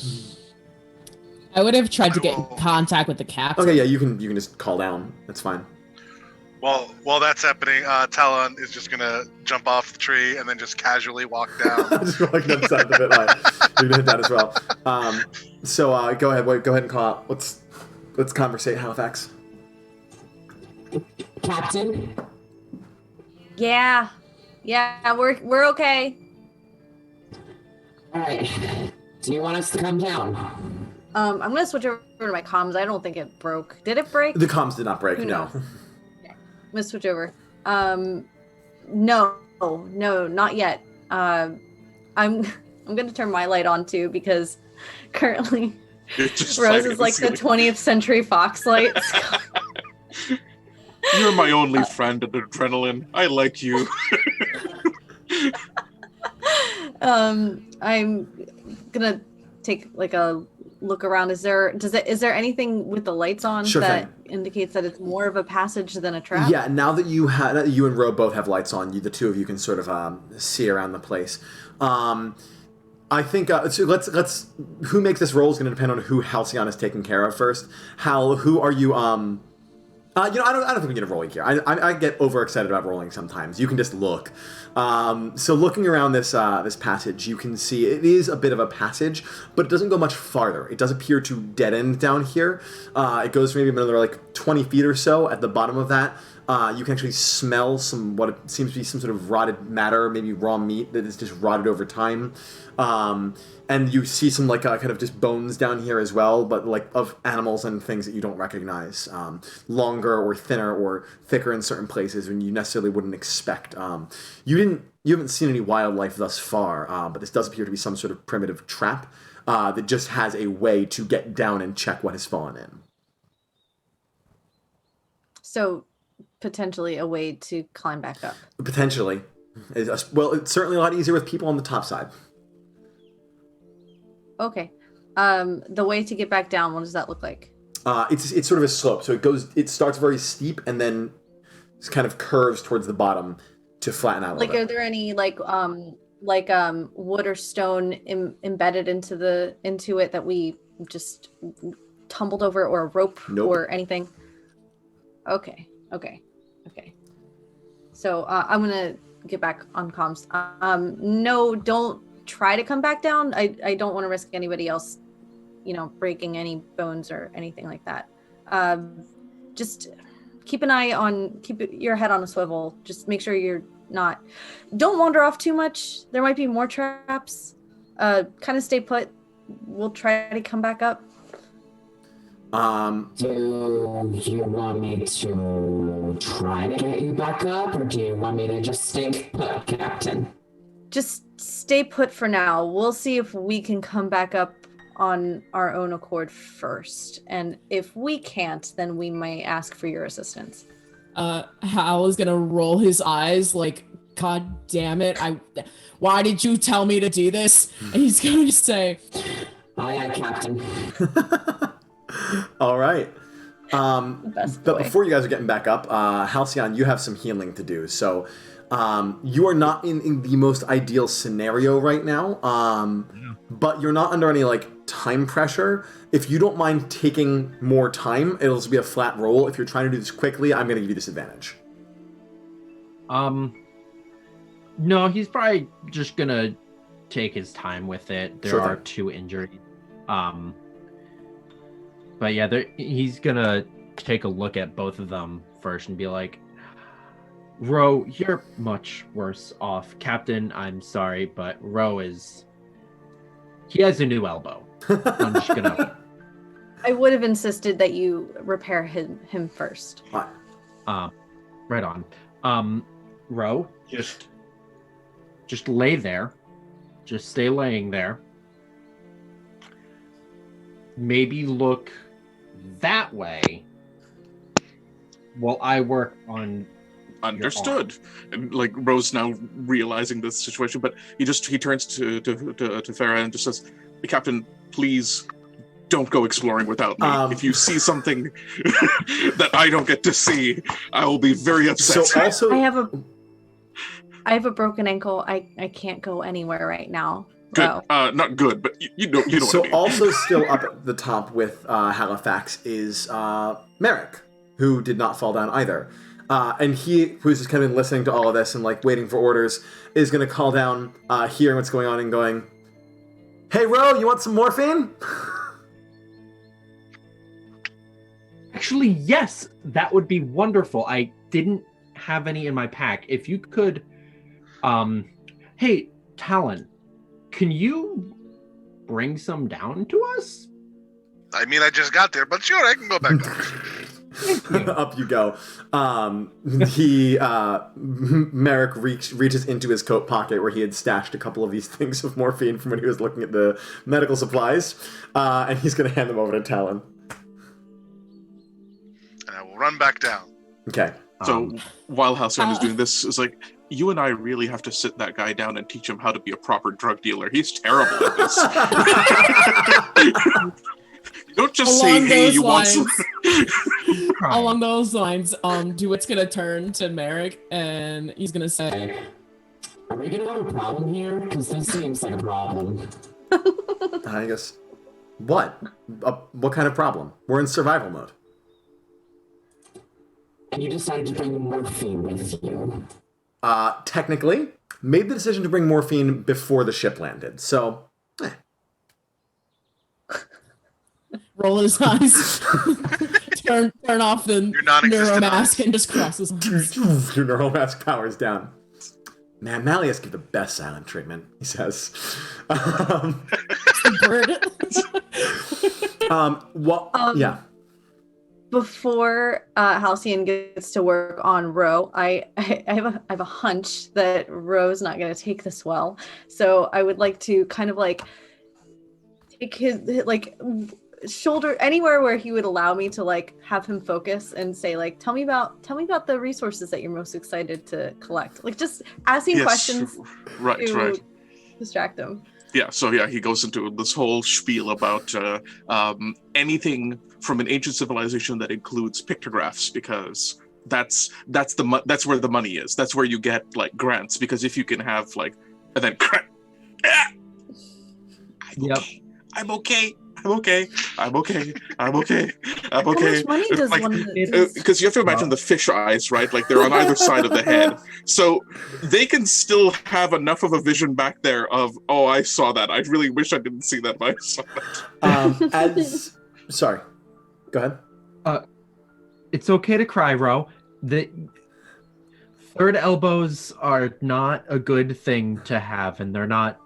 I would have tried to get in contact with the captain. Okay, yeah, you can just call down. That's fine. Well, while that's happening, Talon is just gonna jump off the tree and then just casually walk down. Just walking up the side of the bit line. You're gonna hit that as well. So go ahead and call out. Let's conversate, Halifax. Captain? Yeah, we're okay. All right. Do you want us to come down? I'm gonna switch over to my comms. I don't think it broke. Did it break? The comms did not break. Who No. knows? Okay. I'm gonna switch over. No, not yet. I'm gonna turn my light on too, because currently Rose is like the 20th century Fox lights. You're my only friend in adrenaline. I like you. I'm gonna take like a look around. Is there anything with the lights on that indicates that it's more of a passage than a trap? Yeah, now that you and Ro both have lights on, the two of you can sort of see around the place. I think so. Let's. Who makes this roll is going to depend on who Halcyon is taking care of first. Hal, who are you? I don't think we need a rolling here. I get overexcited about rolling sometimes. You can just look. So looking around this passage, you can see it is a bit of a passage, but it doesn't go much farther. It does appear to dead end down here. It goes for maybe another like 20 feet or so. At the bottom of that, you can actually smell what it seems to be some sort of rotted matter, maybe raw meat that is just rotted over time. And you see some like kind of just bones down here as well, but like of animals and things that you don't recognize. Longer or thinner or thicker in certain places when you necessarily wouldn't expect. You haven't seen any wildlife thus far, but this does appear to be some sort of primitive trap that just has a way to get down and check what has fallen in. So potentially a way to climb back up? Potentially. Well, it's certainly a lot easier with people on the top side. Okay. The way to get back down, what does that look like? It's sort of a slope. So it starts very steep and then it kind of curves towards the bottom to flatten out a little bit. Are there any wood or stone embedded into it that we just tumbled over, or a rope? Nope. Or anything? Okay. So I'm gonna get back on comms. No, don't try to come back down. I don't want to risk anybody else, breaking any bones or anything like that. Just keep your head on a swivel. Just make sure don't wander off too much. There might be more traps. Kind of stay put. We'll try to come back up. Do you want me to try to get you back up, or do you want me to just stay put, Captain? Just stay put for now. We'll see if we can come back up on our own accord first. And if we can't, then we may ask for your assistance. Hal is gonna roll his eyes like, God damn it, why did you tell me to do this? And he's going to say, Aye, Captain. All right. But before you guys are getting back up, Halcyon, you have some healing to do. So you are not in the most ideal scenario right now, but you're not under any time pressure. If you don't mind taking more time, it'll just be a flat roll. If you're trying to do this quickly, I'm going to give you disadvantage. No, he's probably just going to take his time with it. There are 2 injuries. But yeah, he's going to take a look at both of them first and be like, Ro, you're much worse off. Captain, I'm sorry, but Ro he has a new elbow. I'm just going to... I would have insisted that you repair him first. Right on. Ro, just lay there. Just stay laying there. Maybe look that way while I work on... Understood. And Rose now realizing this situation, but he turns to Phera and just says, hey, Captain, please don't go exploring without me. If you see something that I don't get to see, I will be very upset. So also, I have a broken ankle. I can't go anywhere right now. Good. Not good, but you know so what I mean. Also still up at the top with Halifax is Merrick, who did not fall down either. And he, who's just kind of been listening to all of this and waiting for orders, is going to call down, hearing what's going on and going, hey, Ro, you want some morphine? Actually, yes, that would be wonderful. I didn't have any in my pack. If you could, hey, Talon, can you bring some down to us? I mean, I just got there, but sure, I can go back down. Up you go. Merrick reaches into his coat pocket where he had stashed a couple of these things of morphine from when he was looking at the medical supplies, and he's going to hand them over to Talon. And I will run back down. Okay. So while Halcyon is doing this, it's you and I really have to sit that guy down and teach him how to be a proper drug dealer. He's terrible at this. You don't just say, hey, you want some... Along those lines, Dewitt's going to turn to Merrick and he's going to say, are we going to have a problem here? Because this seems like a problem. I guess... What? What kind of problem? We're in survival mode. And you decided to bring morphine with you. Technically, made the decision to bring morphine before the ship landed, so... Roll his eyes. turn off the neuromask and just crosses. Your neuromask powers down. Man, Malleus give the best silent treatment, he says. Yeah. Before Halcyon gets to work on Ro, I have a hunch that Ro's not going to take this well. So I would like to kind of take his shoulder anywhere where he would allow me to like have him focus and say like, tell me about the resources that you're most excited to collect. Like just asking questions right. Distract him. Yeah, so he goes into this whole spiel about anything from an ancient civilization that includes pictographs, because that's where the money is. That's where you get like grants, because if you can have like and then I'm okay. How much money does like, one because you have to imagine the fish eyes, right? Like they're on either side of the head, so they can still have enough of a vision back there of, oh, I saw that. I really wish I didn't see that, but I saw that. Sorry, go ahead. It's okay to cry, Ro. The third elbows are not a good thing to have, and they're not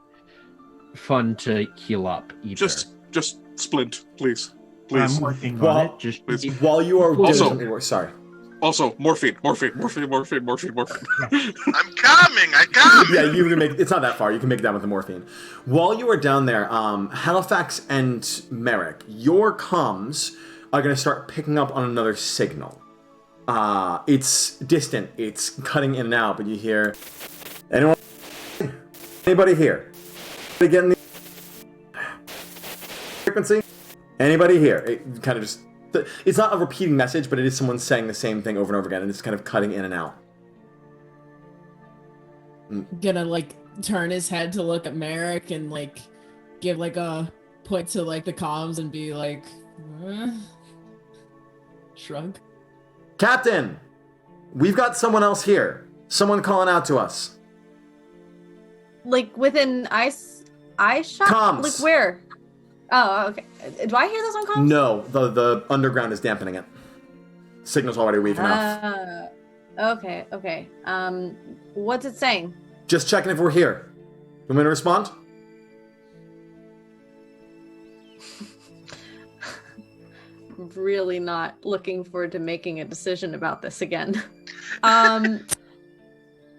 fun to heal up either. Just splint, please. I'm working on it. Just please. While you are sorry. Also, morphine. I'm coming. Yeah, you can make. It's not that far. You can make it down with the morphine. While you are down there, Halifax and Merrick, your comms are going to start picking up on another signal. It's distant. It's cutting in and out, but you hear anybody here? Getting the frequency? Anybody here? It kind of just... It's not a repeating message, but it is someone saying the same thing over and over again, and it's kind of cutting in and out. Gonna, like, turn his head to look at Merrick and, like, give, like, a point to, like, the comms and be like... Shrug. Captain! We've got someone else here. Someone calling out to us. Like, within eye shot? Comms! Like, where? Oh, okay. Do I hear this on comms? No, the underground is dampening it. Signal's already weak enough. Okay. What's it saying? Just checking if we're here. You want me to respond? Really not looking forward to making a decision about this again. I'm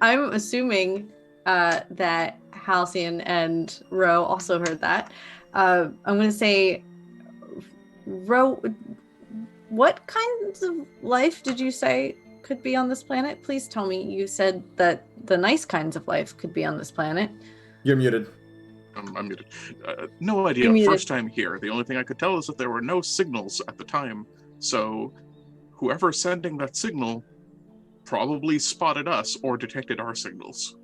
assuming that Halcyon and Ro also heard that. I'm going to say, Ro, what kinds of life did you say could be on this planet? Please tell me. You said that the nice kinds of life could be on this planet. You're muted. I'm muted. No idea. First time here. The only thing I could tell is that there were no signals at the time. So whoever's sending that signal probably spotted us or detected our signals.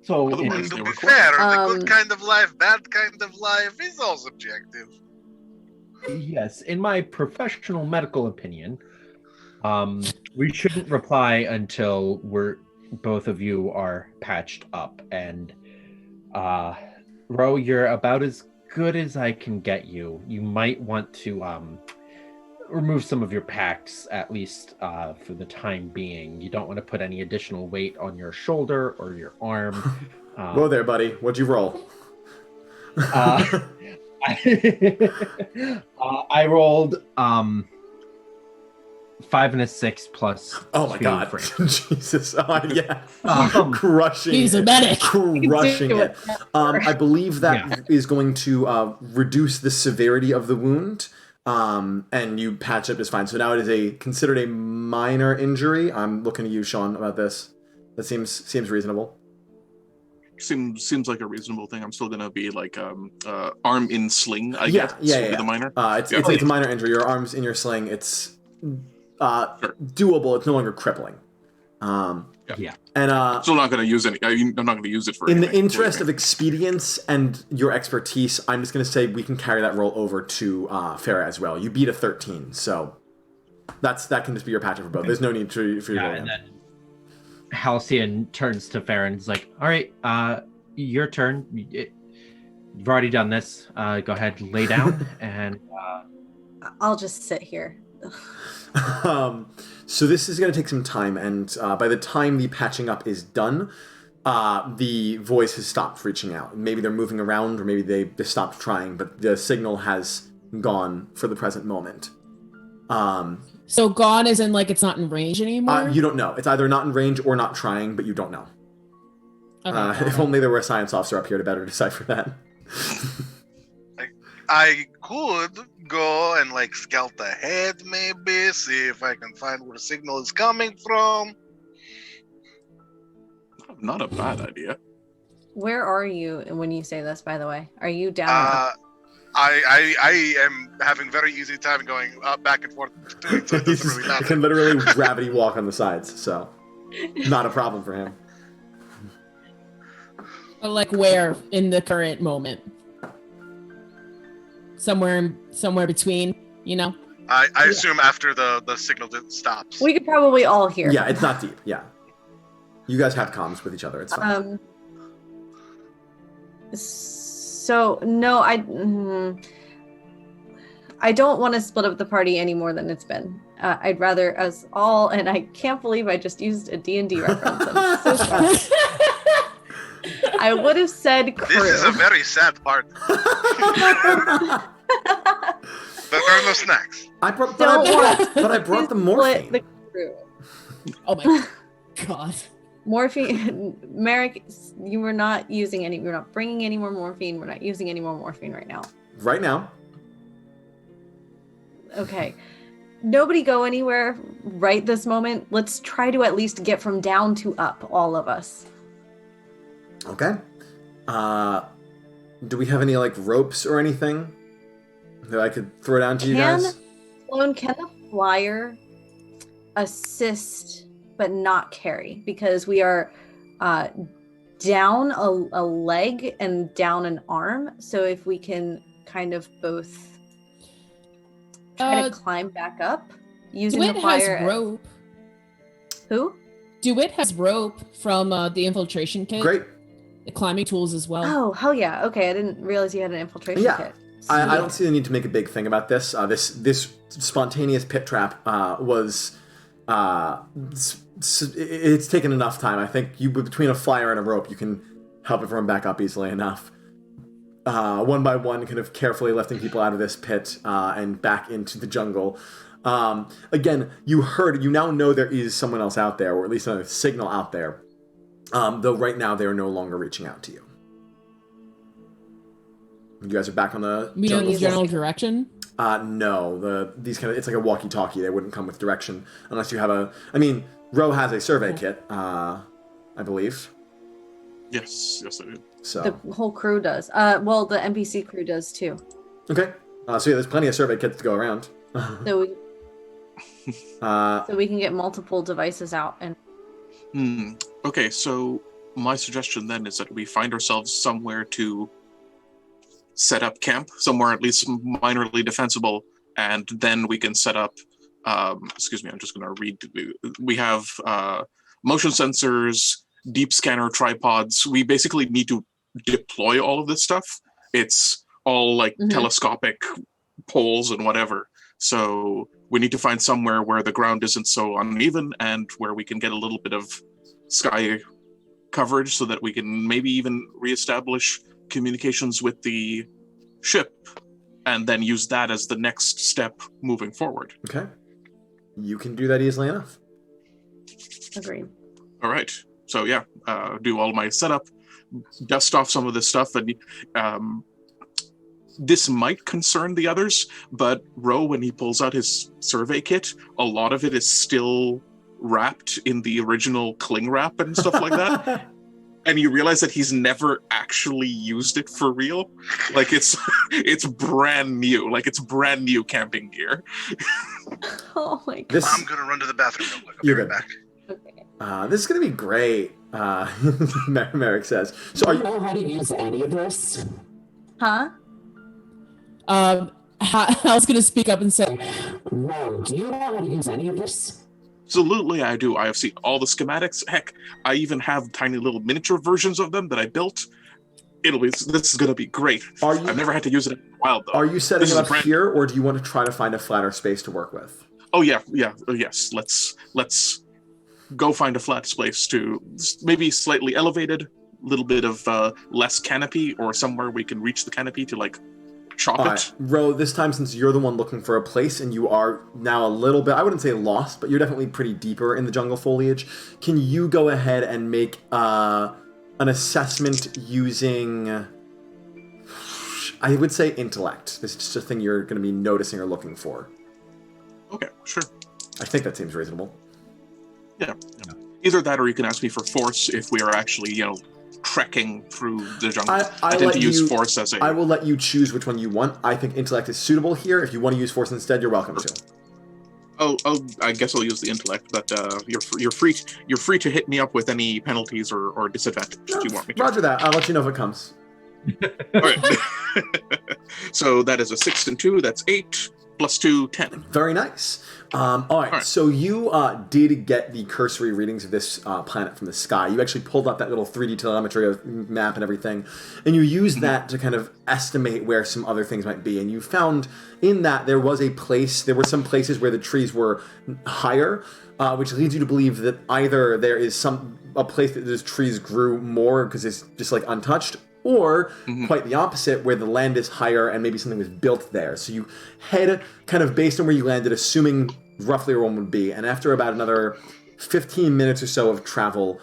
So, and to be fair, the good kind of life, bad kind of life is all subjective. Yes, in my professional medical opinion, we shouldn't reply until both of you are patched up. And Ro, you're about as good as I can get you. You might want to remove some of your packs, at least for the time being. You don't want to put any additional weight on your shoulder or your arm. Whoa there, buddy. What'd you roll? I rolled 5 and a 6 plus. Oh my god! Jesus! Yeah, crushing. He's a medic. Crushing it. I believe that is going to reduce the severity of the wound. And you patch up just fine. So now it is considered a minor injury. I'm looking to you, Sean, about this. That seems reasonable. Seems like a reasonable thing. I'm still gonna be like arm in sling. I guess. Yeah. The minor. It's a minor injury. Your arm's in your sling. It's doable. It's no longer crippling. And still not gonna use any. I'm not gonna use it for. In the interest of expedience and your expertise, I'm just gonna say we can carry that roll over to Phera as well. You beat a 13, so that can just be your patch for both. There's no need for you to roll. And then Halcyon turns to Phera and is like, "All right, your turn. You've already done this. Go ahead, lay down, and I'll just sit here." So this is going to take some time, and by the time the patching up is done, the voice has stopped reaching out. Maybe they're moving around, or maybe they stopped trying, but the signal has gone for the present moment. So gone as in like it's not in range anymore? You don't know. It's either not in range or not trying, but you don't know. Okay, if only there were a science officer up here to better decipher that. I could go and like scout ahead, maybe see if I can find where the signal is coming from. Not a bad idea. Where are you when you say this, by the way? Are you down? Or up? I am having very easy time going back and forth between, so it doesn't really He matter. can literally gravity walk on the sides, so not a problem for him. But like where in the current moment? Somewhere between, you know? I assume after the signal stops. We could probably all hear. Yeah, it's not deep. Yeah, you guys have comms with each other. It's fine. So no, I don't want to split up the party any more than it's been. I'd rather us all, and I can't believe I just used a D&D reference. I'm so sorry. I would have said crew. This is a very sad part. There are no snacks. I brought the morphine. Split the crew. Oh my god. Morphine, Merrick, you're not bringing any more morphine. We're not using any more morphine right now. Right now. Okay. Nobody go anywhere right this moment. Let's try to at least get from down to up, all of us. Okay. Do we have any like ropes or anything that I could throw down to you guys? Sloan, can the flyer assist but not carry? Because we are down a leg and down an arm. So if we can kind of both try to climb back up using Dewitt the flyer. has rope. Who? Dewitt has rope from the infiltration kit. Great. The climbing tools as well. Oh, hell yeah. Okay, I didn't realize you had an infiltration kit. I don't see the need to make a big thing about this. This spontaneous pit trap was... it's taken enough time. I think between a flyer and a rope, you can help everyone back up easily enough. One by one, kind of carefully lifting people out of this pit and back into the jungle. Again, you now know there is someone else out there, or at least a signal out there. Though right now they are no longer reaching out to you. You guys are back on the We know the general direction? No. It's like a walkie-talkie. They wouldn't come with direction unless you have Ro has a survey kit, I believe. Yes, I do. So the whole crew does. Well, the NPC crew does too. Okay. So there's plenty of survey kits to go around. So we can get multiple devices out and. Okay, so my suggestion then is that we find ourselves somewhere to set up camp, somewhere at least minorly defensible, and then we can set up, excuse me, I'm just going to read. We have motion sensors, deep scanner tripods. We basically need to deploy all of this stuff. It's all like telescopic poles and whatever. So we need to find somewhere where the ground isn't so uneven and where we can get a little bit of sky coverage so that we can maybe even reestablish communications with the ship and then use that as the next step moving forward. Okay. You can do that easily enough. Agreed. All right. So yeah, do all my setup, dust off some of this stuff, and this might concern the others, but Ro, when he pulls out his survey kit, a lot of it is still wrapped in the original cling wrap and stuff like that. And you realize that he's never actually used it for real. Like it's brand new. Like it's brand new camping gear. Oh my god. I'm gonna run to the bathroom real quick. I'll be You're right good. back. Okay. This is gonna be great. Merrick says. So Do you know how to use any of this? Huh? Hal's gonna speak up and say, No, do you know how to use any of this? Absolutely, I do. I have seen all the schematics. Heck, I even have tiny little miniature versions of them that I built. This is going to be great. I've never had to use it in a while, though. Are you setting it up here, or do you want to try to find a flatter space to work with? Oh, yeah. Yes. Let's go find a flat space to maybe slightly elevated, little bit of less canopy, or somewhere we can reach the canopy to, like, chop it. Ro, this time, since you're the one looking for a place and you are now a little bit, I wouldn't say lost, but you're definitely pretty deeper in the jungle foliage, can you go ahead and make an assessment using... I would say intellect. This is just a thing you're going to be noticing or looking for. Okay, sure. I think that seems reasonable. Yeah. Either that, or you can ask me for force if we are actually, trekking through the jungle. I tend to use force as a... I will let you choose which one you want. I think intellect is suitable here. If you want to use force instead, you're welcome to. I guess I'll use the intellect, but you're free to hit me up with any penalties or disadvantages you want me to. Roger that. I'll let you know if it comes. All right. So that is a 6 and 2. That's 8 plus 2, 10. Very nice. All right. So you did get the cursory readings of this planet from the sky. You actually pulled up that little 3D telemetry map and everything, and you used that to kind of estimate where some other things might be. And you found in that there were some places where the trees were higher, which leads you to believe that either there is a place that those trees grew more because it's just like untouched, or quite the opposite, where the land is higher and maybe something was built there. So you head kind of based on where you landed, assuming roughly where one would be. And after about another 15 minutes or so of travel,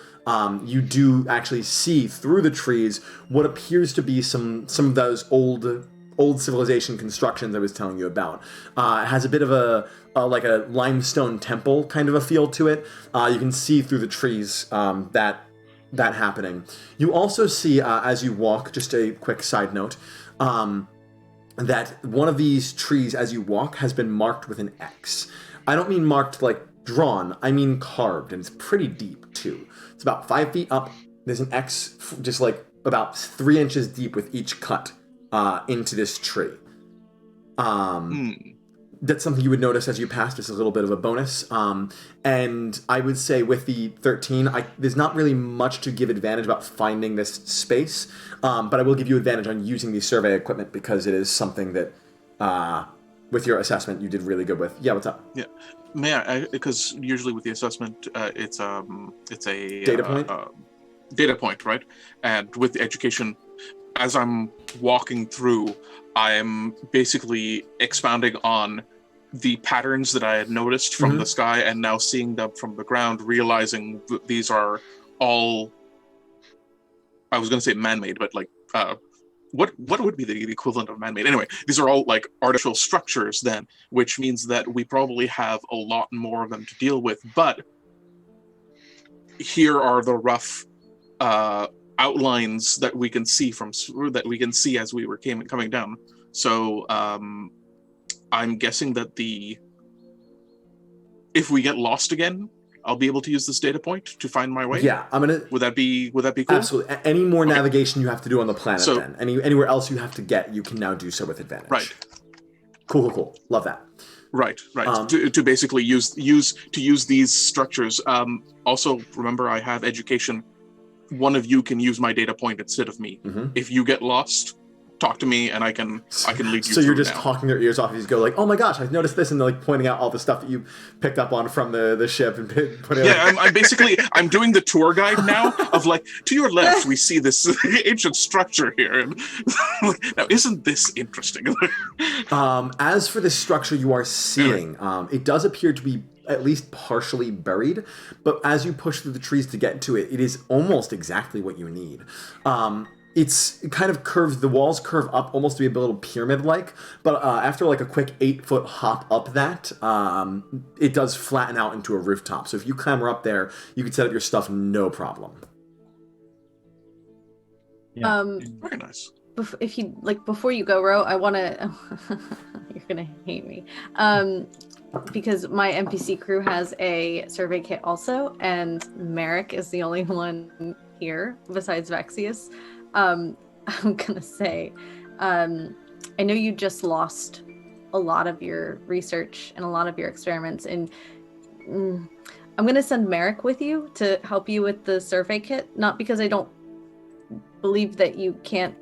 you do actually see through the trees what appears to be some of those old civilization constructions I was telling you about. It has a bit of a limestone temple kind of a feel to it. You can see through the trees that happening. You also see, as you walk, just a quick side note, that one of these trees, as you walk, has been marked with an X. I don't mean marked like drawn, I mean carved, and it's pretty deep, too. It's about 5 feet up. There's an X just like about 3 inches deep with each cut into this tree. That's something you would notice as you pass, just a little bit of a bonus. And I would say with the 13, there's not really much to give advantage about finding this space, but I will give you advantage on using the survey equipment because it is something that, with your assessment, you did really good with. Yeah, what's up? Yeah, may I? Because usually with the assessment, it's a data point. Data point, right? And with the education, as I'm walking through, I am basically expounding on the patterns that I had noticed from the sky and now seeing them from the ground, realizing that these are all, I was going to say man-made, but like, what would be the equivalent of man-made? Anyway, these are all like artificial structures then, which means that we probably have a lot more of them to deal with. But here are the rough outlines that we can see as we were coming down. So I'm guessing that if we get lost again, I'll be able to use this data point to find my way. Yeah, I'm gonna. Would that be cool? Absolutely. Any more navigation you have to do on the planet, then anywhere else you have to get, you can now do so with advantage. Right. Cool. Love that. Right. To basically use these structures. Also, remember, I have education. One of you can use my data point instead of me. If you get lost, talk to me and I can lead you. So you're just talking their ears off and you just go like, oh my gosh, I've noticed this, and they're like pointing out all the stuff that you picked up on from the ship and putting. Yeah, I'm doing the tour guide now of like, to your left we see this ancient structure here, and now isn't this interesting? As for the structure you are seeing, it does appear to be at least partially buried, but as you push through the trees to get to it, it is almost exactly what you need. It's kind of curves, the walls curve up almost to be a little pyramid-like, but after like a quick 8-foot hop up that, it does flatten out into a rooftop. So if you clamber up there, you can set up your stuff no problem. Yeah. Very nice. Before you go, Ro, I want to... You're going to hate me. Because my NPC crew has a survey kit also, and Merrick is the only one here besides Vaxius. I'm gonna say, I know you just lost a lot of your research and a lot of your experiments, and I'm gonna send Merrick with you to help you with the survey kit, not because I don't believe that you can't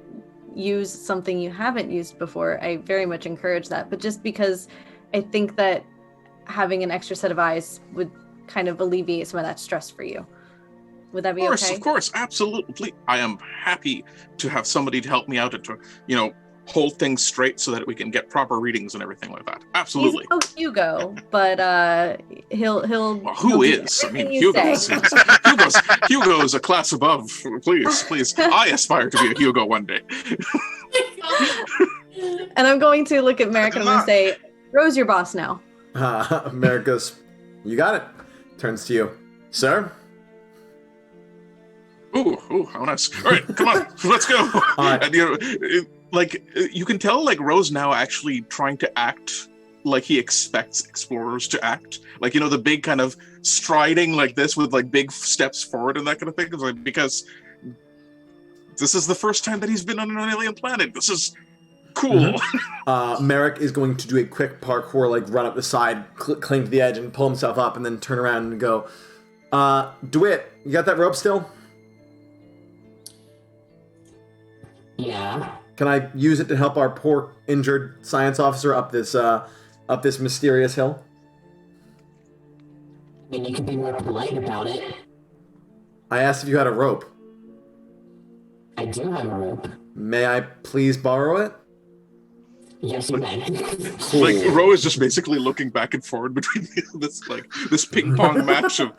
use something you haven't used before. I very much encourage that, but just because I think that having an extra set of eyes would kind of alleviate some of that stress for you. Would that be okay? Of course, absolutely. I am happy to have somebody to help me out and to, hold things straight so that we can get proper readings and everything like that. Absolutely. He's no Hugo, but he'll. Well, who is? I mean, Hugo's a class above. Please. I aspire to be a Hugo one day. And I'm going to look at Merrick and I'm going to say, Rose, your boss now. Merrick goes, you got it. Turns to you. Sir? Ooh, how nice. All right, come on, let's go. And, you can tell, Rose now actually trying to act like he expects explorers to act. The big kind of striding like this with, big steps forward and that kind of thing. It's because this is the first time that he's been on an alien planet. This is cool. Mm-hmm. Merrick is going to do a quick parkour, run up the side, cling to the edge, and pull himself up, and then turn around and go, Dewitt, you got that rope still? Yeah. Can I use it to help our poor injured science officer up this mysterious hill? I mean, you can be more polite about it. I asked if you had a rope. I do have a rope. May I please borrow it? Yes, you may. Cool. Ro is just basically looking back and forward between this ping pong match of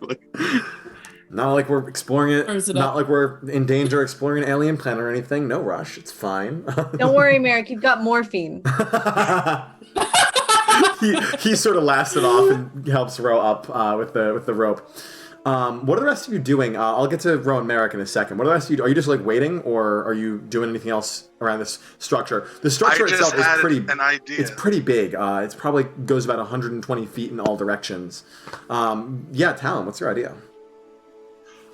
Not like we're exploring it. Not up. like we're in danger of exploring an alien planet or anything. No rush. It's fine. Don't worry, Merrick. You've got morphine. he sort of laughs it off and helps Ro up with the rope. What are the rest of you doing? I'll get to Ro and Merrick in a second. What are the rest of you? Are you just waiting, or are you doing anything else around this structure? The structure itself is pretty. An idea. It's pretty big. It probably goes about 120 feet in all directions. Talon, what's your idea?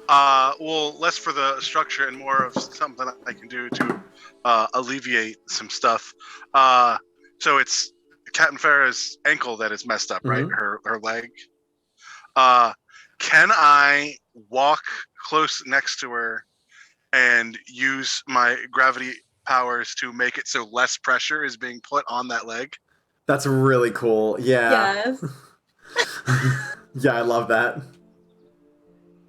Well, less for the structure and more of something I can do to alleviate some stuff. So it's Captain Phera's ankle that is messed up, right? Her leg. Can I walk close next to her and use my gravity powers to make it so less pressure is being put on that leg? That's really cool. Yeah. Yes. Yeah, I love that.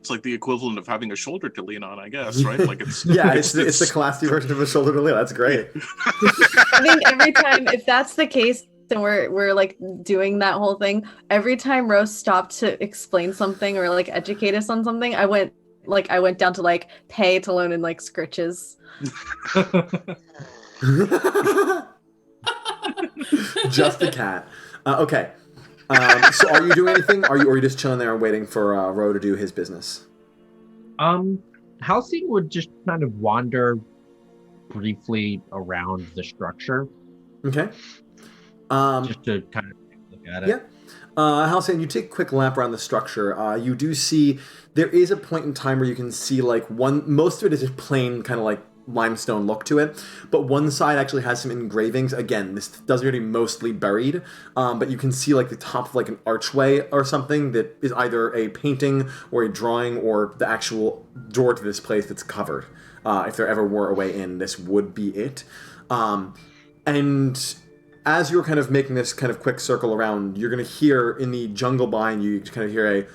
It's like the equivalent of having a shoulder to lean on, I guess, right? It's the classy version of a shoulder to lean. That's great. I think every time, if that's the case, and we're doing that whole thing, every time Rose stopped to explain something or educate us on something, I went down to pay to loan and scritches. Just a cat. Okay. So are you doing anything? Or are you just chilling there and waiting for Ro to do his business? Halcyon would just kind of wander briefly around the structure. Okay. Just to kind of look at it. Yeah. Halcyon, you take a quick lap around the structure. You do see there is a point in time where you can see most of it is just plain kind of limestone look to it, but one side actually has some engravings. Again, this does appear to be mostly buried, but you can see the top of an archway or something that is either a painting or a drawing or the actual door to this place that's covered. If there ever were a way in, this would be it. And as you're kind of making this kind of quick circle around, you're going to hear in the jungle behind you, kind of hear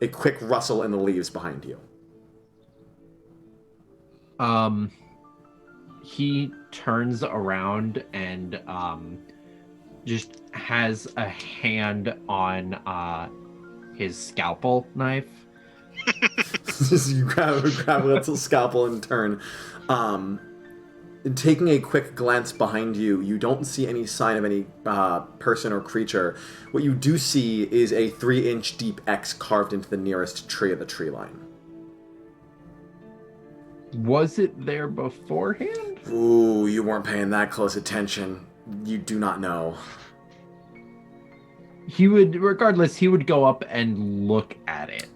a quick rustle in the leaves behind you. He turns around and just has a hand on his scalpel knife. You grab a little scalpel and turn. Taking a quick glance behind you, you don't see any sign of any person or creature. What you do see is a 3-inch deep X carved into the nearest tree of the tree line. Was it there beforehand? Ooh, you weren't paying that close attention. You do not know. He would go up and look at it.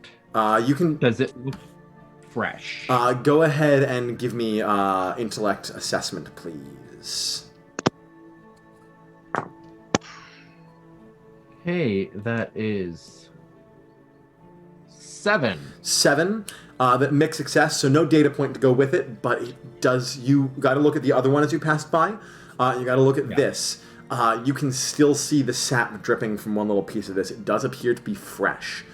You can. Does it look fresh? Go ahead and give me intellect assessment, please. Hey, that is 7. 7. That mixed success, so no data point to go with it, but it does. You got to look at the other one as you passed by. You got to look at this. You can still see the sap dripping from one little piece of this. It does appear to be fresh.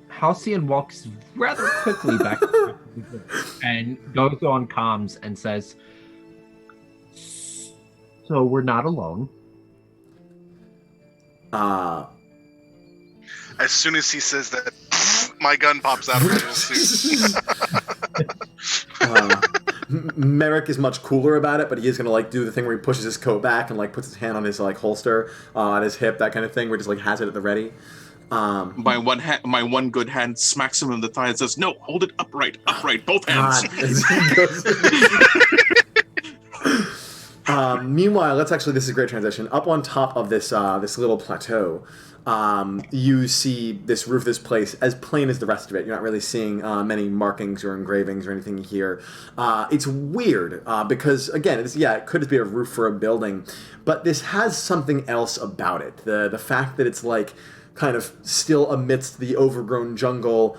Halcyon walks rather quickly back and goes on comms and says, "So we're not alone." As soon as he says that, my gun pops out of my little suit. Merrick is much cooler about it, but he is gonna like do the thing where he pushes his coat back and like puts his hand on his like holster on his hip, that kind of thing, where he just like has it at the ready. My one good hand smacks him in the thigh and says, "No, hold it upright, both hands." Meanwhile, this is a great transition. Up on top of this this little plateau, you see this roof of this place as plain as the rest of it. You're not really seeing many markings or engravings or anything here. It's weird because, again, it could just be a roof for a building, but this has something else about it. The fact that it's like kind of still amidst the overgrown jungle,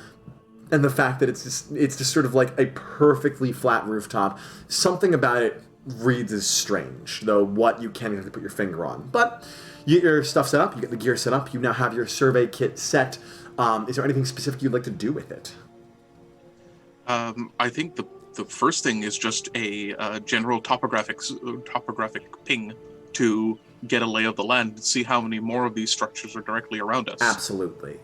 and the fact that it's just sort of like a perfectly flat rooftop. Something about it reads as strange, though what you can't really put your finger on. But you get your stuff set up, you get the gear set up, you now have your survey kit set. Is there anything specific you'd like to do with it? I think the first thing is just a general topographic ping to get a lay of the land and see how many more of these structures are directly around us. Absolutely.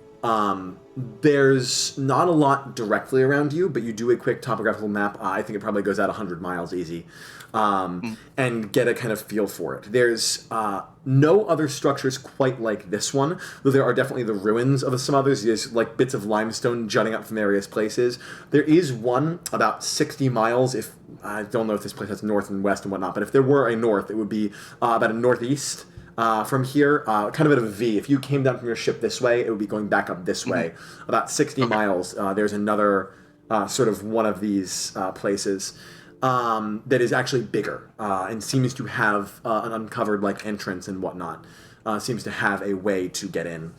There's not a lot directly around you, but you do a quick topographical map. I think it probably goes out 100 miles easy. And get a kind of feel for it. There's no other structures quite like this one, though there are definitely the ruins of some others. There's like bits of limestone jutting up from various places. There is one about 60 miles, if I don't know if this place has north and west and whatnot, but if there were a north, it would be about a northeast from here, kind of at a V. If you came down from your ship this way, it would be going back up this way. About 60 miles, there's another sort of one of these places. That is actually bigger and seems to have an uncovered like entrance and whatnot. Seems to have a way to get in.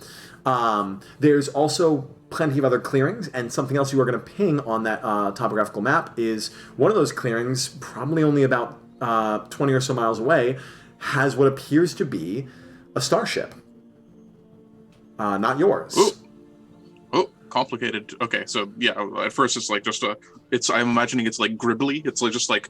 There's also plenty of other clearings, and something else you are going to ping on that topographical map is one of those clearings, probably only about 20 or so miles away, has what appears to be a starship. Not yours. Ooh. Complicated. Okay, so yeah, at first it's like just I'm imagining it's like gribbly. It's like just like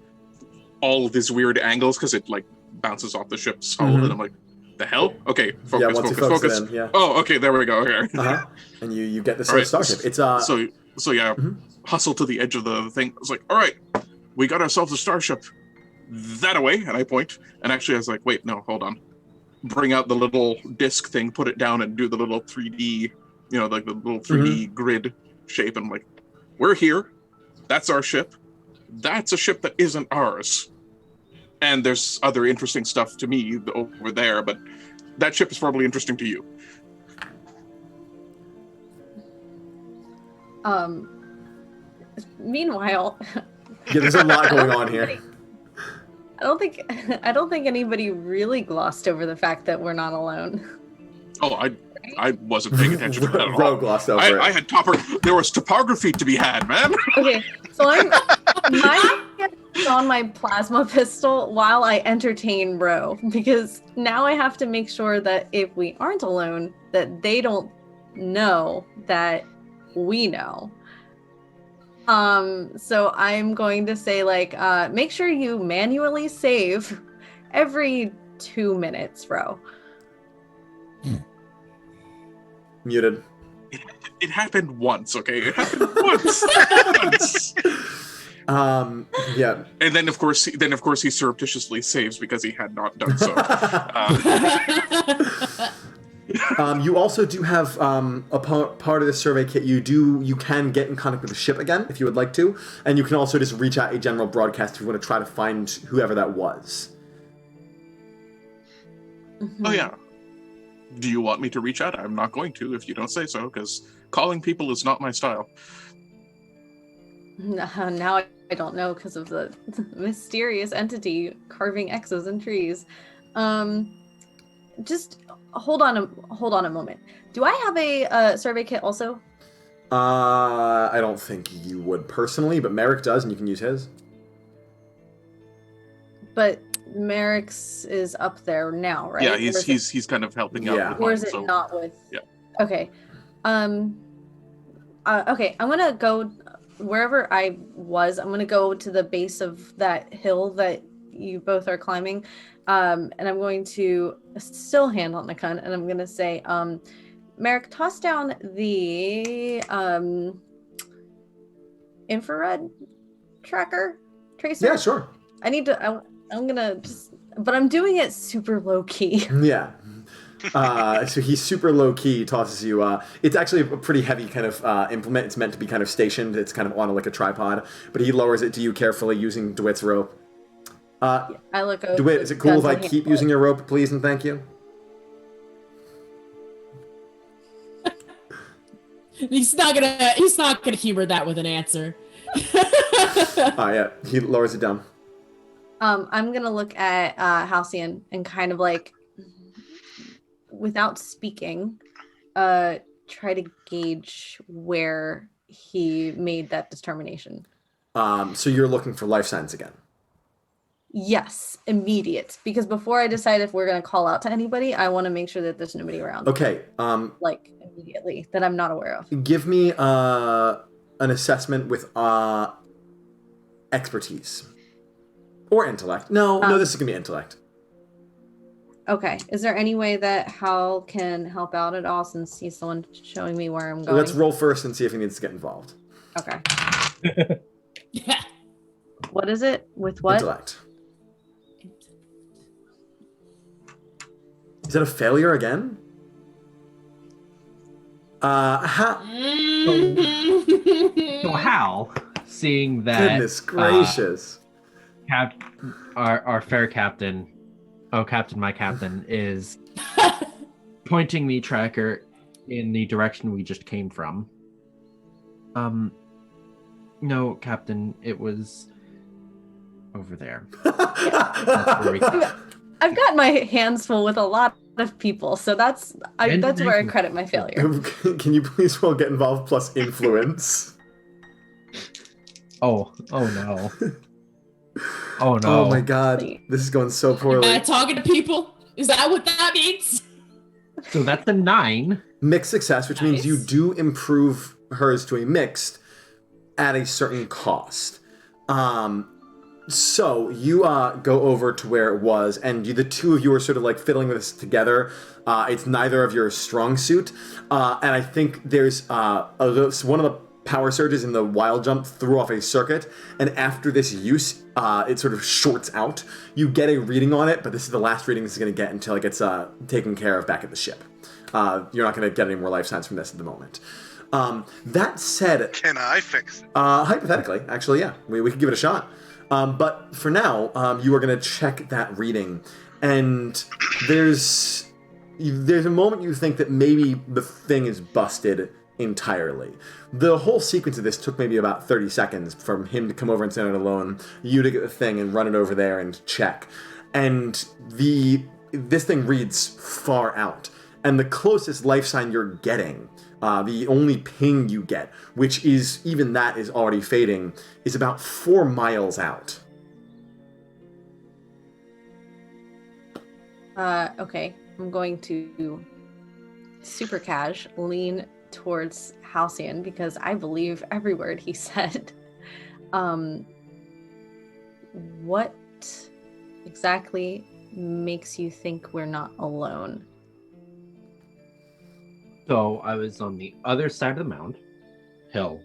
all of these weird angles because it like bounces off the ship's hull, and I'm like, the hell? Okay, focus. Yeah. Oh, okay, there we go. Okay. And you get this Right. starship. It's so yeah, hustle to the edge of the thing. I was like, all right, we got ourselves a starship. That away, and I point. And actually, I was like, wait, no, hold on. Bring out the little disc thing, put it down, and do the little 3D. Like the little 3D grid shape. And I'm like, we're here. That's our ship. That's a ship that isn't ours. And there's other interesting stuff to me over there, but that ship is probably interesting to you. Meanwhile, there's a lot going on here. I don't think anybody really glossed over the fact that we're not alone. Oh, I wasn't paying attention to that at all. Glossed over it. I had there was topography to be had, man. Okay, so my is on my plasma pistol while I entertain Ro, because now I have to make sure that if we aren't alone, that they don't know that we know. So I'm going to say make sure you manually save every 2 minutes, Ro. Muted. It happened once, okay? It happened once. Yeah. And then of course he surreptitiously saves because he had not done so. You also do have a part of the survey kit. You can get in contact with the ship again if you would like to, and you can also just reach out a general broadcast if you want to try to find whoever that was. Mm-hmm. Oh yeah. Do you want me to reach out? I'm not going to if you don't say so, because calling people is not my style. Now I don't know because of the mysterious entity carving X's in trees. Just hold on a moment. Do I have a survey kit also? I don't think you would personally, but Merrick does, and you can use his. But Merrick's is up there now, right? Yeah, he's kind of helping out. With or is mine, it not with? Yeah. Okay. Okay, I'm gonna go wherever I was. I'm gonna go to the base of that hill that you both are climbing, and I'm going to still hand on the gun, and I'm gonna say, Merrick, toss down the infrared tracer? Yeah, sure. I need to. I'm gonna just, but I'm doing it super low key. Yeah. So he's super low key. Tosses you. It's actually a pretty heavy kind of implement. It's meant to be kind of stationed. It's kind of on like a tripod. But he lowers it to you carefully using Dewitt's rope. I look over. Dewitt, is it cool if I keep using your rope, please and thank you? He's not gonna humor that with an answer. Yeah. He lowers it down. I'm gonna look at Halcyon and kind of like, without speaking, try to gauge where he made that determination. So you're looking for life signs again? Yes, immediate. Because before I decide if we're gonna call out to anybody, I want to make sure that there's nobody around. Okay. Like immediately that I'm not aware of. Give me an assessment with expertise or intellect. No, this is gonna be intellect. Okay. Is there any way that Hal can help out at all since he's the one showing me where I'm going? Let's roll first and see if he needs to get involved. Okay. What is it? With what? Intellect. Is that a failure again? So Hal, seeing that Goodness gracious. Our fair captain, my captain, is pointing the tracker in the direction we just came from. No, Captain, it was over there. I've got my hands full with a lot of people, so that's where I credit my failure. Can you please roll get involved plus influence? Oh no. Oh no. Oh my god. This is going so poorly. Am I talking to people? Is that what that means? So that's a 9. Mixed success, which means you do improve hers to a mixed at a certain cost. So you go over to where it was, and the two of you are sort of like fiddling with this together. It's neither of your strong suit, and I think there's one of the power surges in the wild jump threw off a circuit, and after this use, it sort of shorts out. You get a reading on it, but this is the last reading this is going to get until it gets taken care of back at the ship. You're not going to get any more life signs from this at the moment. That said, Can I fix it? hypothetically, actually, yeah, we could give it a shot. But for now, you are going to check that reading, and there's a moment you think that maybe the thing is busted entirely. The whole sequence of this took maybe about 30 seconds from him to come over and stand it alone, you to get the thing and run it over there and check. And this thing reads far out. And the closest life sign you're getting, the only ping you get, which is, even that is already fading, is about 4 miles out. Okay. I'm going to super cash lean towards Halcyon because I believe every word he said. What exactly makes you think we're not alone? So I was on the other side of the mound, hill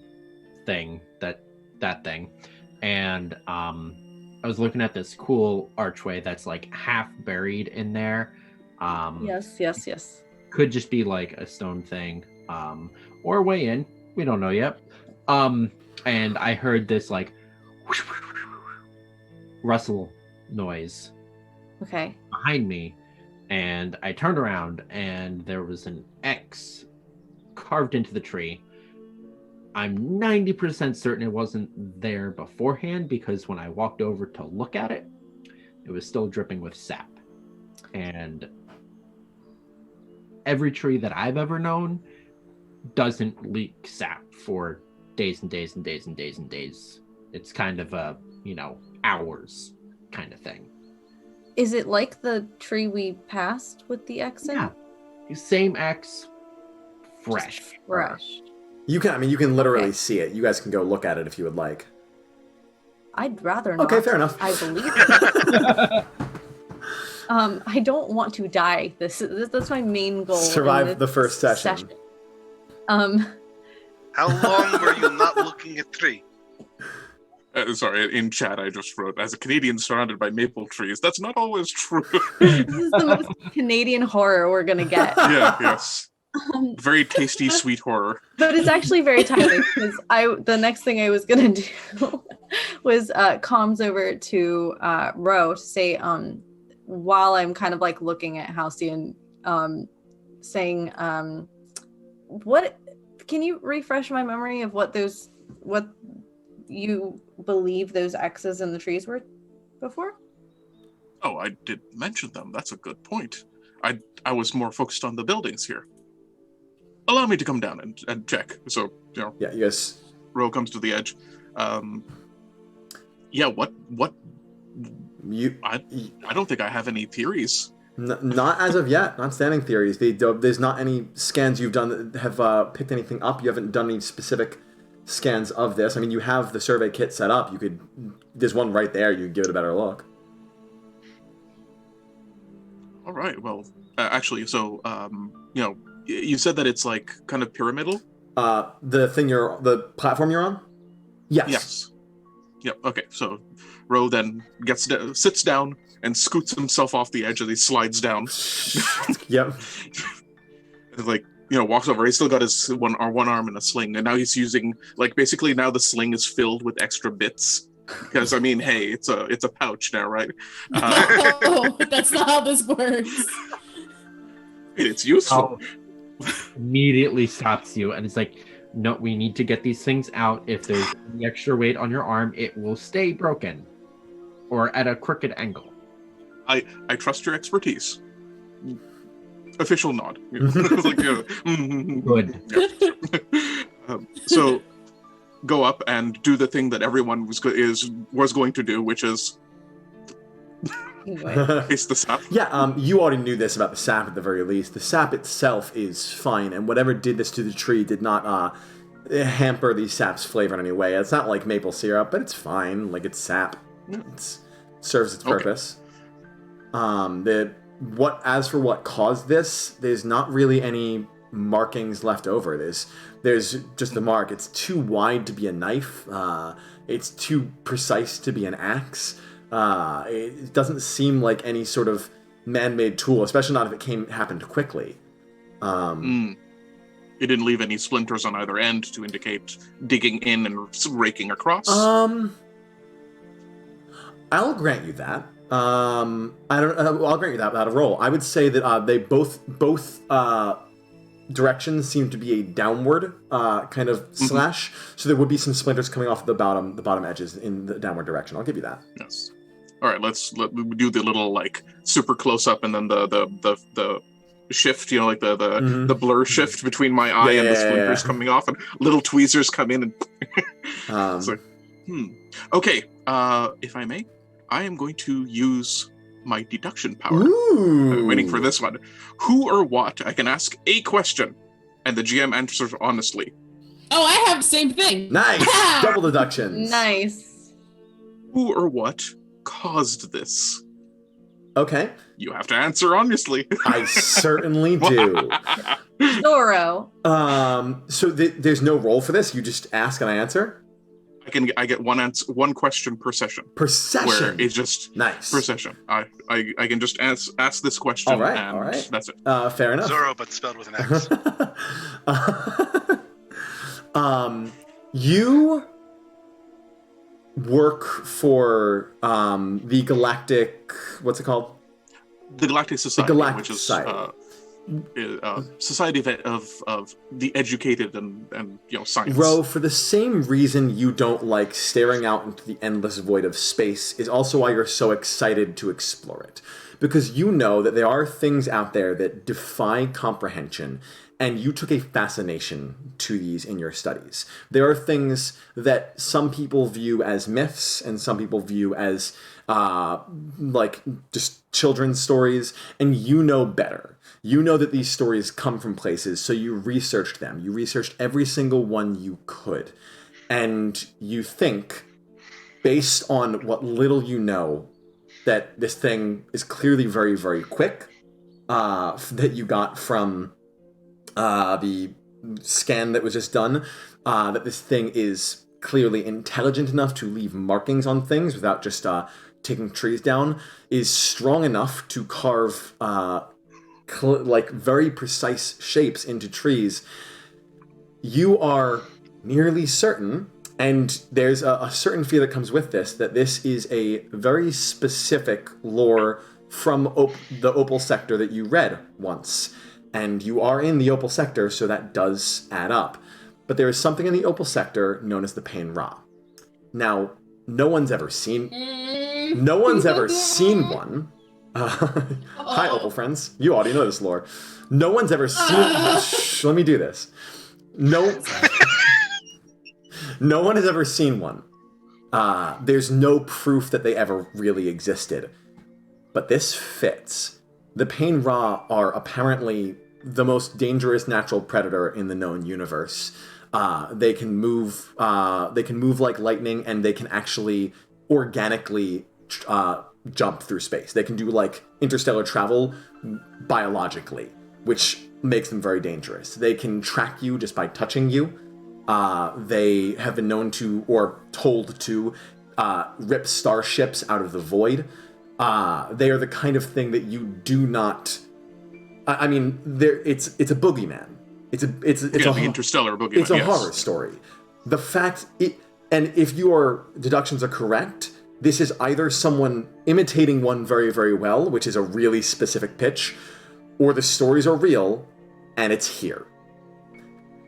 thing, that thing, and I was looking at this cool archway that's like half buried in there. Yes. Could just be like a stone thing, or a way in. We don't know yet. And I heard this like rustle noise. Okay. Behind me. And I turned around and there was an X carved into the tree. I'm 90% certain it wasn't there beforehand because when I walked over to look at it, it was still dripping with sap. And every tree that I've ever known doesn't leak sap for days and days and days and days and days. It's kind of a, hours kind of thing. Is it like the tree we passed with the X in? Yeah. Same X, fresh. Fresh. You can literally see it. You guys can go look at it if you would like. I'd rather not. Okay, fair enough. I believe it. I don't want to die. That's my main goal. Survive the first session. How long were you not looking at tree? Sorry, in chat I just wrote, as a Canadian surrounded by maple trees, that's not always true. This is the most Canadian horror we're gonna get. Yes. Very tasty, sweet horror. But it's actually very timely because the next thing I was gonna do was comms over to Ro to say, while I'm kind of like looking at Halcyon, saying, what can you refresh my memory of what you believe those X's in the trees were before? Oh, I did mention them. That's a good point. I was more focused on the buildings here. Allow me to come down and check. So, Yeah, yes. Ro comes to the edge. Yeah, what? I don't think I have any theories. Not as of yet. Not standing theories. There's not any scans you've done that have picked anything up. You haven't done any specific scans of this. I mean, you have the survey kit set up. There's one right there. You could give it a better look. All right. Well, actually, so you said that it's like kind of pyramidal. The platform you're on. Yes. Yes. Yep. Okay. So, Ro then sits down and scoots himself off the edge as he slides down. Yep. Walks over. He's still got his one arm in a sling, and now he's using basically now the sling is filled with extra bits. Because I mean, hey, it's a pouch now, right? No, that's not how this works. It's useful. Immediately stops you and it's like, no, we need to get these things out. If there's any extra weight on your arm, it will stay broken or at a crooked angle. I trust your expertise. Official nod. Good. So go up and do the thing that everyone was going to do, which is face the sap. Yeah, you already knew this about the sap at the very least. The sap itself is fine, and whatever did this to the tree did not hamper the sap's flavor in any way. It's not like maple syrup, but it's fine. It's sap. It serves its purpose. As for what caused this, there's not really any markings left over. There's just the mark. It's too wide to be a knife. It's too precise to be an axe. It doesn't seem like any sort of man-made tool, especially not if it happened quickly. It didn't leave any splinters on either end to indicate digging in and raking across. I'll grant you that. I'll grant you that without a roll. I would say that they both directions seem to be a downward kind of slash, so there would be some splinters coming off the bottom edges in the downward direction. I'll give you that. Yes. All right, let's do the little super close up and then the shift, the blur shift between my eye and the splinters coming off, and little tweezers come in and Okay, if I may, I am going to use my deduction power. I'm waiting for this one. Who or what? I can ask a question, and the GM answers honestly. Oh, I have the same thing. Nice. Double deductions. Nice. Who or what caused this? Okay. You have to answer honestly. I certainly do. Zorro. So there's no roll for this. You just ask and I answer. I get one question per session. Per session. Where it's just nice per session. I can just ask this question. All right. That's it. Fair enough. Zorro, but spelled with an X. You work for the Galactic. What's it called? The Galactic Society, which is Society. Society of the educated and science. Ro, for the same reason you don't like staring out into the endless void of space is also why you're so excited to explore it. Because you know that there are things out there that defy comprehension, and you took a fascination to these in your studies. There are things that some people view as myths and some people view as just children's stories, and you know better. You know that these stories come from places, so you researched them. You researched every single one you could. And you think, based on what little you know, that this thing is clearly very, very quick, that you got from the scan that was just done, that this thing is clearly intelligent enough to leave markings on things without just taking trees down, is strong enough to carve like very precise shapes into trees. You are nearly certain, and there's a certain fear that comes with this, that this is a very specific lore from the Opal sector that you read once. And you are in the Opal sector, so that does add up. But there is something in the Opal sector known as the Pain Ra. Now, no one's ever seen one. Hi, Opal friends. You already know this lore. No one's ever seen... Shh, let me do this. No one has ever seen one. There's no proof that they ever really existed. But this fits. The Pain Ra are apparently the most dangerous natural predator in the known universe. They can move like lightning, and they can actually organically jump through space. They can do like interstellar travel biologically, which makes them very dangerous. They can track you just by touching you. They have been known to, or told to, rip starships out of the void. They are the kind of thing that you do not... I mean, it's a boogeyman. It's a the interstellar boogeyman. It's a horror story. The fact and if your deductions are correct, this is either someone imitating one very, very well, which is a really specific pitch, or the stories are real and it's here.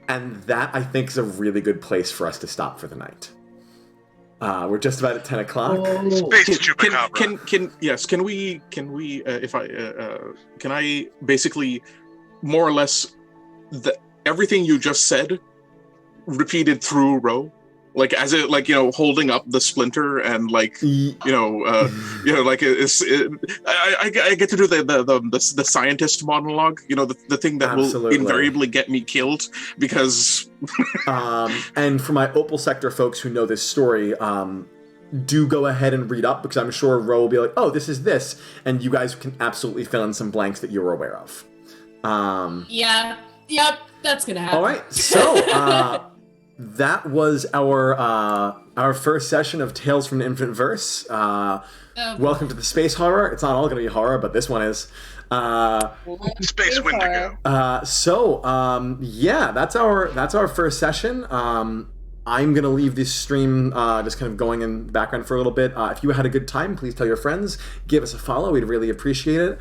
And that, I think, is a really good place for us to stop for the night. We're just about at 10 o'clock. Space Chupacabra. Can I basically more or less everything you just said repeated through Ro? Like as it, like, you know, holding up the splinter and like, I get to do the scientist monologue, you know, the thing that Absolutely. will invariably get me killed because. And for my Opal sector folks who know this story, do go ahead and read up, because I'm sure Ro will be like, oh, this is this, and you guys can absolutely fill in some blanks that you're aware of. Yep, that's gonna happen. All right, so that was our first session of Tales from the Infinite Verse. Welcome to the space horror. It's not all going to be horror, but this one is. Space Wendigo. Yeah, that's our first session. I'm going to leave this stream just kind of going in the background for a little bit. If you had a good time, please tell your friends. Give us a follow. We'd really appreciate it.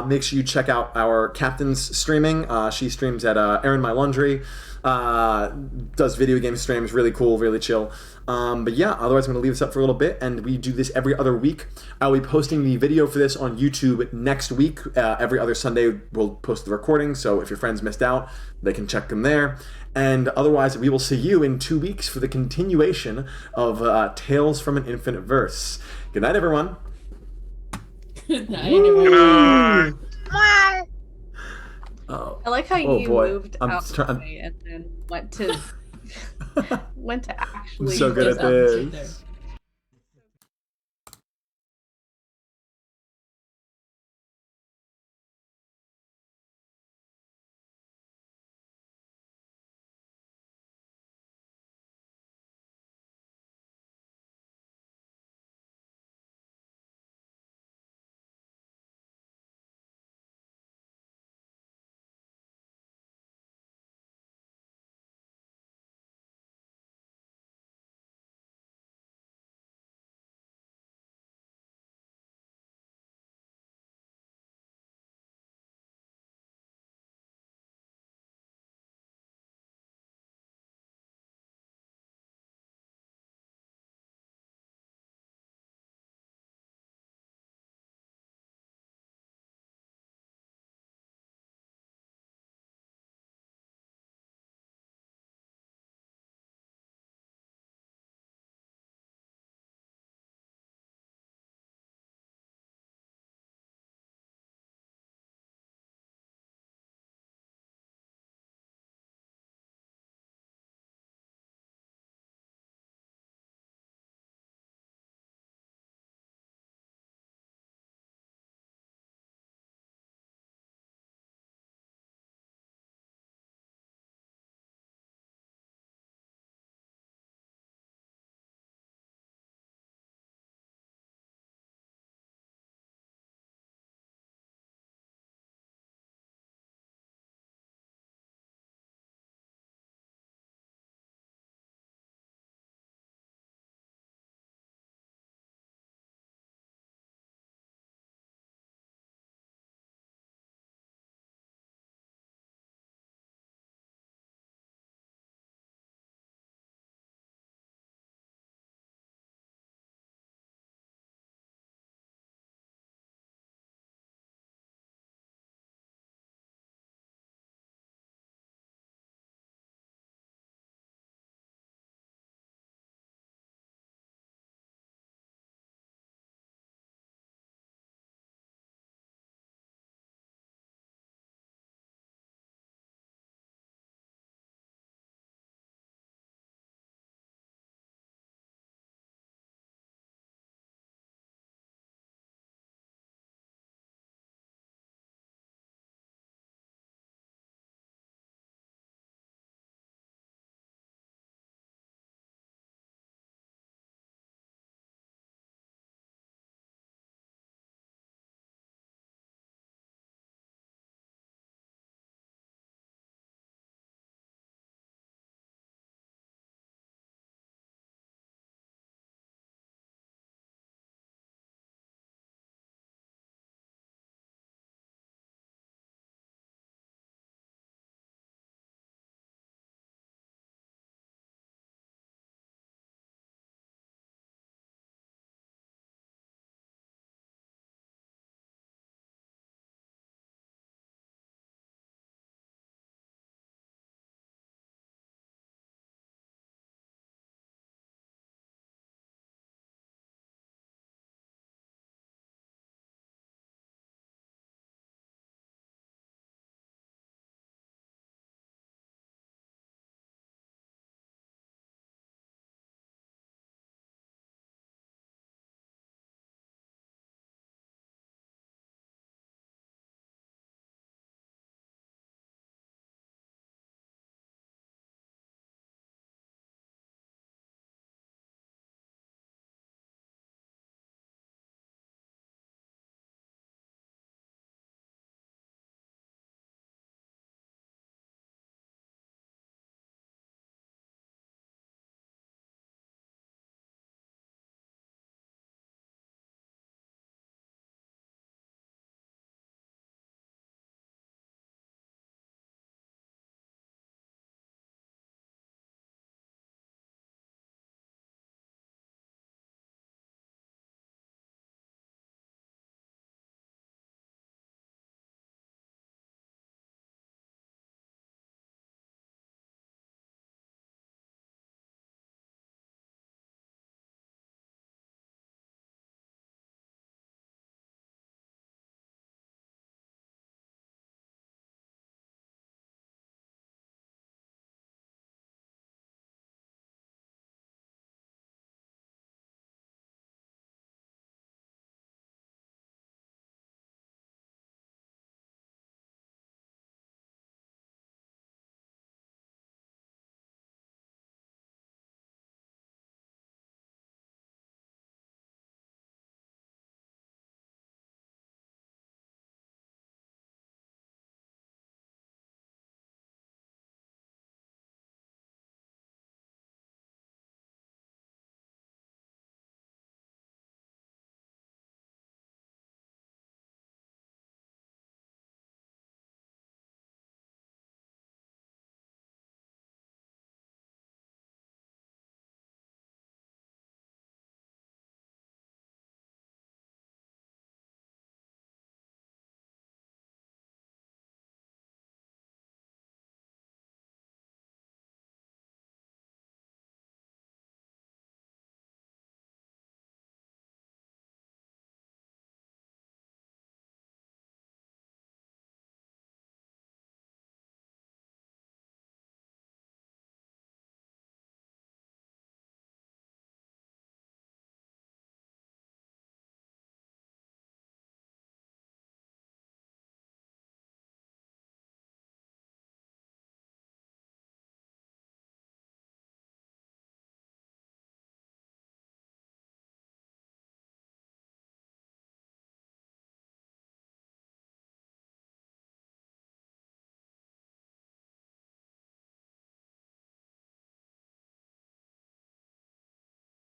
Make sure you check out our captain's streaming. She streams at Erin My Laundry. Does video game streams, really cool, really chill. But yeah, otherwise I'm going to leave this up for a little bit, and we do this every other week. I'll be posting the video for this on YouTube next week. Every other Sunday we'll post the recording, so if your friends missed out, they can check them there. And otherwise, we will see you in 2 weeks for the continuation of Tales from an Infinite Verse. Good night, everyone. Good night, everyone. Oh. I like how you moved I'm out of the way and then went to actually. I'm so good at this.